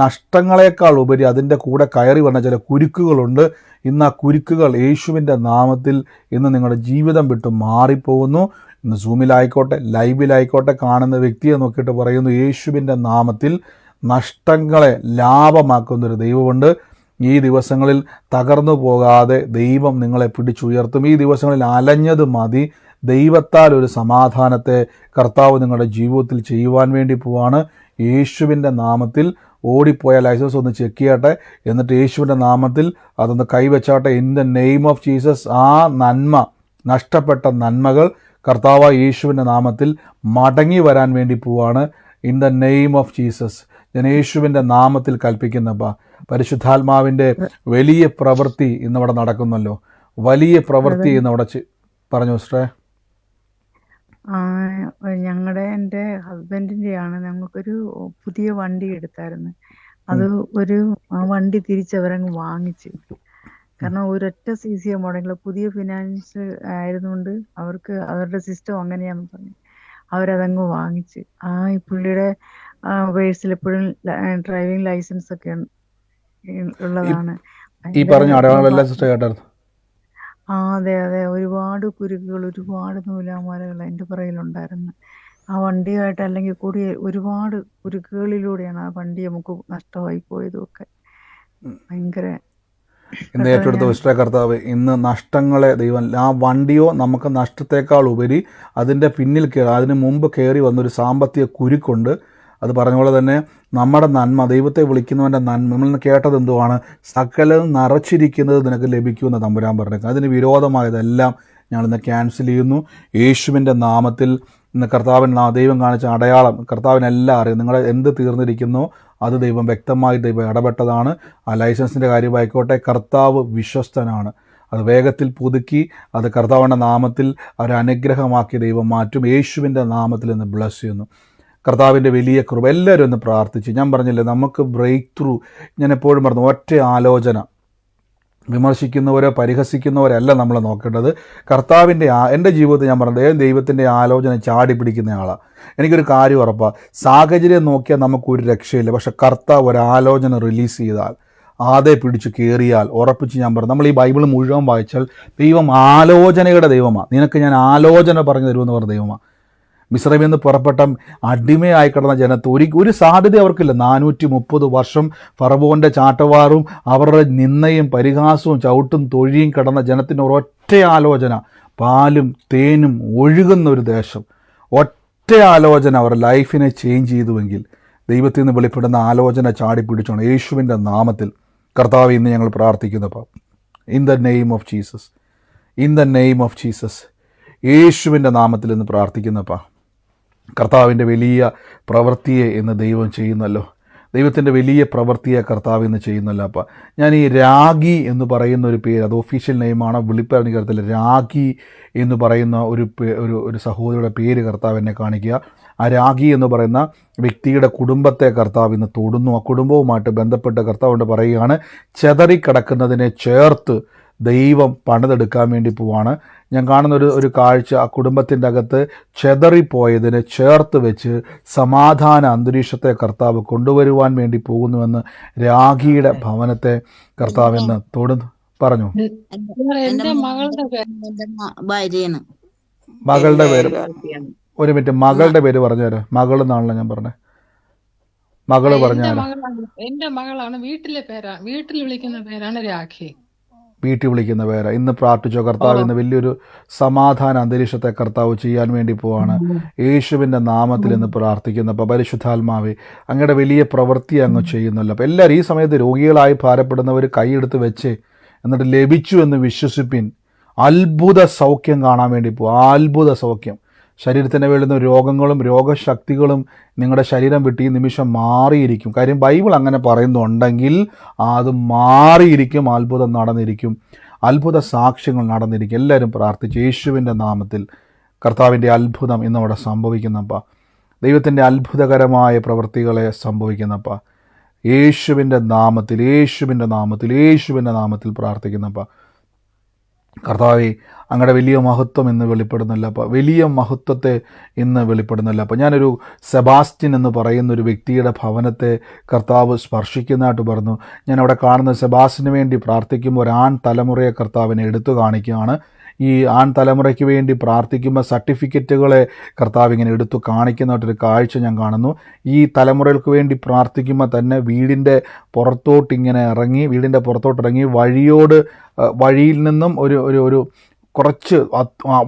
നഷ്ടങ്ങളെക്കാൾ ഉപരി അതിൻ്റെ കൂടെ കയറി വന്ന ചില കുരുക്കുകളുണ്ട്. ഇന്ന് ആ കുരുക്കുകൾ യേശുവിൻ്റെ നാമത്തിൽ ഇന്ന് നിങ്ങളുടെ ജീവിതം വിട്ട് മാറിപ്പോകുന്നു. ഇന്ന് സൂമിലായിക്കോട്ടെ ലൈവിലായിക്കോട്ടെ കാണുന്ന വ്യക്തിയെ നോക്കിയിട്ട് പറയുന്നു, യേശുവിൻ്റെ നാമത്തിൽ നഷ്ടങ്ങളെ ലാഭമാക്കുന്നൊരു ദൈവമുണ്ട്. ഈ ദിവസങ്ങളിൽ തകർന്നു പോകാതെ ദൈവം നിങ്ങളെ പിടിച്ചുയർത്തും. ഈ ദിവസങ്ങളിൽ അലഞ്ഞത് മതി. ദൈവത്താൽ ഒരു സമാധാനത്തെ കർത്താവ് നിങ്ങളുടെ ജീവിതത്തിൽ ചെയ്യുവാൻ വേണ്ടി പോവാണ്. യേശുവിൻ്റെ നാമത്തിൽ ഓടിപ്പോയ ലൈസൻസ് ഒന്ന് ചെക്ക് ചെയ്യട്ടെ, എന്നിട്ട് യേശുവിൻ്റെ നാമത്തിൽ അതൊന്ന് കൈവച്ചാട്ടെ. In the name of Jesus ആ നഷ്ടപ്പെട്ട നന്മകൾ കർത്താവ് യേശുവിൻ്റെ നാമത്തിൽ മടങ്ങി വരാൻ വേണ്ടി പോവാണ്. In the name of Jesus ഞാൻ യേശുവിൻ്റെ നാമത്തിൽ കൽപ്പിക്കുന്നപ്പാ പരിശുദ്ധാത്മാവിൻ്റെ വലിയ പ്രവൃത്തി ഇന്നവിടെ നടക്കുന്നല്ലോ, വലിയ പ്രവൃത്തി ഇന്നവിടെ പറഞ്ഞു സിസ്റ്ററെ. ഞങ്ങളുടെ എൻ്റെ ഹസ്ബൻഡിൻ്റെയാണ്. ഞങ്ങൾക്കൊരു പുതിയ വണ്ടി എടുത്തായിരുന്നു. അത് ആ വണ്ടി തിരിച്ചവരങ്ങ് വാങ്ങിച്ചു. കാരണം ഒരൊറ്റ CC മോഡലിൽ പുതിയ ഫിനാൻസ് ആയതുകൊണ്ട് അവർക്ക് അവരുടെ സിസ്റ്റം അങ്ങനെയാന്ന് പറഞ്ഞു അവരതങ്ങ് വാങ്ങിച്ച്. ഈ പുള്ളിയുടെ പേഴ്സിൽ എപ്പോഴും ഡ്രൈവിംഗ് ലൈസൻസ് ഒക്കെ ഉള്ളതാണ്. ഈ പറഞ്ഞ അടയാളമെല്ലാം സിസ്റ്റർ കേട്ടായിരുന്നു. അതെ അതെ, ഒരുപാട് കുരുക്കുകൾ, ഒരുപാട് നൂലാമാലകൾ എൻ്റെ പുറകിലുണ്ടായിരുന്നു. ആ വണ്ടിയായിട്ട് അല്ലെങ്കിൽ കൂടി ഒരുപാട് കുരുക്കുകളിലൂടെയാണ് ആ വണ്ടി നമുക്ക് നഷ്ടമായി പോയതും ഒക്കെ. ഭയങ്കര ഇന്ന് ഏറ്റെടുത്ത വിശ്വ കർത്താവ്, ഇന്ന് നഷ്ടങ്ങളെ ദൈവം, ആ വണ്ടിയോ നമുക്ക് നഷ്ടത്തേക്കാൾ ഉപരി അതിൻ്റെ പിന്നിൽ അതിന് മുമ്പ് കയറി വന്നൊരു സാമ്പത്തിക കുരുക്കുണ്ട്. അത് പറഞ്ഞ പോലെ തന്നെ നമ്മുടെ നന്മ, ദൈവത്തെ വിളിക്കുന്നവൻ്റെ നന്മ, നമ്മൾ കേട്ടത് എന്തുവാണ്? സകലം നിറച്ചിരിക്കുന്നത് നിനക്ക് ലഭിക്കുമെന്ന് തമ്പുരാൻ പറഞ്ഞേക്കുന്നത്. അതിന് വിരോധമായതെല്ലാം ഞങ്ങളിന്ന് ക്യാൻസൽ ചെയ്യുന്നു യേശുവിൻ്റെ നാമത്തിൽ. ഇന്ന് ദൈവം കാണിച്ച അടയാളം കർത്താവിനെല്ലാം അറിയാം. നിങ്ങളെ എന്ത് തീർന്നിരിക്കുന്നോ അത് ദൈവം വ്യക്തമായി ദൈവം ഇടപെട്ടതാണ്. ആ ലൈസൻസിൻ്റെ കാര്യമായിക്കോട്ടെ, കർത്താവ് വിശ്വസ്തനാണ്. അത് വേഗത്തിൽ പുതുക്കി അത് കർത്താവിൻ്റെ നാമത്തിൽ ഒരു അനുഗ്രഹമാക്കി ദൈവം മാറ്റും. യേശുവിൻ്റെ നാമത്തിൽ ഇന്ന് ബ്ലസ് ചെയ്യുന്നു. കർത്താവിൻ്റെ വലിയ കൃപ. എല്ലാവരും ഒന്ന് പ്രാർത്ഥിച്ച്, ഞാൻ പറഞ്ഞില്ലേ നമുക്ക് ബ്രേക്ക് ത്രൂ, ഞാൻ എപ്പോഴും പറഞ്ഞു, ഒറ്റ ആലോചന, വിമർശിക്കുന്നവരോ പരിഹസിക്കുന്നവരല്ല നമ്മൾ നോക്കേണ്ടത്. കർത്താവിൻ്റെ എൻ്റെ ജീവിതത്തിൽ ഞാൻ പറഞ്ഞത് ദൈവത്തിൻ്റെ ആലോചന ചാടി പിടിക്കുന്ന ആളാണ്. എനിക്കൊരു കാര്യം ഉറപ്പാണ്, സാഹചര്യം നോക്കിയാൽ നമുക്കൊരു രക്ഷയില്ല. പക്ഷെ കർത്താവ് ഒരാലോചന റിലീസ് ചെയ്താൽ, ആദെ പിടിച്ച് കയറിയാൽ, ഉറപ്പിച്ച് ഞാൻ പറഞ്ഞു, നമ്മൾ ഈ ബൈബിൾ മുഴുവൻ വായിച്ചാൽ ദൈവം ആലോചനയുടെ ദൈവമാണ്. നിനക്ക് ഞാൻ ആലോചന പറഞ്ഞു തരുമെന്ന് പറഞ്ഞ ദൈവമാണ്. മിസ്രൈമിൽ നിന്ന് പുറപ്പെട്ട അടിമയായി കിടന്ന ജനത്ത് ഒരു സാധ്യത അവർക്കില്ല. 430 വർഷം ഫറവോൻ്റെ ചാട്ടവാറും അവരുടെ നിന്ദയും പരിഹാസവും ചവിട്ടും തൊഴിയും കിടന്ന ജനത്തിൻ്റെ ഒരൊറ്റ ആലോചന, പാലും തേനും ഒഴുകുന്ന ഒരു ദേശം, ഒറ്റ ആലോചന അവരുടെ ലൈഫിനെ ചേഞ്ച് ചെയ്തുവെങ്കിൽ ദൈവത്തിൽ നിന്ന് വെളിപ്പെടുന്ന ആലോചന ചാടി പിടിച്ചോണം യേശുവിൻ്റെ നാമത്തിൽ. കർത്താവ് ഇന്ന് ഞങ്ങൾ പ്രാർത്ഥിക്കുന്നപ്പോൾ in the name of Jesus, in the name of Jesus, യേശുവിൻ്റെ നാമത്തിൽ ഇന്ന് പ്രാർത്ഥിക്കുന്നപ്പോൾ കർത്താവിൻ്റെ വലിയ പ്രവൃത്തിയെ ഇന്ന് ദൈവം ചെയ്യുന്നല്ലോ. ദൈവത്തിൻ്റെ വലിയ പ്രവൃത്തിയെ കർത്താവ് ഇന്ന് ചെയ്യുന്നല്ലോ. അപ്പം ഞാൻ ഈ രാഗി എന്ന് പറയുന്ന ഒരു പേര്, അത് ഒഫീഷ്യൽ നെയിമാണ്, വിളിപ്പറഞ്ഞ കാര്യത്തിൽ രാഗി എന്ന് പറയുന്ന ഒരു സഹോദരിയുടെ പേര് കർത്താവ് എന്നെ കാണിക്കുക. ആ രാഗി എന്ന് പറയുന്ന വ്യക്തിയുടെ കുടുംബത്തെ കർത്താവ് ഇന്ന് തൊടുന്നു. ആ കുടുംബവുമായിട്ട് ബന്ധപ്പെട്ട് കർത്താവുകൊണ്ട് പറയുകയാണ്, ചെതറിക്കിടക്കുന്നതിനെ ചേർത്ത് ദൈവം പണിതെടുക്കാൻ വേണ്ടി പോവാണ്. ഞാൻ കാണുന്ന ഒരു കാഴ്ച, ആ കുടുംബത്തിൻ്റെ അകത്ത് ചെതറിപ്പോയതിനെ ചേർത്ത് വെച്ച് സമാധാന അന്തരീക്ഷത്തെ കർത്താവ് കൊണ്ടുവരുവാൻ വേണ്ടി പോകുന്നുവെന്ന് രാഖിയുടെ ഭവനത്തെ കർത്താവ് എന്ന് പറഞ്ഞു. മകളുടെ പേര് ഒരു മിനിറ്റ്, മകളുടെ പേര് പറഞ്ഞുതരാം. മകൾ എന്നാണല്ലോ ഞാൻ പറഞ്ഞത്. മകള് പറഞ്ഞാൽ എന്റെ മകളാണ്. വീട്ടിൽ വിളിക്കുന്ന പേരാണ് രാഖി. വീട്ടിൽ വിളിക്കുന്ന പേര്. ഇന്ന് പ്രാർത്ഥിച്ചോ കർത്താവ് ഇന്ന് വലിയൊരു സമാധാന അന്തരീക്ഷത്തെ കർത്താവ് ചെയ്യാൻ വേണ്ടി പോവാണ്. യേശുവിൻ്റെ നാമത്തിൽ ഇന്ന് പ്രാർത്ഥിക്കുന്ന അപ്പോൾ പരിശുദ്ധാത്മാവേ അങ്ങയുടെ വലിയ പ്രവൃത്തി അങ്ങ് ചെയ്യുന്നല്ലോ. അപ്പോൾ എല്ലാവരും ഈ സമയത്ത് രോഗികളായി ഭാരപ്പെടുന്നവർ കൈയെടുത്ത് വെച്ച് എന്നിട്ട് ലഭിച്ചു എന്ന് വിശ്വസിപ്പിൻ. അത്ഭുത സൗഖ്യം കാണാൻ വേണ്ടി പോവാം. അത്ഭുത സൗഖ്യം. ശരീരത്തിന് വേണ്ടുന്ന രോഗങ്ങളും രോഗശക്തികളും നിങ്ങളുടെ ശരീരം വിട്ട് ഈ നിമിഷം മാറിയിരിക്കും. കാര്യം ബൈബിൾ അങ്ങനെ പറയുന്നുണ്ടെങ്കിൽ അത് മാറിയിരിക്കും. അത്ഭുതം നടന്നിരിക്കും. അത്ഭുത സാക്ഷ്യങ്ങൾ നടന്നിരിക്കും. എല്ലാവരും പ്രാർത്ഥിച്ച് യേശുവിൻ്റെ നാമത്തിൽ കർത്താവിൻ്റെ അത്ഭുതം ഇന്നവിടെ സംഭവിക്കുന്നപ്പ, ദൈവത്തിൻ്റെ അത്ഭുതകരമായ പ്രവൃത്തികളെ സംഭവിക്കുന്നപ്പ, യേശുവിൻ്റെ നാമത്തിൽ യേശുവിൻ്റെ നാമത്തിൽ യേശുവിൻ്റെ നാമത്തിൽ പ്രാർത്ഥിക്കുന്നപ്പ. കർത്താവേ അങ്ങയുടെ വലിയ മഹത്വം ഇന്ന് വെളിപ്പെടുന്നില്ല. അപ്പോൾ വലിയ മഹത്വത്തെ ഇന്ന് വെളിപ്പെടുന്നില്ല. അപ്പോൾ ഞാനൊരു സെബാസ്റ്റ്യൻ എന്ന് പറയുന്ന ഒരു വ്യക്തിയുടെ ഭവനത്തെ കർത്താവ് സ്പർശിക്കുന്നതായിട്ട് പറഞ്ഞു. ഞാൻ അവിടെ കാണുന്ന സെബാസ്റ്റിന് വേണ്ടി പ്രാർത്ഥിക്കുമ്പോൾ ഒരു ആൺ തലമുറയെ കർത്താവിനെ എടുത്തു കാണിക്കുകയാണ്. ഈ ആൺ തലമുറയ്ക്ക് വേണ്ടി പ്രാർത്ഥിക്കുമ്പോൾ സർട്ടിഫിക്കറ്റുകളെ കർത്താവ് ഇങ്ങനെ എടുത്തു കാണിക്കുന്നതായിട്ടൊരു കാഴ്ച ഞാൻ കാണുന്നു. ഈ തലമുറകൾക്ക് വേണ്ടി പ്രാർത്ഥിക്കുമ്പോൾ തന്നെ വീടിൻ്റെ പുറത്തോട്ടിറങ്ങി വഴിയിൽ നിന്നും ഒരു കുറച്ച്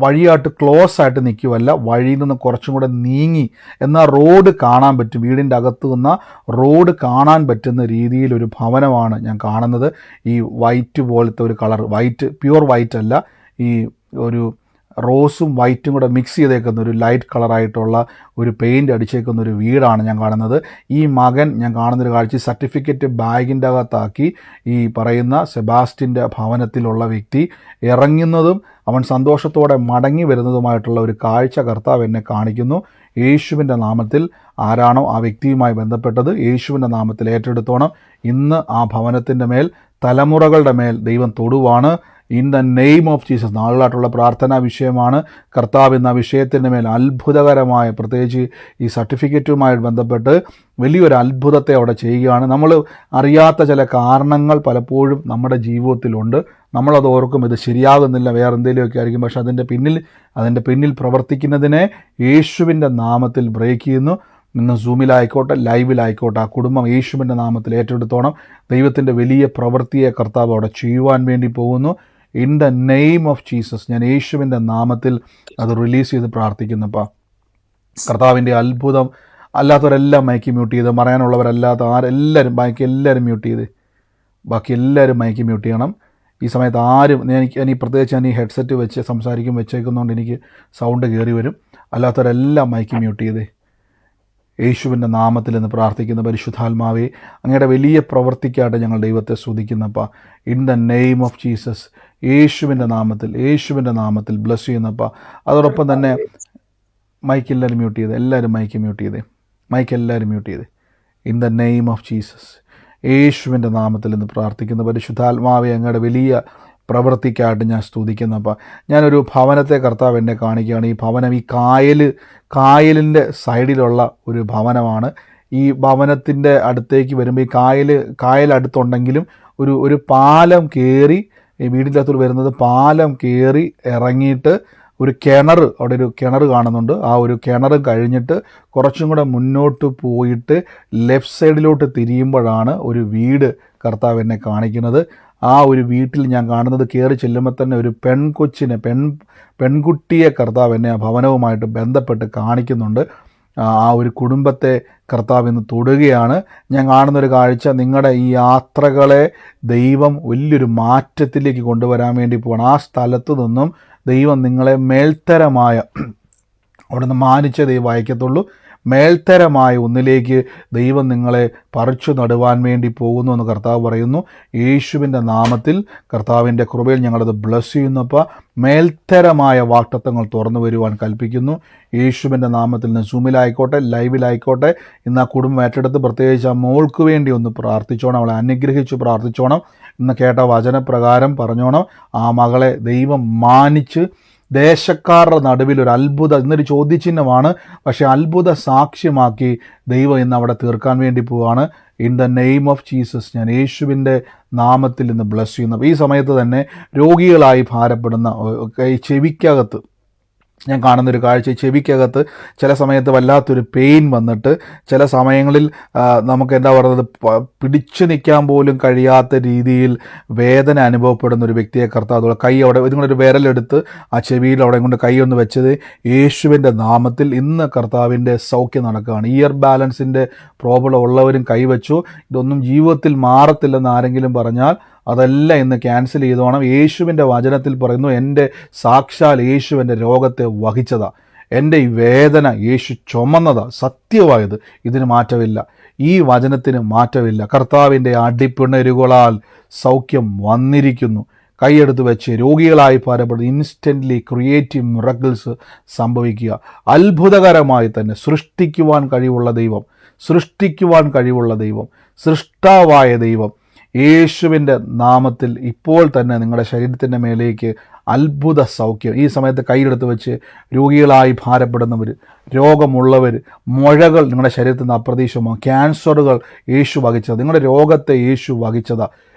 വഴിയായിട്ട് ക്ലോസ് ആയിട്ട് നിൽക്കുമല്ല, വഴിയിൽ നിന്ന് കുറച്ചും കൂടെ നീങ്ങി എന്നാൽ റോഡ് കാണാൻ പറ്റും. വീടിൻ്റെ അകത്തു നിന്ന് റോഡ് കാണാൻ പറ്റുന്ന രീതിയിലൊരു ഭവനമാണ് ഞാൻ കാണുന്നത്. ഈ വൈറ്റ് പോലത്തെ ഒരു കളർ, വൈറ്റ് പ്യുവർ വൈറ്റ് അല്ല, ഈ ഒരു റോസും വൈറ്റും കൂടെ മിക്സ് ചെയ്തേക്കുന്ന ഒരു ലൈറ്റ് കളറായിട്ടുള്ള ഒരു പെയിൻറ് അടിച്ചേക്കുന്ന ഒരു വീടാണ് ഞാൻ കാണുന്നത്. ഈ മകൻ ഞാൻ കാണുന്നൊരു കാഴ്ച സർട്ടിഫിക്കറ്റ് ബാഗിൻ്റെ അകത്താക്കി ഈ പറയുന്ന സെബാസ്റ്റിൻ്റെ ഭവനത്തിലുള്ള വ്യക്തി ഇറങ്ങുന്നതും അവൻ സന്തോഷത്തോടെ മടങ്ങി വരുന്നതുമായിട്ടുള്ള ഒരു കാഴ്ച കർത്താവ് എന്നെ കാണിക്കുന്നു. യേശുവിൻ്റെ നാമത്തിൽ ആരാണോ ആ വ്യക്തിയുമായി ബന്ധപ്പെട്ടത് യേശുവിൻ്റെ നാമത്തിൽ ഏറ്റെടുത്തോണം. ഇന്ന് ആ ഭവനത്തിൻ്റെ മേൽ, തലമുറകളുടെ മേൽ ദൈവം തൊടുവാണ്. In the name of Jesus. നാളുകളായിട്ടുള്ള പ്രാർത്ഥനാ വിഷയമാണ്. കർത്താവ് എന്ന വിഷയത്തിൻ്റെ മേൽ അത്ഭുതകരമായ, പ്രത്യേകിച്ച് ഈ സർട്ടിഫിക്കറ്റുമായി ബന്ധപ്പെട്ട് വലിയൊരു അത്ഭുതത്തെ അവിടെ ചെയ്യുകയാണ്. നമ്മൾ അറിയാത്ത ചില കാരണങ്ങൾ പലപ്പോഴും നമ്മുടെ ജീവിതത്തിലുണ്ട്. നമ്മളത് ഓർക്കും ഇത് ശരിയാകുന്നില്ല, വേറെ എന്തെങ്കിലുമൊക്കെ ആയിരിക്കും. പക്ഷെ അതിൻ്റെ പിന്നിൽ പ്രവർത്തിക്കുന്നതിനെ യേശുവിൻ്റെ നാമത്തിൽ ബ്രേക്ക് ചെയ്യുന്നു. ഇന്ന് സൂമിലായിക്കോട്ടെ, ലൈവിലായിക്കോട്ടെ, ആ കുടുംബം യേശുവിൻ്റെ നാമത്തിൽ ഏറ്റെടുത്തോണം. ദൈവത്തിൻ്റെ വലിയ പ്രവൃത്തിയെ കർത്താവ് അവിടെ ചെയ്യുവാൻ വേണ്ടി പോകുന്നു. In the name of Jesus ഞാൻ യേശുവിൻ്റെ നാമത്തിൽ അത് റിലീസ് ചെയ്ത് പ്രാർത്ഥിക്കുന്നപ്പാ. കർത്താവിൻ്റെ അത്ഭുതം. അല്ലാത്തവരെല്ലാം മൈക്ക് മ്യൂട്ട് ചെയ്ത്, പറയാനുള്ളവരല്ലാത്ത എല്ലാവരും മ്യൂട്ട് ചെയ്ത്, ബാക്കി എല്ലാവരും മൈക്ക് മ്യൂട്ട് ചെയ്യണം. ഈ സമയത്ത് ആരും എനിക്ക് പ്രത്യേകിച്ച് ഞാൻ ഈ ഹെഡ്സെറ്റ് വെച്ചേക്കുന്നതുകൊണ്ട് എനിക്ക് സൗണ്ട് കയറി വരും. അല്ലാത്തവരെല്ലാം മൈക്ക് മ്യൂട്ട് ചെയ്തേ. യേശുവിൻ്റെ നാമത്തിൽ എന്ന് പ്രാർത്ഥിക്കുന്ന പരിശുദ്ധാത്മാവേ, അങ്ങയുടെ വലിയ പ്രവൃത്തിക്കായിട്ട് ഞങ്ങൾ ദൈവത്തെ സ്തുതിക്കുന്നപ്പാ. In the name of Jesus യേശുവിൻ്റെ നാമത്തിൽ ബ്ലസ് ചെയ്യുന്നപ്പാ. അതോടൊപ്പം തന്നെ മൈക്ക് എല്ലാവരും മ്യൂട്ട് ചെയ്തേ. എല്ലാവരും മൈക്ക് മ്യൂട്ട് ചെയ്തേ. In the name of Jesus യേശുവിൻ്റെ നാമത്തിൽ എന്ന് പ്രാർത്ഥിക്കുന്ന പരിശുദ്ധാത്മാവെ, അങ്ങയുടെ വലിയ പ്രവൃത്തിക്കായിട്ട് ഞാൻ സ്തുതിക്കുന്നപ്പോൾ ഞാനൊരു ഭവനത്തെ കർത്താവ് എന്നെ കാണിക്കുകയാണ്. ഈ ഭവനം ഈ കായലിൻ്റെ സൈഡിലുള്ള ഒരു ഭവനമാണ്. ഈ ഭവനത്തിൻ്റെ അടുത്തേക്ക് വരുമ്പോൾ ഈ കായൽ അടുത്തുണ്ടെങ്കിലും ഒരു പാലം കയറി, ഈ വീടിൻ്റെ അകത്തോട് വരുന്നത് പാലം കയറി ഇറങ്ങിയിട്ട് അവിടെ ഒരു കിണർ കാണുന്നുണ്ട്. ആ ഒരു കിണർ കഴിഞ്ഞിട്ട് കുറച്ചും കൂടെ മുന്നോട്ട് പോയിട്ട് ലെഫ്റ്റ് സൈഡിലോട്ട് തിരിയുമ്പോഴാണ് ഒരു വീട് കർത്താവ് എന്നെ കാണിക്കുന്നത്. ആ ഒരു വീട്ടിൽ ഞാൻ കാണുന്നത്, കയറി ചെല്ലുമ്പോൾ തന്നെ ഒരു പെൺകുട്ടിയെ കർത്താവ് എന്നെ ആ ഭവനവുമായിട്ട് ബന്ധപ്പെട്ട് കാണിക്കുന്നുണ്ട്. ആ ഒരു കുടുംബത്തെ കർത്താവ് ഇന്ന് തൊടുകയാണ്. ഞാൻ കാണുന്നൊരു കാഴ്ച, നിങ്ങളുടെ ഈ യാത്രകളെ ദൈവം വലിയൊരു മാറ്റത്തിലേക്ക് കൊണ്ടുവരാൻ വേണ്ടി പോകണം. ആ സ്ഥലത്തു നിന്നും ദൈവം നിങ്ങളെ മേൽത്തരമായ, അവിടെ നിന്ന് മാനിച്ച ദൈവം അയക്കത്തുള്ളൂ, മേൽത്തരമായ ഒന്നിലേക്ക് ദൈവം നിങ്ങളെ പറിച്ചു നടുവാൻ വേണ്ടി പോകുന്നു എന്ന് കർത്താവ് പറയുന്നു. യേശുവിൻ്റെ നാമത്തിൽ കർത്താവിൻ്റെ കൃപയിൽ ഞങ്ങളത് ബ്ലസ് ചെയ്യുന്നപ്പോൾ മേൽത്തരമായ വാഗ്ദത്തങ്ങൾ തുറന്നു വരുവാൻ കൽപ്പിക്കുന്നു. യേശുവിൻ്റെ നാമത്തിൽ നിന്ന് സൂമിലായിക്കോട്ടെ, ലൈവിലായിക്കോട്ടെ, ഇന്ന് ആ കുടുംബം ഏറ്റെടുത്ത് പ്രത്യേകിച്ച് ആ മോൾക്ക് വേണ്ടി ഒന്ന് പ്രാർത്ഥിച്ചോണം, അവളെ അനുഗ്രഹിച്ച് പ്രാർത്ഥിച്ചോണം. ഇന്ന് കേട്ട വചനപ്രകാരം പറഞ്ഞോണം. ആ മകളെ ദൈവം മാനിച്ച് ദേശക്കാരുടെ നടുവിൽ ഒരു അത്ഭുത, ഇന്നൊരു ചോദ്യചിഹ്നമാണ്, പക്ഷേ അത്ഭുത സാക്ഷ്യമാക്കി ദൈവം ഇന്ന് അവിടെ തീർക്കാൻ വേണ്ടി പോവാണ്. In the name of Jesus ഞാൻ യേശുവിൻ്റെ നാമത്തിൽ ഇന്ന് ബ്ലസ് ചെയ്യുന്നു. ഈ സമയത്ത് തന്നെ രോഗികളായി ഭാരപ്പെടുന്ന ഈ ചെവിക്കകത്ത് ഞാൻ കാണുന്നൊരു കാഴ്ച, ചെവിക്കകത്ത് ചില സമയത്ത് വല്ലാത്തൊരു പെയിൻ വന്നിട്ട് ചില സമയങ്ങളിൽ നമുക്ക് എന്താ പറയുന്നത്, പിടിച്ചു നിൽക്കാൻ പോലും കഴിയാത്ത രീതിയിൽ വേദന അനുഭവപ്പെടുന്ന ഒരു വ്യക്തിയെ കർത്താവ് കൈ അവിടെ ഇതുകൊണ്ടൊരു വിരലെടുത്ത് ആ ചെവിയിൽ അവിടെ കൊണ്ട് കൈ ഒന്ന് വെച്ചത് യേശുവിൻ്റെ നാമത്തിൽ ഇന്ന് കർത്താവിൻ്റെ സൗഖ്യം നടക്കുകയാണ്. ഇയർ ബാലൻസിൻ്റെ പ്രോബ്ലം ഉള്ളവരും കൈവച്ചു. ഇതൊന്നും ജീവിതത്തിൽ മാറത്തില്ലെന്ന് ആരെങ്കിലും പറഞ്ഞാൽ അതെല്ലാം ഇന്ന് ക്യാൻസൽ ചെയ്തോണം. യേശുവിൻ്റെ വചനത്തിൽ പറയുന്നു, എൻ്റെ സാക്ഷാൽ യേശു എൻ്റെ രോഗത്തെ വഹിച്ചതാ, എൻ്റെ ഈ വേദന യേശു ചുമന്നതാ, സത്യമായത്, ഇതിന് മാറ്റമില്ല, ഈ വചനത്തിന് മാറ്റമില്ല. കർത്താവിൻ്റെ അടിപ്പിണരുകളാൽ സൗഖ്യം വന്നിരിക്കുന്നു. കൈയെടുത്ത് വെച്ച് രോഗികളായി ഭാരപ്പെടുന്ന ഇൻസ്റ്റൻ്റ്ലി ക്രിയേറ്റീവ് മിറക്കിൾസ് സംഭവിക്കുക. അത്ഭുതകരമായി തന്നെ സൃഷ്ടിക്കുവാൻ കഴിവുള്ള ദൈവം, സൃഷ്ടാവായ ദൈവം യേശുവിൻ്റെ നാമത്തിൽ ഇപ്പോൾ തന്നെ നിങ്ങളുടെ ശരീരത്തിൻ്റെ മേലേക്ക് അത്ഭുത സൗഖ്യം. ഈ സമയത്ത് കൈയെടുത്ത് വെച്ച് രോഗികളായി ഭാരപ്പെടുന്നവർ, രോഗമുള്ളവർ, മുഴകൾ നിങ്ങളുടെ ശരീരത്തിൽ നിന്ന് അപ്രതീക്ഷിതമോ, ക്യാൻസറുകൾ യേശു വഹിച്ചത്, നിങ്ങളുടെ രോഗത്തെ യേശു വഹിച്ചതാ,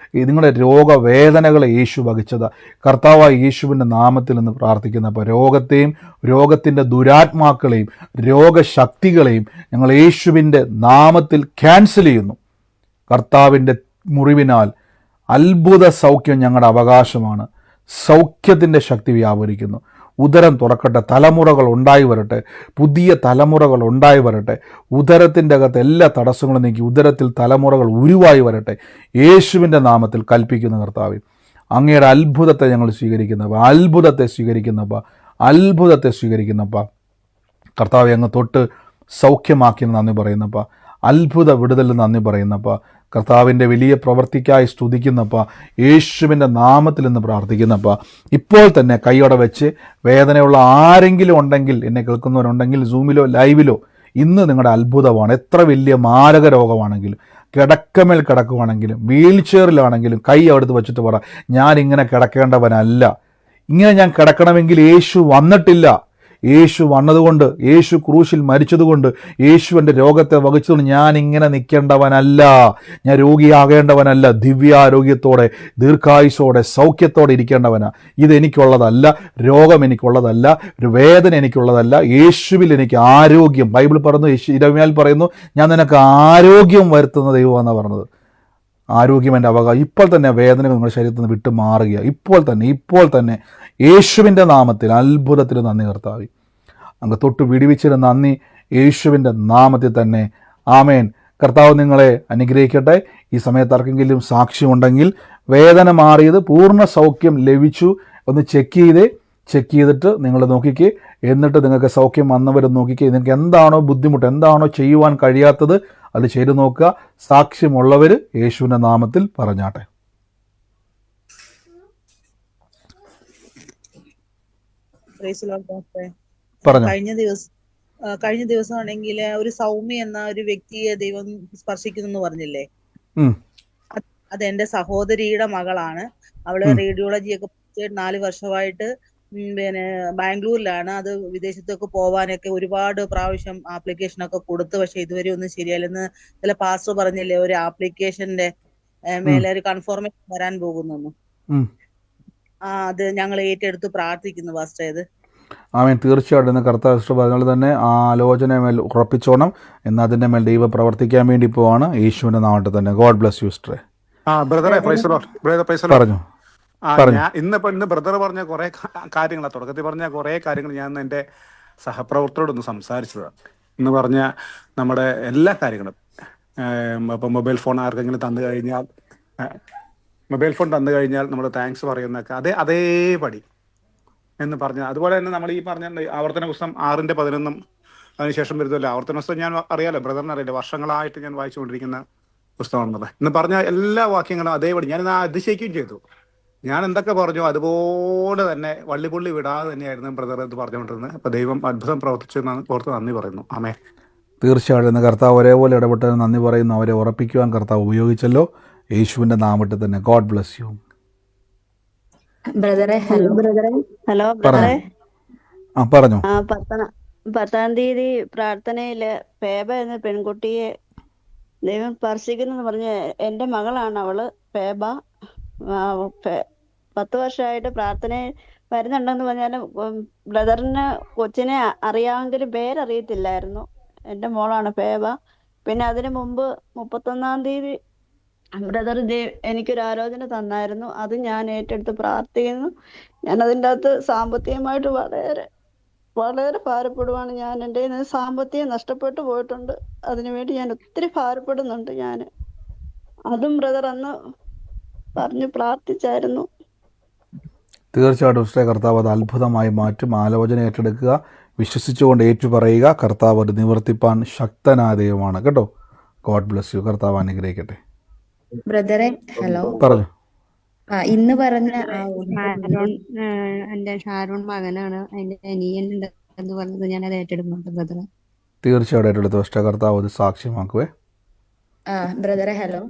നിങ്ങളുടെ രോഗവേദനകളെ യേശു വഹിച്ചതാ. കർത്താവായ യേശുവിൻ്റെ നാമത്തിൽ നിന്ന് പ്രാർത്ഥിക്കുന്ന അപ്പോൾ രോഗത്തെയും രോഗത്തിൻ്റെ ദുരാത്മാക്കളെയും രോഗശക്തികളെയും ഞങ്ങൾ യേശുവിൻ്റെ നാമത്തിൽ ക്യാൻസൽ ചെയ്യുന്നു. കർത്താവിൻ്റെ മുറിവിനാൽ അത്ഭുത സൗഖ്യം ഞങ്ങളുടെ അവകാശമാണ്. സൗഖ്യത്തിൻ്റെ ശക്തി വ്യാപരിക്കുന്നു. ഉദരം തുറക്കട്ടെ, തലമുറകൾ ഉണ്ടായി വരട്ടെ, പുതിയ തലമുറകൾ ഉണ്ടായി വരട്ടെ. ഉദരത്തിൻ്റെ അകത്ത് എല്ലാ തടസ്സങ്ങളും നീക്കി ഉദരത്തിൽ തലമുറകൾ ഉരുവായി വരട്ടെ. യേശുവിൻ്റെ നാമത്തിൽ കൽപ്പിക്കുന്ന കർത്താവേ, അങ്ങയുടെ അത്ഭുതത്തെ ഞങ്ങൾ സ്വീകരിക്കുന്നപ്പോൾ അത്ഭുതത്തെ സ്വീകരിക്കുന്നപ്പ. കർത്താവെ അങ്ങ് തൊട്ട് സൗഖ്യമാക്കിയെന്ന് നന്ദി പറയുന്നപ്പ. അത്ഭുത വിടുതലിന് നന്ദി പറയുന്നപ്പ. കർത്താവിൻ്റെ വലിയ പ്രവൃത്തിക്കായി സ്തുതിക്കുന്നപ്പ. യേശുവിൻ്റെ നാമത്തിൽ നിന്ന് പ്രാർത്ഥിക്കുന്നപ്പ. ഇപ്പോൾ തന്നെ കൈയോടെ വെച്ച് വേദനയുള്ള ആരെങ്കിലും ഉണ്ടെങ്കിൽ, എന്നെ കേൾക്കുന്നവരുണ്ടെങ്കിൽ സൂമിലോ ലൈവിലോ, ഇന്ന് നിങ്ങളുടെ അത്ഭുതമാണ്. എത്ര വലിയ മാരക രോഗമാണെങ്കിലും, കിടക്കമേൽ കിടക്കുവാണെങ്കിലും, വീൽ ചെയറിലാണെങ്കിലും കൈ അവിടുത്ത് വെച്ചിട്ട് പറ, ഞാനിങ്ങനെ കിടക്കേണ്ടവനല്ല. ഇങ്ങനെ ഞാൻ കിടക്കണമെങ്കിൽ യേശു വന്നിട്ടില്ല. യേശു വന്നതുകൊണ്ട്, യേശു ക്രൂശിൽ മരിച്ചതുകൊണ്ട്, യേശു എൻ്റെ രോഗത്തെ വഹിച്ചതുകൊണ്ട് ഞാൻ ഇങ്ങനെ നിൽക്കേണ്ടവനല്ല. ഞാൻ രോഗിയാകേണ്ടവനല്ല. ദിവ്യാരോഗ്യത്തോടെ, ദീർഘായുസോടെ, സൗഖ്യത്തോടെ ഇരിക്കേണ്ടവനാ. ഇതെനിക്കുള്ളതല്ല. രോഗം എനിക്കുള്ളതല്ല. ഒരു വേദന എനിക്കുള്ളതല്ല. യേശുവിൽ എനിക്ക് ആരോഗ്യം. ബൈബിൾ പറയുന്നു, ഇരമ്യാൽ പറയുന്നു, ഞാൻ നിനക്ക് ആരോഗ്യം വരുത്തുന്ന ദൈവമാണെന്നാണ് പറഞ്ഞത്. ആരോഗ്യം എൻ്റെ അവകാശം. ഇപ്പോൾ തന്നെ വേദനകൾ നിങ്ങളുടെ ശരീരത്തിൽ നിന്ന് വിട്ടു മാറുക. ഇപ്പോൾ തന്നെ യേശുവിൻ്റെ നാമത്തിൽ അത്ഭുതത്തിന് നന്ദി കർത്താവേ. അങ്ങ് തൊട്ട് വിടുവിച്ചതിന് നന്ദി, യേശുവിൻ്റെ നാമത്തിൽ തന്നെ. ആമേൻ. കർത്താവ് നിങ്ങളെ അനുഗ്രഹിക്കട്ടെ. ഈ സമയത്ത് ആർക്കെങ്കിലും സാക്ഷ്യമുണ്ടെങ്കിൽ, വേദന മാറിയത്, പൂർണ്ണ സൗഖ്യം ലഭിച്ചു, ഒന്ന് ചെക്ക് ചെയ്തിട്ട് നിങ്ങൾ നോക്കിക്കേ. എന്നിട്ട് നിങ്ങൾക്ക് സൗഖ്യം വന്നവരും നോക്കിക്കേ. നിങ്ങൾക്ക് എന്താണോ ബുദ്ധിമുട്ട്, എന്താണോ ചെയ്യുവാൻ കഴിയാത്തത്, അത് ചെയ്തു നോക്കുക. സാക്ഷ്യമുള്ളവർ യേശുവിൻ്റെ നാമത്തിൽ പറഞ്ഞാട്ടെ. പ്രൈസ് ലോർഡ് പാസ്റ്ററെ. പറഞ്ഞു. കഴിഞ്ഞ ദിവസം ആണെങ്കിൽ ഒരു സൗമ്യ എന്ന ഒരു വ്യക്തിയെ ദൈവം സ്പർശിക്കുന്നു എന്ന് പറഞ്ഞില്ലേ? അത് എന്റെ സഹോദരിയുടെ മകളാണ്. അവള് റേഡിയോളജി ഒക്കെ പഠിച്ചിട്ട് 4 വർഷമായിട്ട് പിന്നെ ബാംഗ്ലൂരിലാണ്. അത് വിദേശത്തൊക്കെ പോവാനൊക്കെ ഒരുപാട് പ്രാവശ്യം ആപ്ലിക്കേഷൻ ഒക്കെ കൊടുത്തു. പക്ഷെ ഇതുവരെ ഒന്നും ശരിയല്ലെന്ന് ചില പാസ്റ്റർ പറഞ്ഞില്ലേ, ഒരു ആപ്ലിക്കേഷന്റെ മേലെ ഒരു കൺഫർമേഷൻ വരാൻ പോകുന്നു. അത് ഞങ്ങൾ ഏറ്റെടുത്ത് പ്രാർത്ഥിക്കുന്നു പാസ്റ്റർ. ഇത് ആമേൻ. തീർച്ചയായിട്ടും കർത്താവ് പറഞ്ഞാൽ തന്നെ ആ ആലോചന മേൽ ഉറപ്പിച്ചോണം. എന്നാൽ അതിൻ്റെ മേൽ ദൈവം പ്രവർത്തിക്കാൻ വേണ്ടി പോവാണ്. യേശുവിൻ്റെ നാമത്തിൽ തന്നെ. ഗോഡ് ബ്ലസ് യു സിസ്റ്ററെ. പറഞ്ഞു. ഇന്ന് ബ്രദർ പറഞ്ഞ കുറെ കാര്യങ്ങൾ, തുടക്കത്തിൽ പറഞ്ഞ കുറെ കാര്യങ്ങൾ ഞാൻ എൻ്റെ സഹപ്രവർത്തകരോടൊന്ന് സംസാരിച്ചതാണ്. ഇന്ന് പറഞ്ഞ നമ്മുടെ എല്ലാ കാര്യങ്ങളും, ഇപ്പം മൊബൈൽ ഫോൺ ആർക്കെങ്കിലും തന്നു കഴിഞ്ഞാൽ നമ്മൾ താങ്ക്സ് പറയുന്നതൊക്കെ അതേപടി എന്ന് പറഞ്ഞ. അതുപോലെ തന്നെ നമ്മൾ ഈ പറഞ്ഞ ആവർത്തന പുസ്തകം 6:11 അതിനുശേഷം വരുന്നല്ലോ. ആവർത്തന പുസ്തകം ഞാൻ അറിയാലോ, ബ്രദറിന് അറിയില്ല, വർഷങ്ങളായിട്ട് ഞാൻ വായിച്ചുകൊണ്ടിരിക്കുന്ന പുസ്തകമാണെന്നുള്ളത്. ഇന്ന് പറഞ്ഞ എല്ലാ വാക്യങ്ങളും അതേപടി ഞാൻ അതിശയിക്കുകയും ചെയ്തു. ഞാൻ എന്തൊക്കെ പറഞ്ഞു അതുപോലെ തന്നെ വള്ളിപുള്ളി വിടാതെ തന്നെയായിരുന്നു ബ്രദർ ഇത് പറഞ്ഞുകൊണ്ടിരുന്നത്. അപ്പൊ ദൈവം അത്ഭുതം പ്രവർത്തിച്ചെന്നാണ് ഓർത്ത് നന്ദി പറയുന്നു. ആമേ. തീർച്ചയായിട്ടും കർത്താവ് ഒരേപോലെ ഇടപെട്ടതിന് നന്ദി പറയുന്നു. അവരെ ഉറപ്പിക്കുവാൻ കർത്താവ് ഉപയോഗിച്ചല്ലോ. യേശുവിൻ്റെ നാമത്തിൽ തന്നെ. God bless U. ബ്രദറെ ഹലോ പറഞ്ഞു. പറഞ്ഞു. 10-ാം തീയതി പ്രാർത്ഥനയില് ഫേബ എന്ന പെൺകുട്ടിയെ ദൈവം സ്പർശിക്കുന്നു പറഞ്ഞ്, എന്റെ മകളാണ് അവള്, ഫേബ. 10 വർഷമായിട്ട് പ്രാർത്ഥനയിൽ വരുന്നുണ്ടെന്ന് പറഞ്ഞാലും ബ്രദറിന് കൊച്ചിനെ അറിയാമെങ്കിലും പേരറിയത്തില്ലായിരുന്നു. എന്റെ മോളാണ് ഫേബ. പിന്നെ അതിനു മുമ്പ് 31-ാം തീയതി ബ്രദർ എനിക്കൊരു ആലോചന തന്നായിരുന്നു. അത് ഞാൻ ഏറ്റെടുത്ത് പ്രാർത്ഥിക്കുന്നു. ഞാൻ അതിൻ്റെ അകത്ത് സാമ്പത്തികമായിട്ട് വളരെ വളരെ ഭാരപ്പെടുവാണ്. ഞാൻ എൻ്റെ സാമ്പത്തികം നഷ്ടപ്പെട്ടു പോയിട്ടുണ്ട്. അതിനുവേണ്ടി ഞാൻ ഒത്തിരി ഭാരപ്പെടുന്നുണ്ട്. അതും ബ്രദർ അന്ന് പറഞ്ഞു പ്രാർത്ഥിച്ചായിരുന്നു. തീർച്ചയായിട്ടും കർത്താവ് അത് അത്ഭുതമായി മാറ്റും. ആലോചന ഏറ്റെടുക്കുക, വിശ്വസിച്ചുകൊണ്ട് ഏറ്റുപറയുക. കർത്താവ് അത് നിവർത്തിപ്പാൻ ശക്തനായ ദൈവമാണ് കേട്ടോ. God bless U. കർത്താവ് അനുഗ്രഹിക്കട്ടെ. ബ്രദറെ ഹലോ. പറഞ്ഞു. ഇന്ന് പറഞ്ഞ എന്റെ ഷാരോൺ മകനാണ്, അതിന്റെ അനിയൻ എന്ന് പറഞ്ഞത് ഞാൻ അത് ഏറ്റെടുക്കുന്നുണ്ട് ബ്രദറെ. തീർച്ചയായിട്ടും ഏറ്റെടുത്ത് കർത്താവ് അത് സാക്ഷ്യമാക്കുവേ. ബ്രദറെ ഹലോ.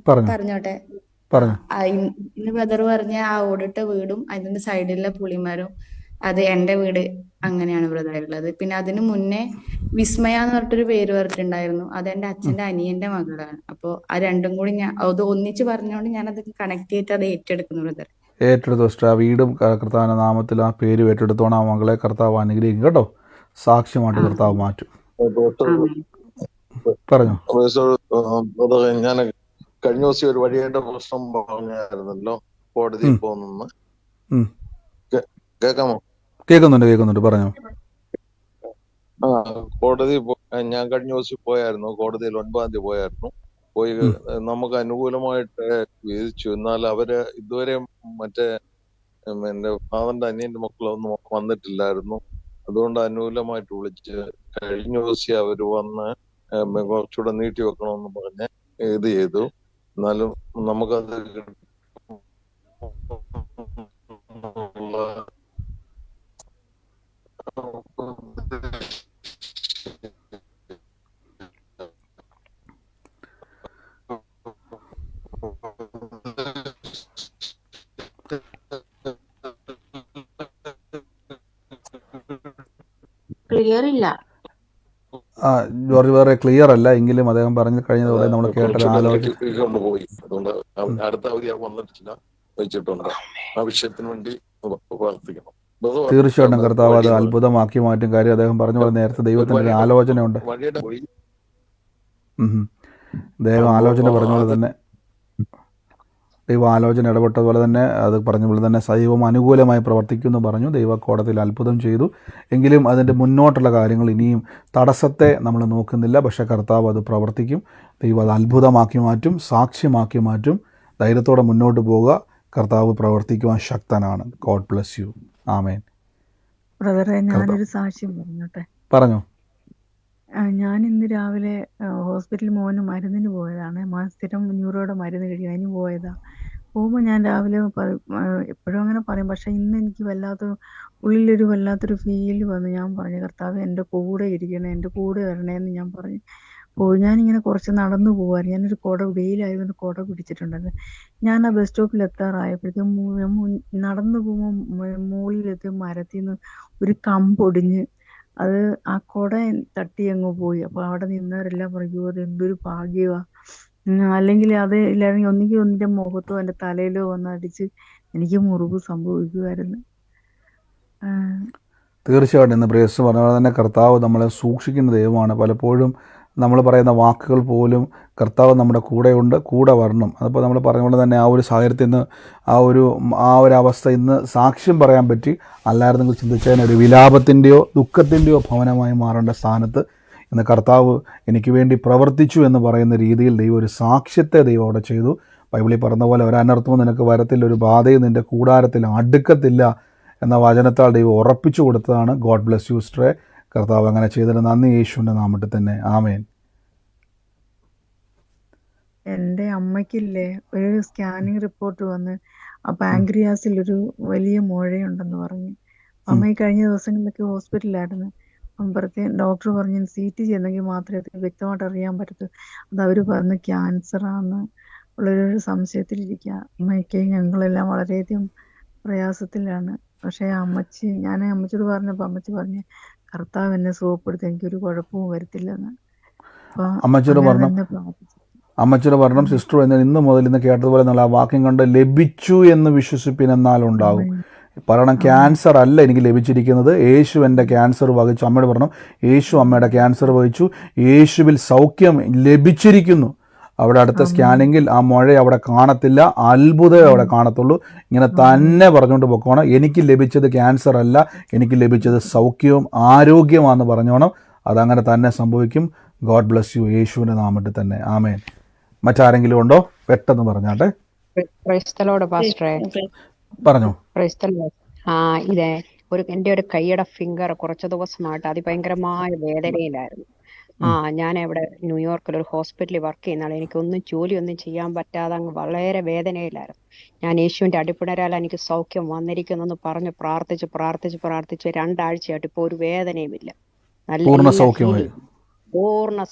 പറഞ്ഞോട്ടെ. ഇന്ന് ബ്രദർ പറഞ്ഞ ആ ഓടിട്ട വീടും അതിന്റെ സൈഡിലുള്ള പുളിമരവും അത് എന്റെ വീട്, അങ്ങനെയാണ് ബ്രദർ ഉള്ളത്. പിന്നെ അതിനു മുന്നേ വിസ്മയ എന്ന് പറഞ്ഞിട്ടൊരു പേര് പറഞ്ഞിട്ടുണ്ടായിരുന്നു. അത് എന്റെ അച്ഛന്റെ അനിയന്റെ മകളാണ്. അപ്പൊ ആ രണ്ടും കൂടി ഞാൻ അത് ഒന്നിച്ച് പറഞ്ഞുകൊണ്ട് ഞാൻ അത് കണക്ട് ചെയ്തിട്ട് അത് ഏറ്റെടുക്കുന്നു ബ്രദർ. ഏറ്റെടുത്തു. ആ വീടും കർത്താവിന്റെ നാമത്തിൽ ആ പേരും ഏറ്റെടുത്തോണം. ആ മകളെ കർത്താവ് അനുഗ്രഹിക്കും കേട്ടോ. സാക്ഷ്യമായിട്ട് കർത്താവ് മാറ്റും. പറഞ്ഞു. ഞാൻ കഴിഞ്ഞ ദിവസം ഒരു വഴിയുടെ പ്രശ്നം പറഞ്ഞായിരുന്നല്ലോ, കോടതിയിൽ പോകുന്നു. കേൾക്കാമോ? കേൾക്കുന്നുണ്ട്. പറഞ്ഞു. കോടതി ഞാൻ കഴിഞ്ഞ ദിവസം പോയായിരുന്നു. കോടതിയിൽ 9-ാം തീയതി പോയി നമുക്ക് അനുകൂലമായിട്ട് വിധിച്ചു. എന്നാൽ അവര് ഇതുവരെ മറ്റേ എന്റെ ഫാദറിന്റെ അനിയന്റെ മക്കളൊന്നും വന്നിട്ടില്ലായിരുന്നു. അതുകൊണ്ട് അനുകൂലമായിട്ട് വിളിച്ച് കഴിഞ്ഞ ദിവസം അവര് വന്ന് കുറച്ചുകൂടെ നീട്ടി വെക്കണമെന്ന് പറഞ്ഞ് ഇത് ചെയ്തു. എന്നാലും നമുക്കത് ക്ലിയർ ഇല്ല. ജോർജ് വേറെ ക്ലിയർ അല്ല എങ്കിലും അദ്ദേഹം പറഞ്ഞു കഴിഞ്ഞതോടെ നമ്മൾ കേട്ടൊരു ആലോചന കൊണ്ടുപോയി. അതുകൊണ്ട് അടുത്ത അവധി വന്നിട്ടില്ല, വെച്ചിട്ടുണ്ട്. ആ വിഷയത്തിന് വേണ്ടി പ്രാർത്ഥിക്കണം. തീർച്ചയായിട്ടും കർത്താവ് അത് അത്ഭുതമാക്കി മാറ്റും. കാര്യം അദ്ദേഹം പറഞ്ഞ പോലെ നേരത്തെ ദൈവത്തിൻ്റെ ഒരു ആലോചനയുണ്ട്. വഴിയുടെ പോയി ദൈവം ആലോചന പറഞ്ഞ പോലെ തന്നെ ദൈവം ആലോചന ഇടപെട്ടതുപോലെ തന്നെ അത് പറഞ്ഞ പോലെ തന്നെ ദൈവം അനുകൂലമായി പ്രവർത്തിക്കുമെന്ന് പറഞ്ഞു. ദൈവ കോടതിയിൽ അത്ഭുതം ചെയ്തു. എങ്കിലും അതിൻ്റെ മുന്നോട്ടുള്ള കാര്യങ്ങൾ ഇനിയും തടസ്സത്തെ നമ്മൾ നോക്കുന്നില്ല. പക്ഷേ കർത്താവ് അത് പ്രവർത്തിക്കും. ദൈവം അത് അത്ഭുതമാക്കി മാറ്റും, സാക്ഷ്യമാക്കി മാറ്റും. ധൈര്യത്തോടെ മുന്നോട്ട് പോവുക. കർത്താവ് പ്രവർത്തിക്കുവാൻ ശക്തനാണ്. God bless you. ആമേൻ. ബ്രദറെ, ഞാനൊരു സാക്ഷ്യം പറഞ്ഞോട്ടെ? പറഞ്ഞോ. ഞാൻ ഇന്ന് രാവിലെ ഹോസ്പിറ്റലിൽ മോന് മരുന്നിന് പോയതാണ്. സ്ഥിരം ന്യൂറോയുടെ മരുന്ന് കഴിക്കാൻ അതിന് പോയതാ. പോകുമ്പോൾ ഞാൻ രാവിലെ എപ്പോഴും അങ്ങനെ പറയും, പക്ഷെ ഇന്ന് എനിക്ക് ഉള്ളിലൊരു വല്ലാത്തൊരു ഫീല് വന്നു. ഞാൻ പറഞ്ഞു, കർത്താവ് എൻ്റെ കൂടെ ഇരിക്കണേ, എൻ്റെ കൂടെ വരണേന്ന് ഞാൻ പറഞ്ഞു പോയി. ഞാനിങ്ങനെ കുറച്ച് നടന്നു പോവായിരുന്നു. ഞാനൊരു വെയിലായതുകൊണ്ട് കുട പിടിച്ചിട്ടുണ്ടായിരുന്നു. ഞാൻ ആ ബസ് സ്റ്റോപ്പിൽ എത്താറായപ്പോഴത്തേക്കും നടന്നു പോകുമ്പോൾ മുകളിലെത്തിയ മരത്തിൽ നിന്ന് ഒരു കമ്പൊടിഞ്ഞ് അത് ആ കുട തട്ടി അങ്ങ് പോയി. അപ്പൊ അവിടെ നിന്നവരെല്ലാം പറയൂ, അത് എന്തൊരു ഭാഗ്യവാ. അല്ലെങ്കിൽ അത് ഇല്ലായിരുന്നെങ്കിൽ ഒന്നുകിൽ ഒന്നിന്റെ മുഖത്തോ എൻ്റെ തലയിലോ വന്ന് അടിച്ച് എനിക്ക് മുറിവ് സംഭവിക്കുമായിരുന്നു. തീർച്ചയായിട്ടും ഇന്ന് പ്രിയസ് പറഞ്ഞ പോലെ തന്നെ കർത്താവ് നമ്മളെ സൂക്ഷിക്കുന്ന ദൈവമാണ്. പലപ്പോഴും നമ്മൾ പറയുന്ന വാക്കുകൾ പോലും കർത്താവ് നമ്മുടെ കൂടെയുണ്ട്, കൂടെ വരണം. അതിപ്പോൾ നമ്മൾ പറഞ്ഞ പോലെ തന്നെ ആ ഒരു സാഹചര്യത്തിൽ നിന്ന് ആ ഒരു അവസ്ഥ ഇന്ന് സാക്ഷ്യം പറയാൻ പറ്റി. അല്ലായിരുന്നെങ്കിൽ ചിന്തിച്ചതിന് ഒരു വിലാപത്തിൻ്റെയോ ദുഃഖത്തിൻ്റെയോ ഭവനമായി മാറേണ്ട സ്ഥാനത്ത് ഇന്ന് കർത്താവ് എനിക്ക് വേണ്ടി പ്രവർത്തിച്ചു എന്ന് പറയുന്ന രീതിയിൽ ദൈവം ഒരു സാക്ഷ്യത്തെ ദൈവം അവിടെ ചെയ്തു. ബൈബിളിൽ പറഞ്ഞ പോലെ ഒരു അനർത്ഥവും നിനക്ക് വരത്തില്ല, ഒരു ബാധയും നിൻ്റെ കൂടാരത്തിൽ അടുക്കത്തില്ല എന്ന വചനത്താൽ ദൈവം ഉറപ്പിച്ചു കൊടുത്തതാണ്. ഗോഡ് ബ്ലെസ് യു സിസ്റ്ററെ. കർത്താവ് അങ്ങനെ ചെയ്തതിന് നന്ദി, യേശുവിൻ്റെ നാമത്തിൽ തന്നെ. ആമേൻ. എൻ്റെ അമ്മയ്ക്കില്ലേ ഒരു സ്കാനിങ് റിപ്പോർട്ട് വന്ന് ആ പാൻക്രിയാസിൽ ഒരു വലിയ മുഴയുണ്ടെന്ന് പറഞ്ഞു. അമ്മ ഈ കഴിഞ്ഞ ദിവസങ്ങളിലൊക്കെ ഹോസ്പിറ്റലിലായിരുന്നു. അപ്പോഴത്തേക്കും ഡോക്ടർ പറഞ്ഞു CT ചെയ്യുന്നെങ്കിൽ മാത്രമേ അത് വ്യക്തമായിട്ട് അറിയാൻ പറ്റൂ. അത് അവർ പറഞ്ഞു ക്യാൻസറാന്ന് ഉള്ളൊരു സംശയത്തിലിരിക്കുക. അമ്മയ്ക്ക് ഞങ്ങളെല്ലാം വളരെയധികം പ്രയാസത്തിലാണ്. പക്ഷേ ഞാൻ അമ്മച്ചിയോട് പറഞ്ഞപ്പോൾ അമ്മച്ചി പറഞ്ഞ് കർത്താവ് എന്നെ സുഖപ്പെടുത്തി, എനിക്കൊരു കുഴപ്പവും വരത്തില്ലെന്ന്. അപ്പൊ അമ്മച്ചിയോട് പറഞ്ഞു സിസ്റ്റർ ഇന്ന് മുതൽ ഇന്ന് കേട്ടതുപോലെ നല്ല ആ വാക്യം കണ്ട് ലഭിച്ചു എന്ന് വിശ്വസിപ്പിനെന്നാലുണ്ടാകും. പറയണം, ക്യാൻസർ അല്ല എനിക്ക് ലഭിച്ചിരിക്കുന്നത്, യേശു എൻ്റെ ക്യാൻസർ വഹിച്ചു. അമ്മയോട് പറഞ്ഞു, യേശു അമ്മയുടെ ക്യാൻസർ വഹിച്ചു, യേശുവിൽ സൗഖ്യം ലഭിച്ചിരിക്കുന്നു. അവിടെ അടുത്ത സ്കാനിങ്ങിൽ ആ മുഴ അവിടെ കാണത്തില്ല, അത്ഭുതമേ അവിടെ കാണത്തുള്ളൂ. ഇങ്ങനെ തന്നെ പറഞ്ഞുകൊണ്ട് പൊക്കോണം. എനിക്ക് ലഭിച്ചത് ക്യാൻസർ അല്ല, എനിക്ക് ലഭിച്ചത് സൗഖ്യവും ആരോഗ്യമാണെന്ന് പറഞ്ഞോണം. അതങ്ങനെ തന്നെ സംഭവിക്കും. God bless U. യേശുവിൻ്റെ നാമത്തിൽ തന്നെ. ആമേൻ. മറ്റാരെങ്കിലും ഉണ്ടോ? പെട്ടെന്ന് പറഞ്ഞാട്ടെ. പറഞ്ഞു. ഇതേ എൻ്റെ ഒരു കൈയുടെ ഫിംഗർ കുറച്ച് ദിവസമായിട്ട് അതിഭയങ്കരമായ വേദനയിലായിരുന്നു. ഞാൻ ഇവിടെ ന്യൂയോർക്കിൽ ഒരു ഹോസ്പിറ്റലിൽ വർക്ക് ചെയ്യുന്നതാണ്. എനിക്കൊന്നും ജോലിയൊന്നും ചെയ്യാൻ പറ്റാതെ അങ്ങ് വളരെ വേദനയിലായിരുന്നു. ഞാൻ യേശുവിൻ്റെ അടിപ്പിണരാൽ എനിക്ക് സൗഖ്യം വന്നിരിക്കുന്നെന്ന് പറഞ്ഞ് പ്രാർത്ഥിച്ച് 2 ആഴ്ചയായിട്ട് ഇപ്പോൾ ഒരു വേദനയുമില്ല. പൂർണ്ണ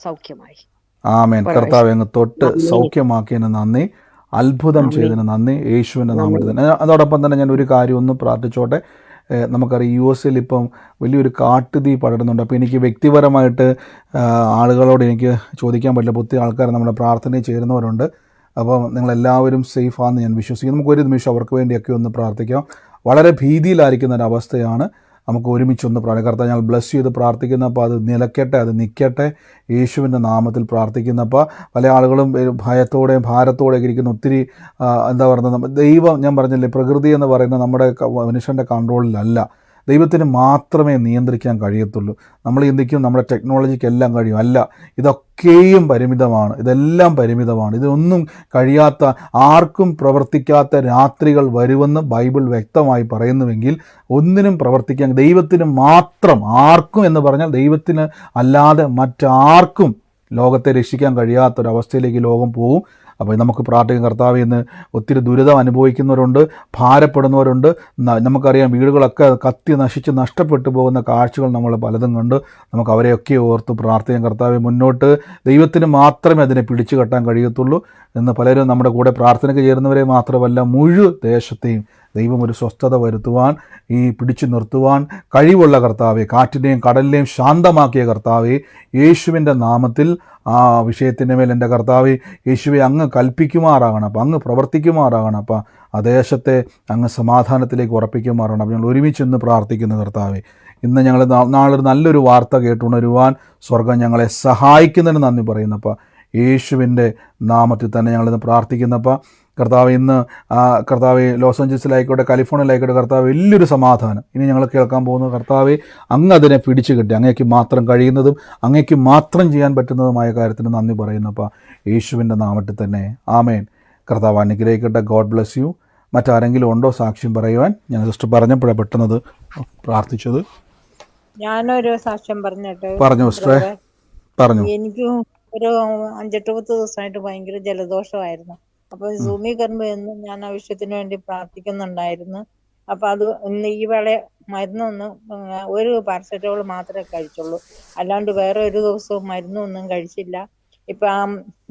സൗഖ്യമായി. ആമേൻ. കർത്താവ് അങ്ങ് തൊട്ട് സൗഖ്യമാക്കിയതിന് നന്ദി, അത്ഭുതം ചെയ്തതിന് നന്ദി, യേശുവിൻ്റെ നാമത്തിൽ തന്നെ. അതോടൊപ്പം തന്നെ ഞാൻ ഒരു കാര്യം ഒന്ന് പ്രാർത്ഥിച്ചോട്ടെ. നമുക്കറിയാം US ഇപ്പം വലിയൊരു കാട്ടുതീ പടരുന്നുണ്ട്. അപ്പോൾ എനിക്ക് വ്യക്തിപരമായിട്ട് ആളുകളോട് എനിക്ക് ചോദിക്കാൻ പറ്റില്ല. ഒത്തിരി ആൾക്കാർ നമ്മുടെ പ്രാർത്ഥനയിൽ ചേരുന്നവരുണ്ട്. അപ്പോൾ നിങ്ങളെല്ലാവരും സേഫാണെന്ന് ഞാൻ വിശ്വസിക്കുന്നു. നമുക്കൊരു നിമിഷം അവർക്ക് വേണ്ടിയൊക്കെ ഒന്ന് പ്രാർത്ഥിക്കാം. വളരെ ഭീതിയിലായിരിക്കുന്ന ഒരവസ്ഥയാണ്. നമുക്ക് ഒരുമിച്ചൊന്ന് കർത്താവ് ഞങ്ങൾ ബ്ലസ് ചെയ്ത് പ്രാർത്ഥിക്കുന്നപ്പോൾ അത് നിലയ്ക്കട്ടെ, അത് നിൽക്കട്ടെ. യേശുവിൻ്റെ നാമത്തിൽ പ്രാർത്ഥിക്കുന്നപ്പോൾ പല ആളുകളും ഭയത്തോടെയും ഭാരത്തോടെയൊക്കെ ഇരിക്കുന്ന ഒത്തിരി എന്താ പറയുന്നത്, ദൈവം ഞാൻ പറഞ്ഞില്ലേ, പ്രകൃതി എന്ന് പറയുന്നത് നമ്മുടെ മനുഷ്യൻ്റെ കൺട്രോളിലല്ല. ദൈവത്തിന് മാത്രമേ നിയന്ത്രിക്കാൻ കഴിയത്തുള്ളൂ. നമ്മൾ ചിന്തിക്കും നമ്മുടെ ടെക്നോളജിക്ക് എല്ലാം കഴിയും. അല്ല, ഇതൊക്കെയും പരിമിതമാണ്, ഇതെല്ലാം പരിമിതമാണ്. ഇതൊന്നും കഴിയാത്ത, ആർക്കും പ്രവർത്തിക്കാത്ത രാത്രികൾ വരുമെന്ന് ബൈബിൾ വ്യക്തമായി പറയുന്നുവെങ്കിൽ ഒന്നിനും പ്രവർത്തിക്കാൻ ദൈവത്തിന് മാത്രം, ആർക്കും എന്ന് പറഞ്ഞാൽ ദൈവത്തിന് അല്ലാതെ മറ്റാർക്കും ലോകത്തെ രക്ഷിക്കാൻ കഴിയാത്തൊരവസ്ഥയിലേക്ക് ലോകം പോകും. അപ്പോൾ നമുക്ക് പ്രാർത്ഥിക്കും, കർത്താവേ, ഇന്ന് ഒത്തിരി ദുരിതം അനുഭവിക്കുന്നവരുണ്ട്, ഭാരപ്പെടുന്നവരുണ്ട്. നമുക്കറിയാം വീടുകളൊക്കെ കത്തി നശിച്ച് നഷ്ടപ്പെട്ടു പോകുന്ന കാഴ്ചകൾ നമ്മൾ പലതും കണ്ട് നമുക്ക് അവരെയൊക്കെ ഓർത്ത് പ്രാർത്ഥിക്കാം. കർത്താവേ, മുന്നോട്ട് ദൈവത്തിന് മാത്രമേ അതിനെ പിടിച്ചു കെട്ടാൻ കഴിയത്തുള്ളൂ എന്ന് പലരും നമ്മുടെ കൂടെ പ്രാർത്ഥനയ്ക്ക് ചേരുന്നവരെ മാത്രമല്ല മുഴുവൻ ദേശത്തെയും ദൈവം ഒരു സ്വസ്ഥത വരുത്തുവാൻ, ഈ പിടിച്ചു നിർത്തുവാൻ കഴിവുള്ള കർത്താവെ, കാറ്റിനെയും കടലിനെയും ശാന്തമാക്കിയ കർത്താവെ, യേശുവിൻ്റെ നാമത്തിൽ ആ വിഷയത്തിൻ്റെ മേൽ എൻ്റെ കർത്താവെ യേശുവെ അങ്ങ് കൽപ്പിക്കുമാറാകണം, അപ്പം അങ്ങ് പ്രവർത്തിക്കുമാറാകണം, അപ്പം ആ ദേശത്തെ അങ്ങ് സമാധാനത്തിലേക്ക് ഉറപ്പിക്കുമാറാകണം. അപ്പം ഞങ്ങൾ ഒരുമിച്ച് ഇന്ന് പ്രാർത്ഥിക്കുന്നു കർത്താവെ. ഇന്ന് ഞങ്ങൾ നാളൊരു നല്ലൊരു വാർത്ത കേട്ടുണരുവാൻ സ്വർഗം ഞങ്ങളെ സഹായിക്കുന്നതിന് നന്ദി പറയുന്നപ്പോൾ യേശുവിൻ്റെ നാമത്തിൽ തന്നെ ഞങ്ങളിന്ന് പ്രാർത്ഥിക്കുന്നപ്പോൾ കർത്താവ്, ഇന്ന് കർത്താവ് ലോസ് ഏഞ്ചൽസിലായിക്കോട്ടെ, കാലിഫോർണിയയിലായിക്കോട്ടെ, കർത്താവ് വലിയൊരു സമാധാനം ഇനി ഞങ്ങൾ കേൾക്കാൻ പോകുന്നത് കർത്താവെ അങ്ങ് അതിനെ പിടിച്ചു കിട്ടി, അങ്ങേക്ക് മാത്രം കഴിയുന്നതും അങ്ങേക്ക് മാത്രം ചെയ്യാൻ പറ്റുന്നതുമായ കാര്യത്തിന് നന്ദി പറയുന്നപ്പോൾ യേശുവിൻ്റെ നാമത്തിൽ തന്നെ ആമേൻ. കർത്താവ് അനുഗ്രഹിക്കട്ടെ. God bless U. മറ്റാരെങ്കിലും ഉണ്ടോ സാക്ഷ്യം പറയുവാൻ? ഞാൻ സിസ്റ്റർ പറഞ്ഞപ്പോഴേ പെട്ടെന്നത് പ്രാർത്ഥിച്ചത്. ഞാനൊരു സാക്ഷ്യം പറഞ്ഞിട്ട് പറഞ്ഞു സിസ്റ്ററെ, പറഞ്ഞു. എനിക്ക് ഒരു 5-8 ദിവസമായിട്ട് ഭയങ്കര ജലദോഷമായിരുന്നു. അപ്പൊ സൂമിൽ കയറുമ്പോ എന്നും ഞാൻ ആ വിഷയത്തിന് വേണ്ടി പ്രാർത്ഥിക്കുന്നുണ്ടായിരുന്നു. അപ്പൊ അത് ഇന്ന് ഈ വേള മരുന്നൊന്നും ഒരു പാരസെറ്റമോൾ മാത്രമേ കഴിച്ചുള്ളൂ, അല്ലാണ്ട് വേറെ ഒരു ദിവസവും മരുന്നൊന്നും കഴിച്ചില്ല. ഇപ്പൊ ആ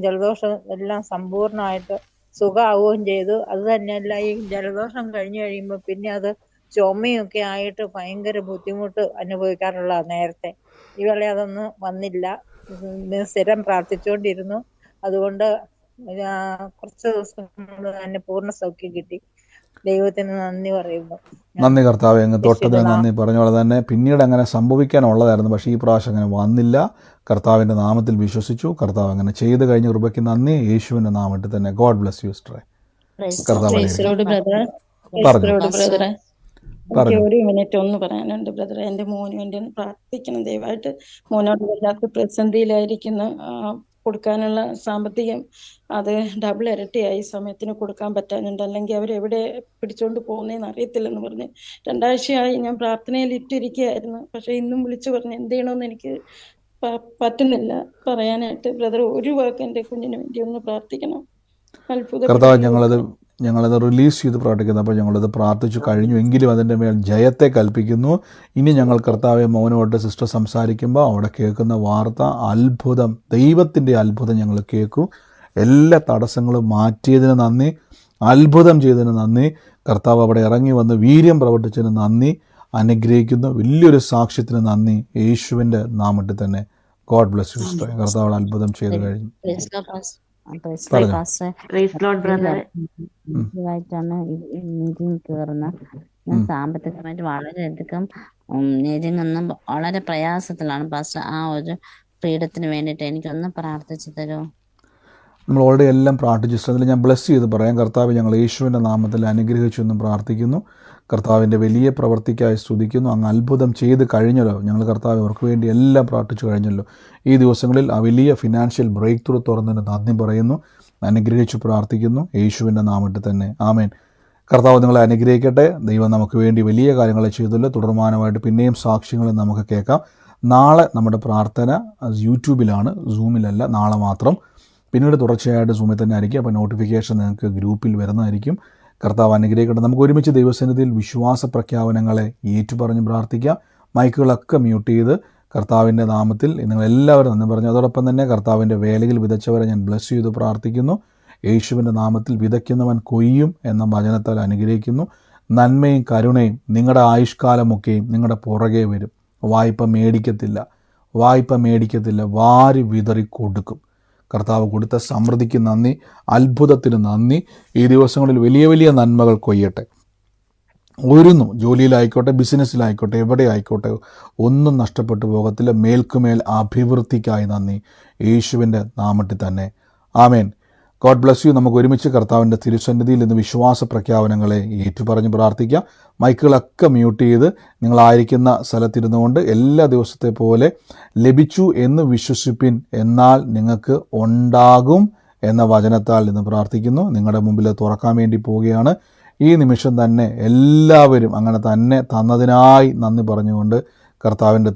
ജലദോഷം എല്ലാം സമ്പൂർണമായിട്ട് സുഖമാവുകയും ചെയ്തു. അത് തന്നെയല്ല, ഈ ജലദോഷം കഴിഞ്ഞു കഴിയുമ്പോൾ പിന്നെ അത് ചുമയൊക്കെ ആയിട്ട് ഭയങ്കര ബുദ്ധിമുട്ട് അനുഭവിക്കാറുള്ള നേരത്തെ. ഈ വേള അതൊന്നും വന്നില്ല. സ്ഥിരം പ്രാർത്ഥിച്ചുകൊണ്ടിരുന്നു. അതുകൊണ്ട് കുറച്ച് ദിവസം കൊണ്ട് തന്നെ പൂർണ്ണ സൗഖ്യം കിട്ടി. ദൈവത്തിന് നന്ദി പറയുന്നു. നന്ദി കർത്താവെ, അങ്ങ് തൊട്ടതിന് നന്ദി. പറഞ്ഞ പോലെ തന്നെ പിന്നീട് അങ്ങനെ സംഭവിക്കാനുള്ളതായിരുന്നു, പക്ഷേ ഈ പ്രാവശ്യം അങ്ങനെ വന്നില്ല. കർത്താവിൻ്റെ നാമത്തിൽ വിശ്വസിച്ചു. കർത്താവ് അങ്ങനെ ചെയ്ത് കഴിഞ്ഞ കൃപയ്ക്ക് നന്ദി. യേശുവിൻ്റെ നാമത്തിൽ തന്നെ. ഗോഡ് ബ്ലെസ് യു സിസ്റ്ററെ. കർത്താവ് എനിക്ക് ഒരു മിനിറ്റ് ഒന്ന് പറയാനുണ്ട് ബ്രദറെ. എൻ്റെ മോന് വേണ്ടി ഒന്ന് പ്രാർത്ഥിക്കണം ദയവായിട്ട്. മോനോട് വല്ലാത്ത പ്രതിസന്ധിയിലായിരിക്കുന്നു. കൊടുക്കാനുള്ള സാമ്പത്തികം അത് ഡബിൾ ഇരട്ടിയായി, സമയത്തിന് കൊടുക്കാൻ പറ്റാനുണ്ട്. അല്ലെങ്കിൽ അവരെവിടെ പിടിച്ചോണ്ട് പോകുന്നതെന്ന് അറിയത്തില്ലെന്ന് പറഞ്ഞ് 2 ആഴ്ചയായി ഞാൻ പ്രാർത്ഥനയിൽ ഇട്ടിരിക്കുകയായിരുന്നു. പക്ഷെ ഇന്നും വിളിച്ചു പറഞ്ഞ് എന്ത് ചെയ്യണമെന്ന് എനിക്ക് പറ്റുന്നില്ല പറയാനായിട്ട്. ബ്രദർ ഒരു വാക്ക് എൻ്റെ കുഞ്ഞിന് വേണ്ടി ഒന്ന് പ്രാർത്ഥിക്കണം. കർത്താവ്, ഞങ്ങളത് റിലീസ് ചെയ്ത് പ്രാർത്ഥിക്കുന്നു. അപ്പോൾ ഞങ്ങളത് പ്രാർത്ഥിച്ചു കഴിഞ്ഞു, എങ്കിലും അതിൻ്റെ മേൽ ജയത്തെ കൽപ്പിക്കുന്നു. ഇനി ഞങ്ങൾ കർത്താവെ മോനോട്ട് സിസ്റ്റർ സംസാരിക്കുമ്പോൾ അവിടെ കേൾക്കുന്ന വാർത്ത അത്ഭുതം, ദൈവത്തിൻ്റെ അത്ഭുതം ഞങ്ങൾ കേൾക്കും. എല്ലാ തടസ്സങ്ങളും മാറ്റിയതിന് നന്ദി, അത്ഭുതം ചെയ്തതിന് നന്ദി. കർത്താവ് അവിടെ ഇറങ്ങി വന്ന് വീര്യം പ്രവർത്തിച്ചതിന് നന്ദി. അനുഗ്രഹിക്കുന്നു. വലിയൊരു സാക്ഷ്യത്തിന് നന്ദി. യേശുവിൻ്റെ നാമത്തിൽ തന്നെ. God bless you sister. കർത്താവ് അത്ഭുതം ചെയ്ത് കഴിഞ്ഞു. ായിട്ടാണ് മീറ്റിംഗ് കയറുന്നത്. ഞാൻ സാമ്പത്തികമായിട്ട് വളരെയധികം നീതിങ്ങൊന്നും വളരെ പ്രയാസത്തിലാണ് പാസ്റ്റർ. ആ ഒരു ഫ്രീഡത്തിന് വേണ്ടിയിട്ട് എനിക്കൊന്ന് പ്രാർത്ഥിച്ചു തരുമോ? നമ്മൾ ഓൾറെഡി എല്ലാം പ്രാർത്ഥിച്ചു. അതിൽ ഞാൻ ബ്ലെസ് ചെയ്ത് പറയാം. കർത്താവ്, ഞങ്ങൾ യേശുവിൻ്റെ നാമത്തിൽ അനുഗ്രഹിച്ചു എന്നും പ്രാർത്ഥിക്കുന്നു. കർത്താവിൻ്റെ വലിയ പ്രവൃത്തിക്കായി സ്തുതിക്കുന്നു. അങ്ങ് അത്ഭുതം ചെയ്ത് കഴിഞ്ഞല്ലോ. ഞങ്ങൾ കർത്താവ് അവർക്ക് വേണ്ടി എല്ലാം പ്രാർത്ഥിച്ചു കഴിഞ്ഞല്ലോ. ഈ ദിവസങ്ങളിൽ ആ വലിയ ഫിനാൻഷ്യൽ ബ്രേക്ക് ത്രൂ തുറന്നതിന് നന്ദി പറയുന്നു. അനുഗ്രഹിച്ചു പ്രാർത്ഥിക്കുന്നു യേശുവിൻ്റെ നാമത്തിൽ തന്നെ. ആമേൻ. കർത്താവ് നിങ്ങളെ അനുഗ്രഹിക്കട്ടെ. ദൈവം നമുക്ക് വേണ്ടി വലിയ കാര്യങ്ങൾ ചെയ്തല്ലോ. തുടർമാനമായിട്ട് പിന്നെയും സാക്ഷ്യങ്ങൾ നമുക്ക് കേൾക്കാം. നാളെ നമ്മുടെ പ്രാർത്ഥന യൂട്യൂബിലാണ്, സൂമിലല്ല. നാളെ മാത്രം. പിന്നീട് തുടർച്ചയായിട്ട് സൂമിൽ തന്നെ ആയിരിക്കും. അപ്പോൾ നോട്ടിഫിക്കേഷൻ നിങ്ങൾക്ക് ഗ്രൂപ്പിൽ വരുന്നതായിരിക്കും. കർത്താവ് അനുഗ്രഹിക്കട്ടെ. നമുക്ക് ഒരുമിച്ച് ദൈവസന്നിധിയിൽ വിശ്വാസ പ്രഖ്യാപനങ്ങളെ ഏറ്റുപറഞ്ഞ് പ്രാർത്ഥിക്കാം. മൈക്കുകളൊക്കെ മ്യൂട്ട് ചെയ്ത് കർത്താവിൻ്റെ നാമത്തിൽ നിങ്ങളെല്ലാവരും നന്ദി പറഞ്ഞു. അതോടൊപ്പം തന്നെ കർത്താവിൻ്റെ വേലയിൽ വിതച്ചവരെ ഞാൻ ബ്ലെസ് ചെയ്ത് പ്രാർത്ഥിക്കുന്നു. യേശുവിൻ്റെ നാമത്തിൽ വിതയ്ക്കുന്നവൻ കൊയ്യും എന്ന വചനത്താൽ അനുഗ്രഹിക്കുന്നു. നന്മയും കരുണയും നിങ്ങളുടെ ആയുഷ്കാലമൊക്കെയും നിങ്ങളുടെ പുറകെ വരും. വായ്പ മേടിക്കത്തില്ല, വാരി വിതറി കൊടുക്കും. കർത്താവ് കൊടുത്ത സമൃദ്ധിക്ക് നന്ദി, അത്ഭുതത്തിന് നന്ദി. ഈ ദിവസങ്ങളിൽ വലിയ വലിയ നന്മകൾ കൊയ്യട്ടെ. ജോലിയിലായിക്കോട്ടെ, ബിസിനസ്സിലായിക്കോട്ടെ, എവിടെ ആയിക്കോട്ടെ, ഒന്നും നഷ്ടപ്പെട്ടു പോകത്തില്ല. മേൽക്കുമേൽ അഭിവൃദ്ധിക്കായി നന്ദി. യേശുവിൻ്റെ നാമത്തിൽ തന്നെ. ആമേൻ. God bless you. നമുക്ക് ഒരുമിച്ച് കർത്താവിൻ്റെ തിരുസന്നിധിയിൽ ഇന്ന് വിശ്വാസ പ്രഖ്യാപനങ്ങളെ ഏറ്റുപറഞ്ഞ് പ്രാർത്ഥിക്കാം. മൈക്കുകളൊക്കെ മ്യൂട്ട് ചെയ്ത് നിങ്ങളായിരിക്കുന്ന സ്ഥലത്തിരുന്നുകൊണ്ട് എല്ലാ ദിവസത്തെ പോലെ ലഭിച്ചു എന്ന് വിശ്വസിപ്പിൻ, എന്നാൽ നിങ്ങൾക്ക് ഉണ്ടാകും എന്ന വചനത്താൽ ഇന്ന് പ്രാർത്ഥിക്കുന്നു. നിങ്ങളുടെ മുമ്പിൽ തുറക്കാൻ വേണ്ടി പോവുകയാണ്. ഈ നിമിഷം തന്നെ എല്ലാവരും അങ്ങനെ തന്നെ തന്നതിനായി നന്ദി പറഞ്ഞുകൊണ്ട് കർത്താവിൻ്റെ